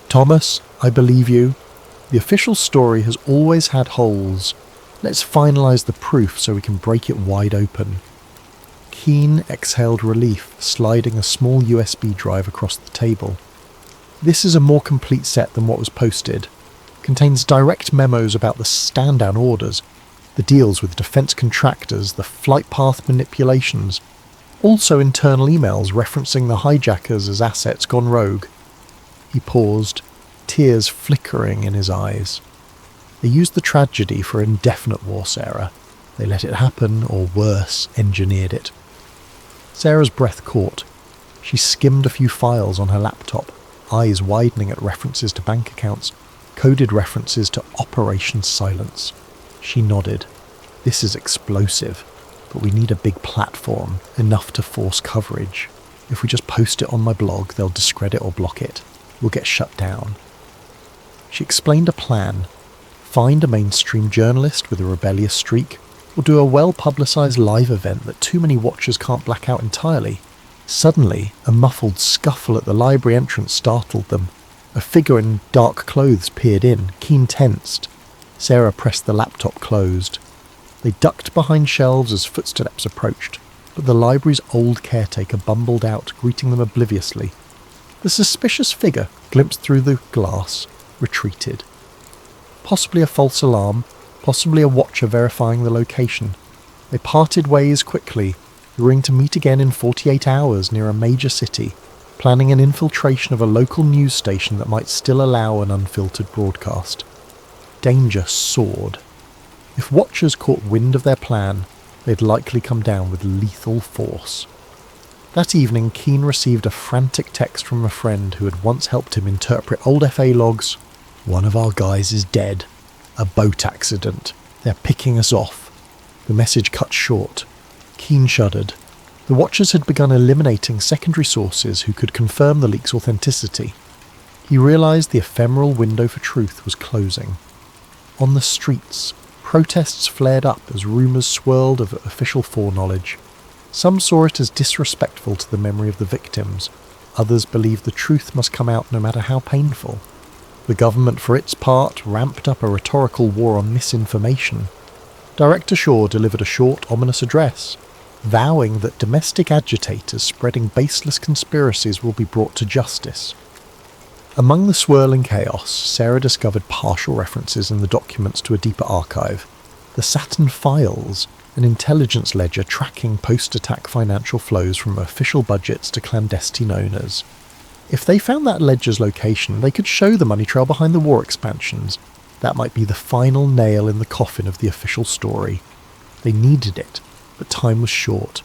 Speaker 1: "Thomas, I believe you. The official story has always had holes. Let's finalise the proof so we can break it wide open." Keane exhaled relief, sliding a small USB drive across the table. "This is a more complete set than what was posted. Contains direct memos about the stand-down orders, the deals with defence contractors, the flight path manipulations. Also internal emails referencing the hijackers as assets gone rogue." He paused, tears flickering in his eyes. They used the tragedy for indefinite war, Sarah. They let it happen, or worse, engineered it. Sarah's breath caught. She skimmed a few files on her laptop, eyes widening at references to bank accounts, coded references to Operation Silence. She nodded. "This is explosive, but we need a big platform, enough to force coverage. If we just post it on my blog, they'll discredit or block it. We'll get shut down." She explained a plan. Find a mainstream journalist with a rebellious streak, or do a well-publicised live event that too many watchers can't black out entirely. Suddenly, a muffled scuffle at the library entrance startled them. A figure in dark clothes peered in, Keane tensed. Sarah pressed the laptop closed. They ducked behind shelves as footsteps approached, but the library's old caretaker bumbled out, greeting them obliviously. The suspicious figure, glimpsed through the glass, retreated. Possibly a false alarm, possibly a watcher verifying the location. They parted ways quickly, agreeing to meet again in 48 hours near a major city, planning an infiltration of a local news station that might still allow an unfiltered broadcast. Danger soared. If watchers caught wind of their plan, they'd likely come down with lethal force. That evening, Keane received a frantic text from a friend who had once helped him interpret old FA logs. "One of our guys is dead. A boat accident. They're picking us off." The message cut short. Keane shuddered. The watchers had begun eliminating secondary sources who could confirm the leak's authenticity. He realised the ephemeral window for truth was closing. On the streets, protests flared up as rumours swirled of official foreknowledge. Some saw it as disrespectful to the memory of the victims. Others believed the truth must come out no matter how painful. The government, for its part, ramped up a rhetorical war on misinformation. Director Shaw delivered a short, ominous address, vowing that domestic agitators spreading baseless conspiracies will be brought to justice. Among the swirling chaos, Sarah discovered partial references in the documents to a deeper archive. The Saturn Files, an intelligence ledger tracking post-attack financial flows from official budgets to clandestine owners. If they found that ledger's location, they could show the money trail behind the war expansions. That might be the final nail in the coffin of the official story. They needed it, but time was short.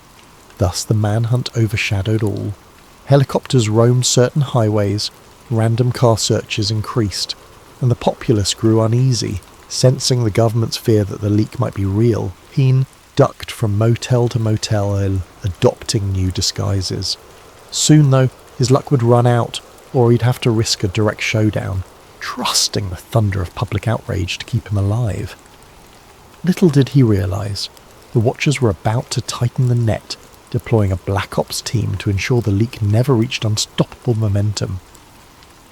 Speaker 1: Thus the manhunt overshadowed all. Helicopters roamed certain highways, random car searches increased, and the populace grew uneasy, sensing the government's fear that the leak might be real. Keane ducked from motel to motel, adopting new disguises. Soon, though, his luck would run out, or he'd have to risk a direct showdown, trusting the thunder of public outrage to keep him alive. Little did he realise, the watchers were about to tighten the net, deploying a Black Ops team to ensure the leak never reached unstoppable momentum.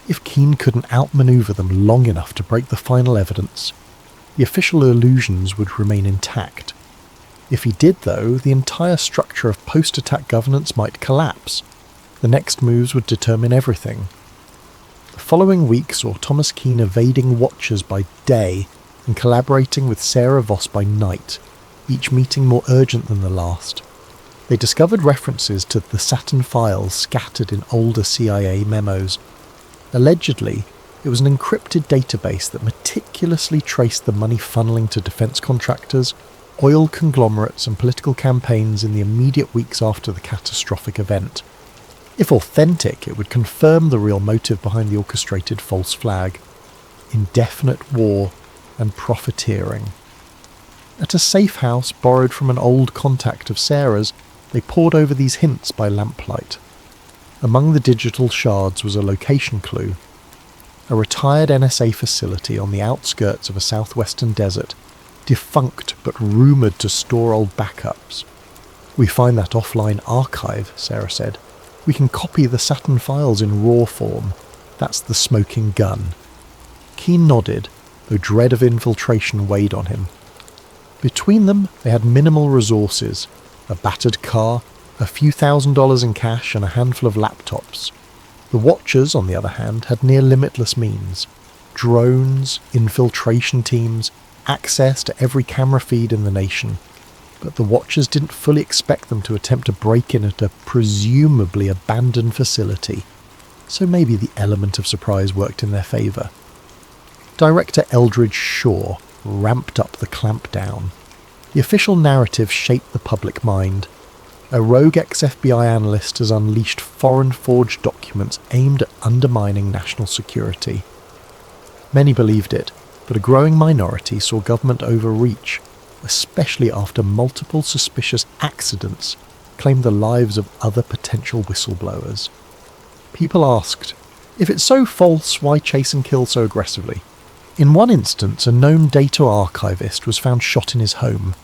Speaker 1: If Keane couldn't outmaneuver them long enough to break the final evidence, the official illusions would remain intact. If he did, though, the entire structure of post-attack governance might collapse. The next moves would determine everything. The following week saw Thomas Keane evading watchers by day and collaborating with Sarah Voss by night, each meeting more urgent than the last. They discovered references to the Saturn Files scattered in older CIA memos. Allegedly, it was an encrypted database that meticulously traced the money funneling to defence contractors, oil conglomerates and political campaigns in the immediate weeks after the catastrophic event. If authentic, it would confirm the real motive behind the orchestrated false flag: indefinite war and profiteering. At a safe house borrowed from an old contact of Sarah's, they pored over these hints by lamplight. Among the digital shards was a location clue: a retired NSA facility on the outskirts of a southwestern desert, defunct but rumoured to store old backups. "We find that offline archive," Sarah said. "We can copy the Saturn Files in raw form. That's the smoking gun." Keane nodded, though dread of infiltration weighed on him. Between them, they had minimal resources: a battered car, a few $1,000s in cash, and a handful of laptops. The Watchers, on the other hand, had near limitless means: drones, infiltration teams, access to every camera feed in the nation. But the Watchers didn't fully expect them to attempt a break-in at a presumably abandoned facility, so maybe the element of surprise worked in their favour. Director Eldridge Shaw ramped up the clampdown. The official narrative shaped the public mind. A rogue ex-FBI analyst has unleashed foreign-forged documents aimed at undermining national security. Many believed it, but a growing minority saw government overreach, especially after multiple suspicious accidents claimed the lives of other potential whistleblowers. People asked, if it's so false, why chase and kill so aggressively? In one instance, a known data archivist was found shot in his home,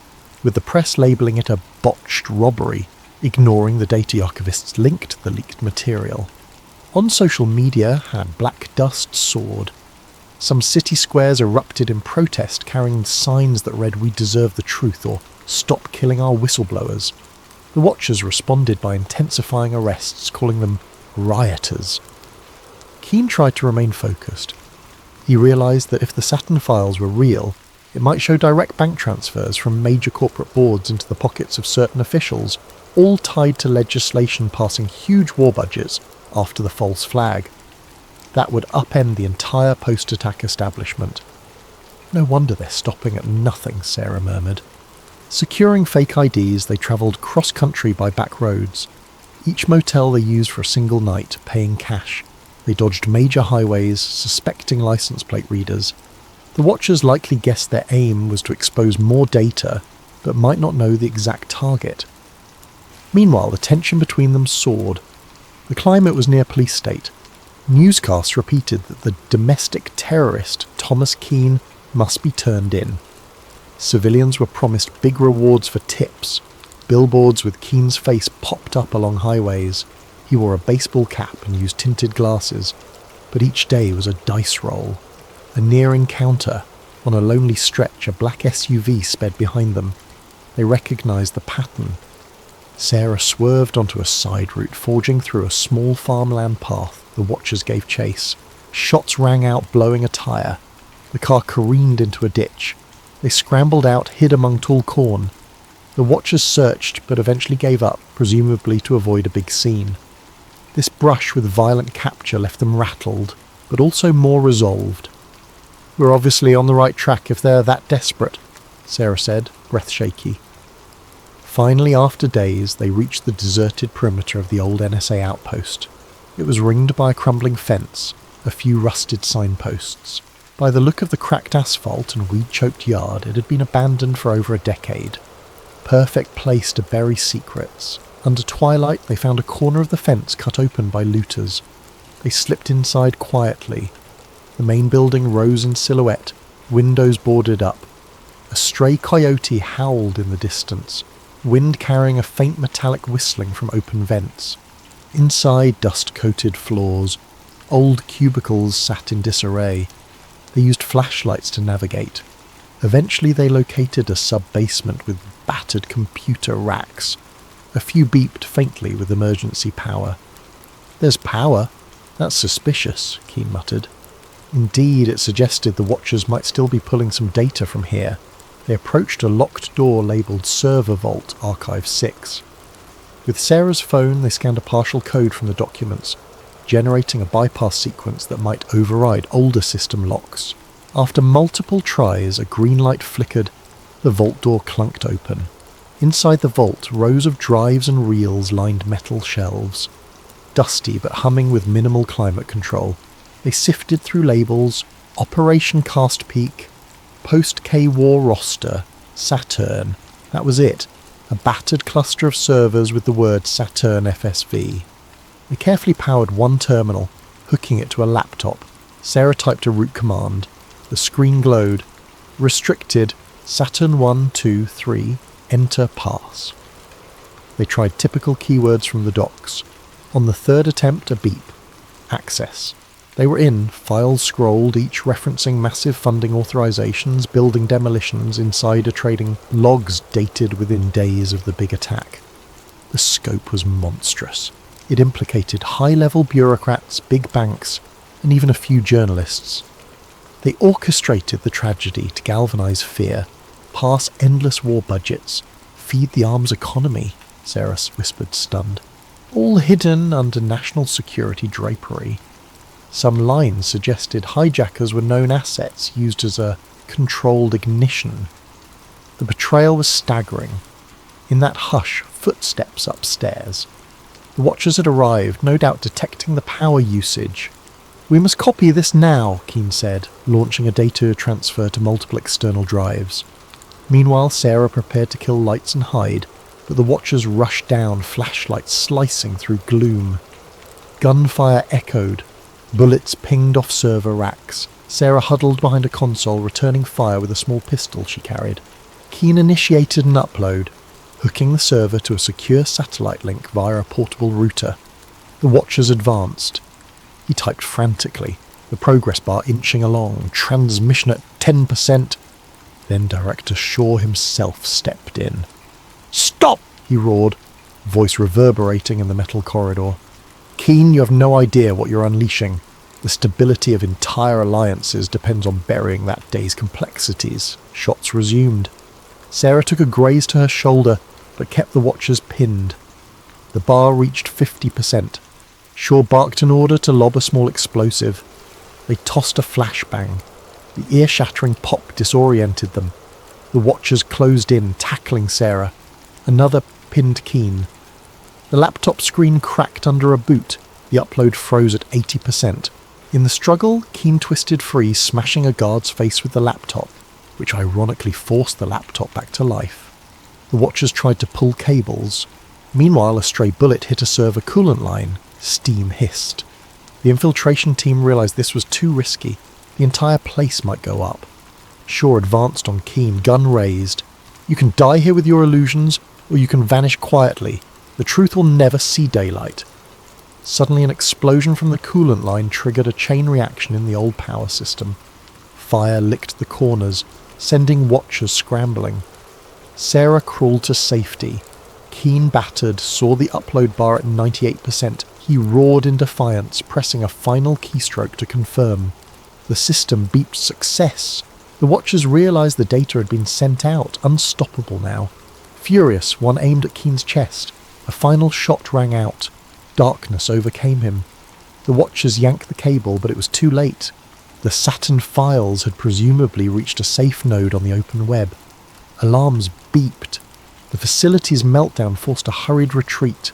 Speaker 1: with the press labelling it a botched robbery, ignoring the data archivist's link to the leaked material. On social media, black dust soared. Some city squares erupted in protest, carrying signs that read, "We deserve the truth," or "Stop killing our whistleblowers." The Watchers responded by intensifying arrests, calling them rioters. Keane tried to remain focused. He realised that if the Saturn files were real, it might show direct bank transfers from major corporate boards into the pockets of certain officials, all tied to legislation passing huge war budgets after the false flag. That would upend the entire post-attack establishment. No wonder they're stopping at nothing, Sarah murmured. Securing fake IDs, they travelled cross-country by back roads. Each motel they used for a single night, paying cash. They dodged major highways, suspecting licence plate readers. The watchers likely guessed their aim was to expose more data, but might not know the exact target. Meanwhile, the tension between them soared. The climate was near police state. Newscasts repeated that the domestic terrorist Thomas Keane must be turned in. Civilians were promised big rewards for tips. Billboards with Keane's face popped up along highways. He wore a baseball cap and used tinted glasses, but each day was a dice roll. A near encounter. On a lonely stretch, a black SUV sped behind them. They recognised the pattern. Sarah swerved onto a side route, forging through a small farmland path. The watchers gave chase. Shots rang out, blowing a tyre. The car careened into a ditch. They scrambled out, hid among tall corn. The watchers searched, but eventually gave up, presumably to avoid a big scene. This brush with violent capture left them rattled, but also more resolved. "We're obviously on the right track if they're that desperate," Sarah said, breath shaky. Finally, after days, they reached the deserted perimeter of the old NSA outpost. It was ringed by a crumbling fence, a few rusted signposts. By the look of the cracked asphalt and weed-choked yard, it had been abandoned for over a decade. Perfect place to bury secrets. Under twilight, they found a corner of the fence cut open by looters. They slipped inside quietly. The main building rose in silhouette, windows boarded up. A stray coyote howled in the distance, wind carrying a faint metallic whistling from open vents. Inside, dust-coated floors. Old cubicles sat in disarray. They used flashlights to navigate. Eventually they located a sub-basement with battered computer racks. A few beeped faintly with emergency power. "There's power? That's suspicious," Keane muttered. Indeed, it suggested the watchers might still be pulling some data from here. They approached a locked door labelled Server Vault Archive 6. With Sarah's phone, they scanned a partial code from the documents, generating a bypass sequence that might override older system locks. After multiple tries, a green light flickered. The vault door clunked open. Inside the vault, rows of drives and reels lined metal shelves. Dusty but humming with minimal climate control. They sifted through labels: Operation Cast Peak, Post-K-War Roster, Saturn. That was it. A battered cluster of servers with the word Saturn FSV. They carefully powered one terminal, hooking it to a laptop. Sarah typed a root command. The screen glowed. Restricted. Saturn 1, 2, 3. Enter pass. They tried typical keywords from the docs. On the third attempt, a beep. Access. They were in, files scrolled, each referencing massive funding authorizations, building demolitions, insider trading, logs dated within days of the big attack. The scope was monstrous. It implicated high-level bureaucrats, big banks, and even a few journalists. They orchestrated the tragedy to galvanize fear, pass endless war budgets, feed the arms economy, Sarah whispered, stunned. All hidden under national security drapery. Some lines suggested hijackers were known assets used as a controlled ignition. The betrayal was staggering. In that hush, footsteps upstairs. The watchers had arrived, no doubt detecting the power usage. "We must copy this now," Keane said, launching a data transfer to multiple external drives. Meanwhile, Sarah prepared to kill lights and hide, but the watchers rushed down, flashlights slicing through gloom. Gunfire echoed. Bullets pinged off server racks. Sarah huddled behind a console, returning fire with a small pistol she carried. Keane initiated an upload, hooking the server to a secure satellite link via a portable router. The watchers advanced. He typed frantically, the progress bar inching along, transmission at 10%. Then Director Shaw himself stepped in. "Stop!" he roared, voice reverberating in the metal corridor. "Keane, you have no idea what you're unleashing. The stability of entire alliances depends on burying that day's complexities. Shots resumed. Sarah took a graze to her shoulder, but kept the watchers pinned. The bar reached 50%. Shaw barked an order to lob a small explosive. They tossed a flashbang. The ear-shattering pop disoriented them. The watchers closed in, tackling Sarah. Another pinned Keen. The laptop screen cracked under a boot. The upload froze at 80%. In the struggle, Keen twisted free, smashing a guard's face with the laptop, which ironically forced the laptop back to life. The watchers tried to pull cables. Meanwhile, a stray bullet hit a server coolant line. Steam hissed. The infiltration team realised this was too risky. The entire place might go up. Shaw advanced on Keen, gun raised. "You can die here with your illusions, or you can vanish quietly. The truth will never see daylight." Suddenly an explosion from the coolant line triggered a chain reaction in the old power system. Fire licked the corners, sending watchers scrambling. Sarah crawled to safety. Keen, battered, saw the upload bar at 98%. He roared in defiance, pressing a final keystroke to confirm. The system beeped success. The watchers realised the data had been sent out, unstoppable now. Furious, one aimed at Keen's chest. A final shot rang out. Darkness overcame him. The watchers yanked the cable, but it was too late. The Saturn files had presumably reached a safe node on the open web. Alarms beeped. The facility's meltdown forced a hurried retreat.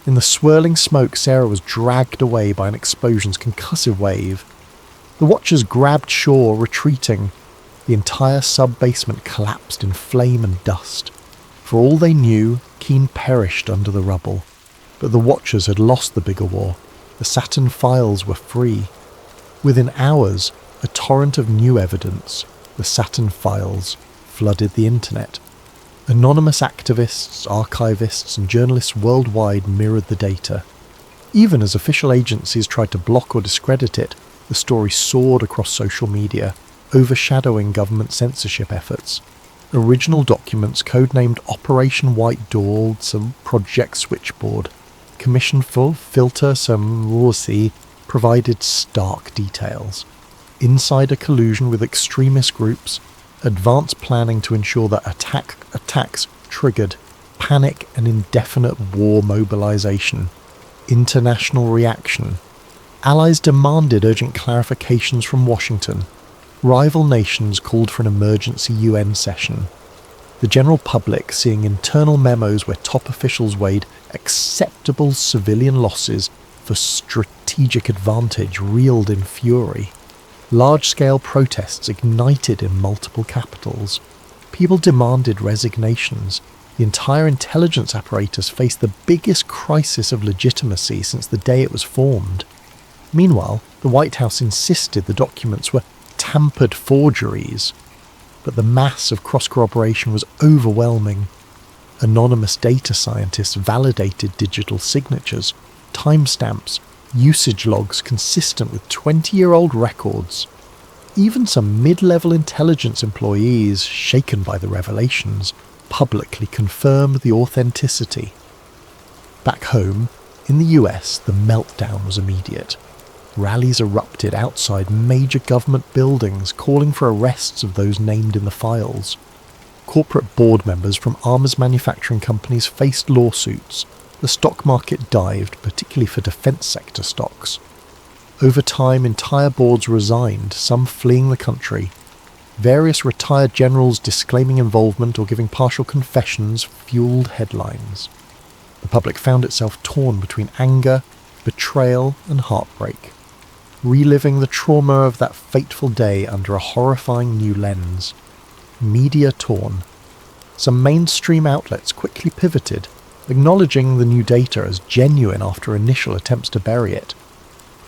Speaker 1: In the swirling smoke, Sarah was dragged away by an explosion's concussive wave. The watchers grabbed Shaw, retreating. The entire sub-basement collapsed in flame and dust. For all they knew, Keen perished under the rubble. But the watchers had lost the bigger war. The Saturn files were free. Within hours, a torrent of new evidence, the Saturn files, flooded the internet. Anonymous activists, archivists, and journalists worldwide mirrored the data. Even as official agencies tried to block or discredit it, the story soared across social media, overshadowing government censorship efforts. Original documents codenamed Operation White Dawn, some Project Switchboard, commissioned for Filter some Rossi, provided stark details. Insider collusion with extremist groups, advanced planning to ensure that attacks triggered panic and indefinite war mobilization, international reaction. Allies demanded urgent clarifications from Washington. Rival nations called for an emergency UN session. The general public, seeing internal memos where top officials weighed acceptable civilian losses for strategic advantage, reeled in fury. Large-scale protests ignited in multiple capitals. People demanded resignations. The entire intelligence apparatus faced the biggest crisis of legitimacy since the day it was formed. Meanwhile, the White House insisted the documents were tampered forgeries, but the mass of cross-corroboration was overwhelming. Anonymous data scientists validated digital signatures, timestamps, usage logs consistent with 20-year-old records. Even some mid-level intelligence employees, shaken by the revelations, publicly confirmed the authenticity. Back home, in the US, the meltdown was immediate. Rallies erupted outside major government buildings, calling for arrests of those named in the files. Corporate board members from arms manufacturing companies faced lawsuits. The stock market dived, particularly for defense sector stocks. Over time, entire boards resigned, some fleeing the country. Various retired generals disclaiming involvement or giving partial confessions fueled headlines. The public found itself torn between anger, betrayal, and heartbreak, reliving the trauma of that fateful day under a horrifying new lens. Media torn. Some mainstream outlets quickly pivoted, acknowledging the new data as genuine after initial attempts to bury it.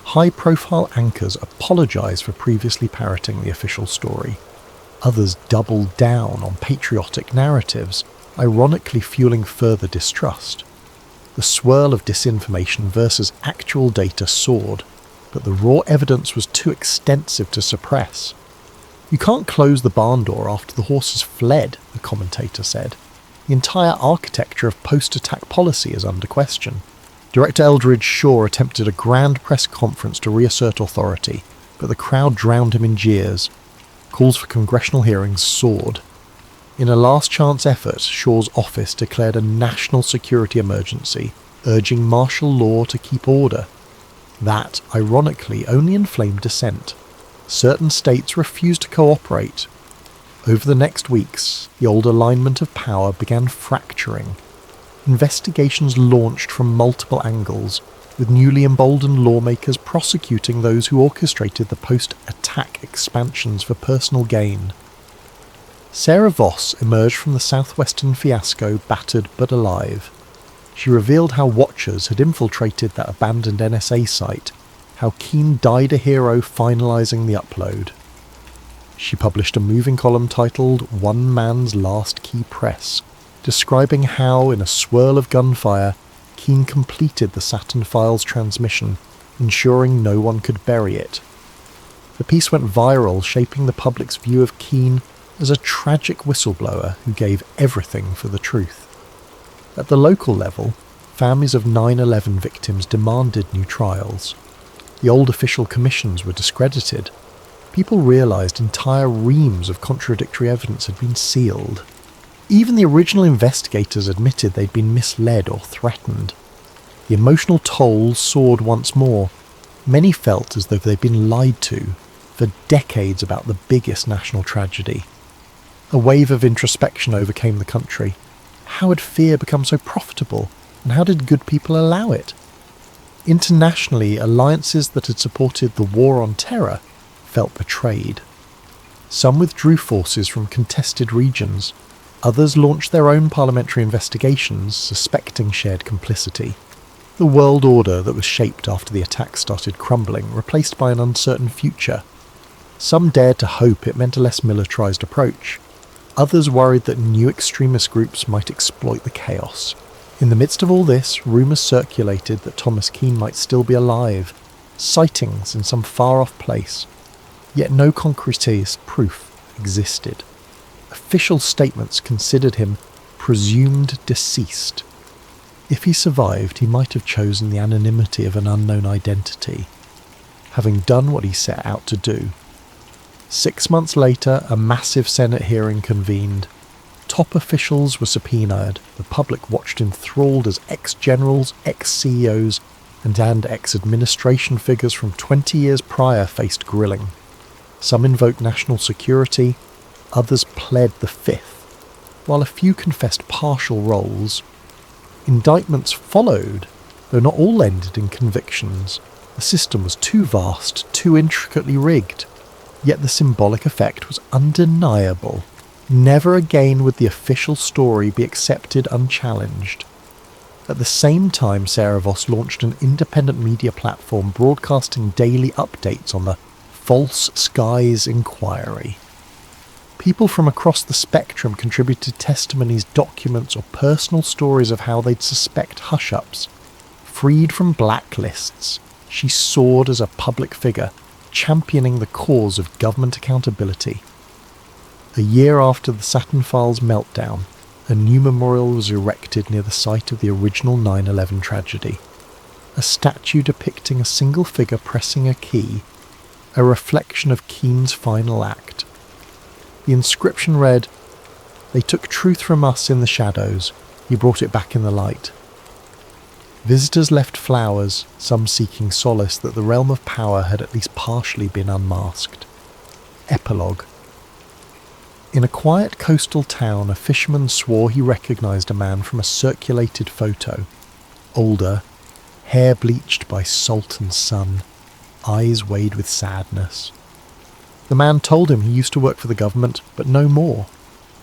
Speaker 1: High-profile anchors apologized for previously parroting the official story. Others doubled down on patriotic narratives, ironically fueling further distrust. The swirl of disinformation versus actual data soared, but the raw evidence was too extensive to suppress. "You can't close the barn door after the horses fled," a commentator said. "The entire architecture of post-attack policy is under question." Director Eldridge Shaw attempted a grand press conference to reassert authority, but the crowd drowned him in jeers. Calls for congressional hearings soared. In a last-chance effort, Shaw's office declared a national security emergency, urging martial law to keep order. That, ironically, only inflamed dissent. Certain states refused to cooperate. Over the next weeks, the old alignment of power began fracturing. Investigations launched from multiple angles, with newly emboldened lawmakers prosecuting those who orchestrated the post-attack expansions for personal gain. Sarah Voss emerged from the southwestern fiasco battered but alive. She revealed how Watchers had infiltrated that abandoned NSA site, how Keane died a hero finalising the upload. She published a moving column titled One Man's Last Key Press, describing how, in a swirl of gunfire, Keane completed the Saturn Files transmission, ensuring no one could bury it. The piece went viral, shaping the public's view of Keane as a tragic whistleblower who gave everything for the truth. At the local level, families of 9/11 victims demanded new trials. The old official commissions were discredited. People realised entire reams of contradictory evidence had been sealed. Even the original investigators admitted they'd been misled or threatened. The emotional toll soared once more. Many felt as though they'd been lied to for decades about the biggest national tragedy. A wave of introspection overcame the country. How had fear become so profitable, and how did good people allow it? Internationally, alliances that had supported the war on terror felt betrayed. Some withdrew forces from contested regions. Others launched their own parliamentary investigations, suspecting shared complicity. The world order that was shaped after the attack started crumbling, replaced by an uncertain future. Some dared to hope it meant a less militarised approach. Others worried that new extremist groups might exploit the chaos. In the midst of all this, rumours circulated that Thomas Keane might still be alive, sightings in some far-off place. Yet no concrete proof existed. Official statements considered him presumed deceased. If he survived, he might have chosen the anonymity of an unknown identity, having done what he set out to do. 6 months later, a massive Senate hearing convened. Top officials were subpoenaed. The public watched enthralled as ex-generals, ex-CEOs, and ex-administration figures from 20 years prior faced grilling. Some invoked national security, others pled the Fifth, while a few confessed partial roles. Indictments followed, though not all ended in convictions. The system was too vast, too intricately rigged. Yet the symbolic effect was undeniable. Never again would the official story be accepted unchallenged. At the same time, Sarah Voss launched an independent media platform broadcasting daily updates on the False Skies Inquiry. People from across the spectrum contributed testimonies, documents, or personal stories of how they'd suspect hush-ups. Freed from blacklists, she soared as a public figure, championing the cause of government accountability. A year after the Saturn Files meltdown, a new memorial was erected near the site of the original 9/11 tragedy. A statue depicting a single figure pressing a key, a reflection of Keane's final act. The inscription read, "They took truth from us in the shadows, he brought it back in the light." Visitors left flowers, some seeking solace that the realm of power had at least partially been unmasked. Epilogue. In a quiet coastal town, a fisherman swore he recognised a man from a circulated photo. Older, hair bleached by salt and sun, eyes weighed with sadness. The man told him he used to work for the government, but no more.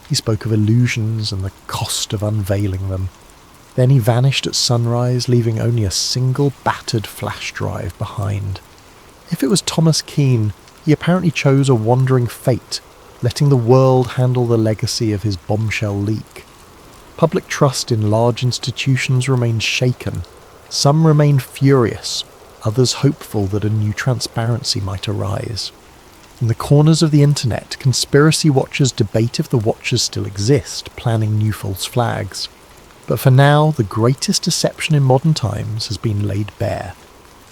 Speaker 1: He spoke of illusions and the cost of unveiling them. Then he vanished at sunrise, leaving only a single battered flash drive behind. If it was Thomas Keane, he apparently chose a wandering fate, letting the world handle the legacy of his bombshell leak. Public trust in large institutions remained shaken. Some remained furious, others hopeful that a new transparency might arise. In the corners of the internet, conspiracy watchers debate if the watchers still exist, planning new false flags. But for now, the greatest deception in modern times has been laid bare.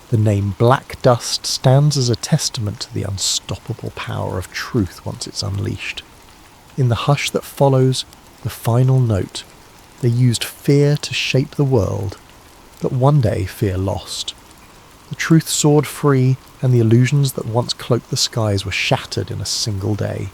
Speaker 1: The name Black Dust stands as a testament to the unstoppable power of truth once it's unleashed. In the hush that follows, the final note, they used fear to shape the world, but one day fear lost. The truth soared free, and the illusions that once cloaked the skies were shattered in a single day.